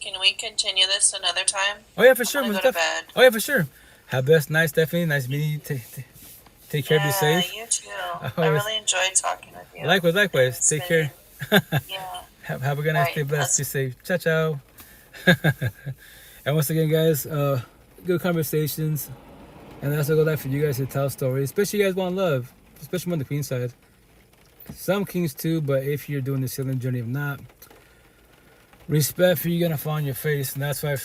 Another time? Oh, yeah, for sure. Go to bed. Oh, yeah, for sure. Have a best night, Stephanie. Nice meeting you. Take care. Be safe. You too. I really enjoyed talking with you. Likewise. Take care. Yeah. Have a good night. Stay blessed. Be safe. Ciao. And once again, guys, good conversations. And that's a good life for you guys to tell stories. Especially you guys want love. Especially on the queen side. Some kings too, but if you're doing the healing journey, if not, respect for you gonna fall on your face. And that's why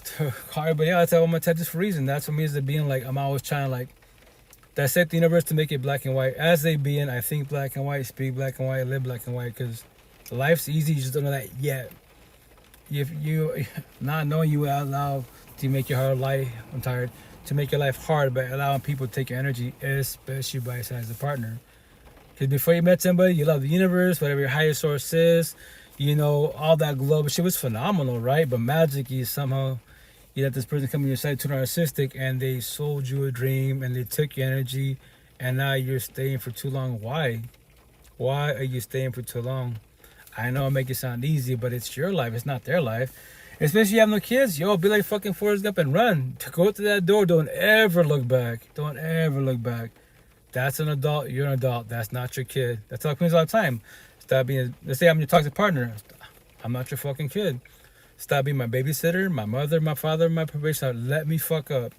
everybody else, I'm gonna tell this for a reason. That's what means to being like, I'm always trying to like dissect the universe to make it black and white. As they being, I think black and white, speak black and white, live black and white, because life's easy, you just don't know that yet. If you not knowing, you allow to make your heart light, I'm tired, to make your life hard, but allowing people to take your energy, especially by your side as a partner. Because before you met somebody, you love the universe, whatever your higher source is, you know, all that globe shit was phenomenal, right? But magically, somehow, you let this person come in your side too narcissistic, and they sold you a dream, and they took your energy, and now you're staying for too long. Why? Why are you staying for too long? I know I make it sound easy, but it's your life. It's not their life. Especially if you have no kids, yo, be like fucking Forrest Gump and run. To go to that door, don't ever look back. Don't ever look back. That's an adult. You're an adult. That's not your kid. That's how queens all the time. Stop being. Let's say I'm your toxic partner. I'm not your fucking kid. Stop being my babysitter, my mother, my father, my probation. Let me fuck up.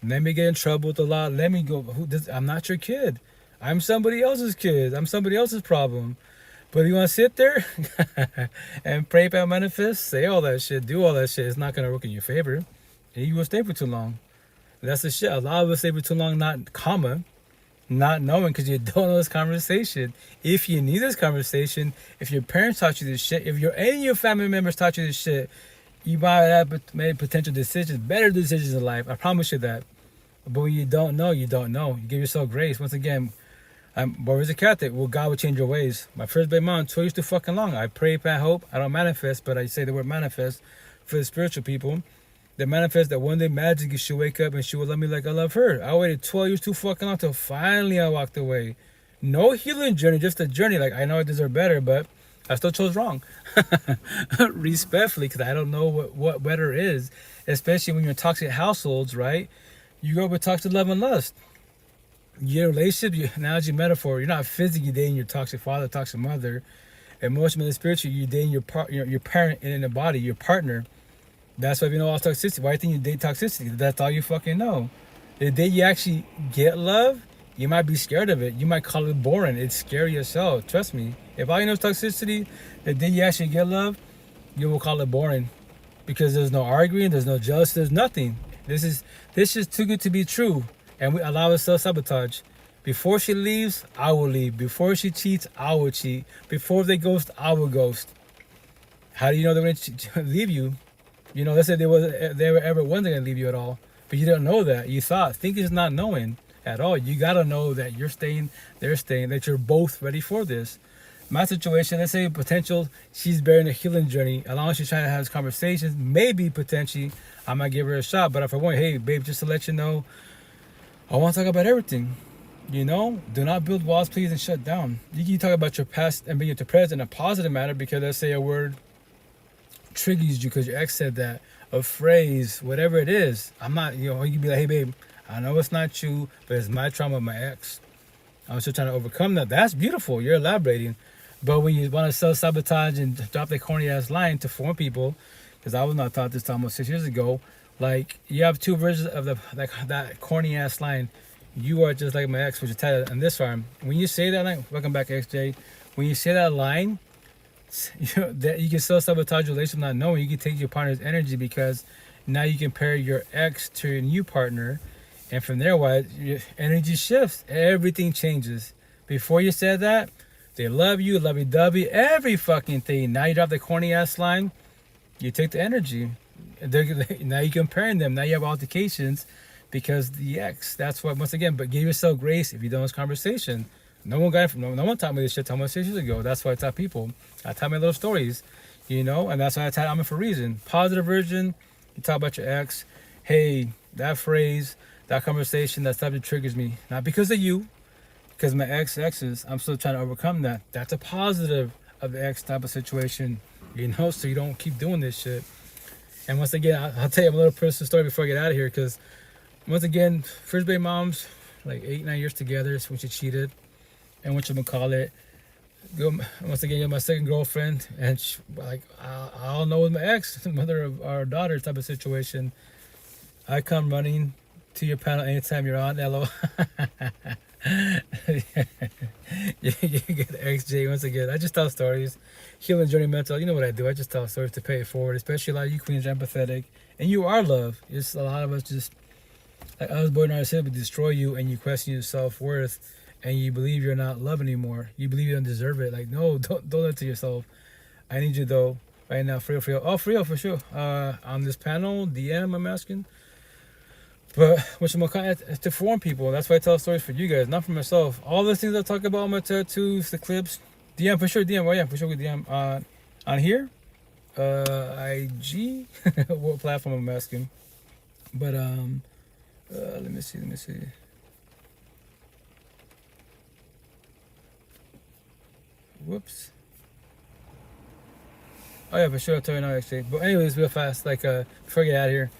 Let me get in trouble with the law. Let me go. I'm not your kid. I'm somebody else's kid. I'm somebody else's problem. But if you want to sit there and pray about manifest, say all that shit, do all that shit, it's not going to work in your favor. And you will stay for too long. That's the shit. A lot of us stay for too long, not knowing, because you don't know this conversation. If you need this conversation, if your parents taught you this shit, if any of your family members taught you this shit, you might have made potential decisions, better decisions in life. I promise you that. But when you don't know, you don't know. You give yourself grace. Once again, I'm born as a Catholic. Well, God will change your ways. My first baby mom, 2 years too fucking long. I pray, I hope. I don't manifest, but I say the word manifest for the spiritual people. That manifest that one day magically she'll wake up and she will love me like I love her. I waited 12 years too fucking long till finally I walked away. No healing journey, just a journey. Like, I know I deserve better, but I still chose wrong. Respectfully, because I don't know what better is. Especially when you're in toxic households, right? You grow up with toxic love and lust. Your relationship, analogy, metaphor, you're not physically dating your toxic father, toxic mother. Emotionally and spiritually, you're dating your parent in the body, your partner. That's why you know all toxicity. Why do you think you date toxicity? That's all you fucking know. The day you actually get love, you might be scared of it. You might call it boring. It's scary as hell. Trust me. If all you know is toxicity, the day you actually get love, you will call it boring. Because there's no arguing, there's no jealousy, there's nothing. This is too good to be true. And we allow us self-sabotage. Before she leaves, I will leave. Before she cheats, I will cheat. Before they ghost, I will ghost. How do you know they're going to leave you? You know, let's say they were ever wasn't going to leave you at all. But you don't know that. You thought. Thinking is not knowing at all. You got to know that you're staying, they're staying, that you're both ready for this. My situation, let's say potential, she's bearing a healing journey. As long as she's trying to have these conversations, maybe potentially I might give her a shot. But if I want, hey, babe, just to let you know, I want to talk about everything. You know, do not build walls, please, and shut down. You can talk about your past and bring it to present in a positive manner, because let's say a word triggers you because your ex said that, a phrase, whatever it is. I'm not, you know, you can be like, hey, babe, I know it's not you, but it's my trauma of my ex. I'm still trying to overcome that. That's beautiful. You're elaborating. But when you want to self-sabotage and drop that corny-ass line to form people, because I was not taught this almost 6 years ago, like, you have two versions of that corny-ass line. You are just like my ex, which is tied on this arm. When you say that line, welcome back, XJ. When you say that line, you can still sabotage your relationship not knowing. You can take your partner's energy, because now you compare your ex to your new partner, and from there, your energy shifts. Everything changes. Before you said that, they love you, lovey-dovey, every fucking thing. Now you drop the corny-ass line, you take the energy. Now you're comparing them. Now you have altercations because the ex. That's what, once again, but give yourself grace if you don't have this conversation. No one taught me this shit almost 6 years ago. That's why I taught people. I tell my little stories, you know, and that's why I taught I'm for a reason. Positive version, you talk about your ex. Hey, that phrase, that conversation, that subject triggers me. Not because of you, because my exes, I'm still trying to overcome that. That's a positive of the ex type of situation, you know, so you don't keep doing this shit. And once again, I'll tell you a little personal story before I get out of here, because once again, first baby moms, like 8-9 years together, is when she cheated. And what you gonna call it? Once again, you're my second girlfriend, and she, like, I don't know, with my ex, mother of our daughter type of situation. I come running to your panel anytime you're on, LO. You get XJ. Once again, I just tell stories. Healing journey mental. You know what I do. I just tell stories to pay it forward. Especially a lot of you queens are empathetic, and you are love. Just a lot of us just, like I was born narcissistic, but destroy you, and you question your self-worth, and you believe you're not love anymore. You believe you don't deserve it. Like, no, don't lie to yourself. I need you though right now, for real. Oh, for real, for sure. On this panel, DM, I'm asking. But which I'm to form people. That's why I tell stories for you guys, not for myself. All those things I talk about, my tattoos, the clips, DM for sure. DM, oh yeah, for sure. DM on here, IG, what platform I'm asking. But let me see. Whoops. Oh yeah, for sure. I'll tell you now actually. But anyways, real fast, like before I get out of here.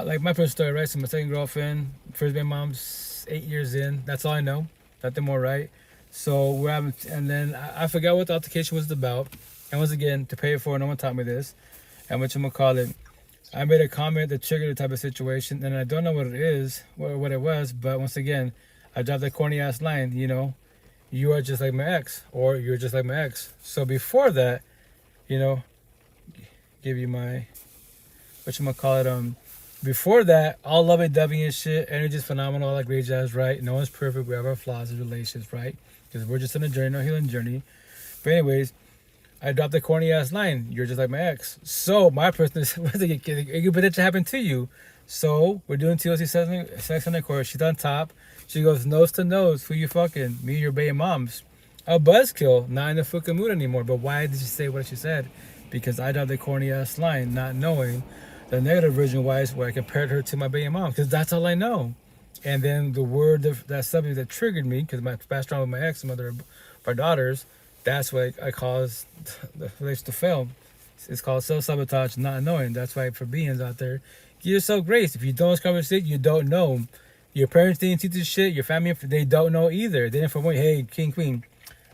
Like my first story, right? So my second girlfriend, first baby mom's 8 years in. That's all I know. Nothing more, right? So we're having, and then I forgot what the altercation was about. And once again, to pay it forward, no one taught me this. And what you gonna call it? I made a comment that triggered the type of situation, and I don't know what it is, what it was. But once again, I dropped that corny ass line. You know, you are just like my ex, or you're just like my ex. So before that, you know, give you my, what you gonna call it? Before that, all lovey-dovey and shit, energy's phenomenal, all that great jazz, right? No one's perfect, we have our flaws as relationships, right? Because we're just on a journey, no healing journey. But anyways, I dropped the corny ass line, you're just like my ex. So my person is, it could potentially happen to you. So we're doing TLC sex intercourse. She's on top. She goes nose to nose. Who you fucking? Me or your baby moms? A buzzkill, not in the fucking mood anymore. But why did she say what she said? Because I dropped the corny ass line, not knowing the negative version wise where I compared her to my baby mom, because that's all I know. And then the word that subject that triggered me, because my past trauma with my ex, mother of our daughters, that's why I caused the relationship to fail. It's called self-sabotage, not knowing. That's why for beings out there, give yourself grace. If you don't conversate, you don't know. Your parents didn't teach you shit. Your family, they don't know either. They didn't inform you, hey, king, queen,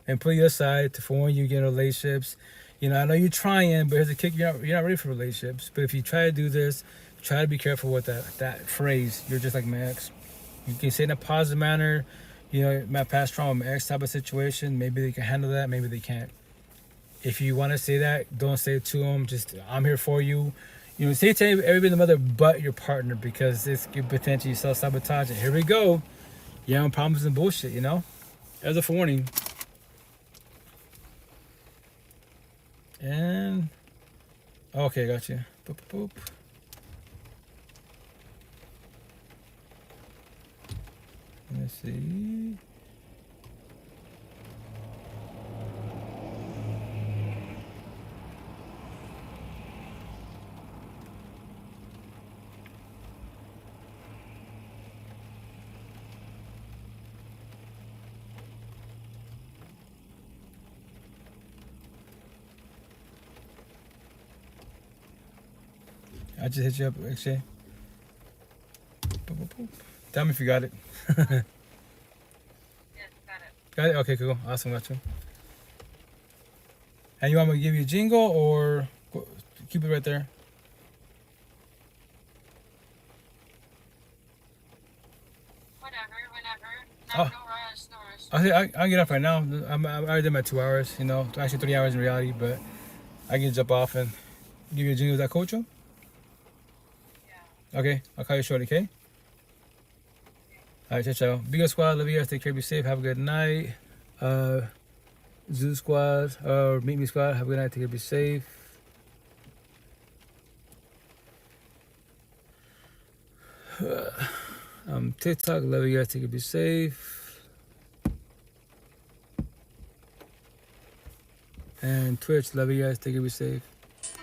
and put you aside to form you get in relationships. You know, I know you're trying, but here's a kick. You're not ready for relationships. But if you try to do this, try to be careful with that phrase. You're just like my ex. You can say it in a positive manner. You know, my past trauma, my ex type of situation. Maybe they can handle that. Maybe they can't. If you want to say that, don't say it to them. Just, I'm here for you. You know, say it to everybody in the mother but your partner, because this could potentially self-sabotage. And here we go. You having problems and bullshit, you know? As a forewarning. And okay, got you. Boop, boop, boop. Let's see. I just hit you up, actually. Boop, boop, boop. Tell me if you got it. Yes, got it. Got it? Okay, cool. Awesome, got you. And you want me to give you a jingle or keep it right there? Whenever. No rush, no rush. I'll get off right now. I already did my 2 hours, you know, actually 3 hours in reality, but I can jump off and give you a jingle. Is that cool, Joe? Yeah. Okay, I'll call you shortly, okay? All right, ciao, ciao. Be good, squad. Love you guys. Take care. Be safe. Have a good night. Zoo squad or Meet Me squad. Have a good night. Take care. Be safe. TikTok. Love you guys. Take care. Be safe. And Twitch. Love you guys. Take care. Be safe.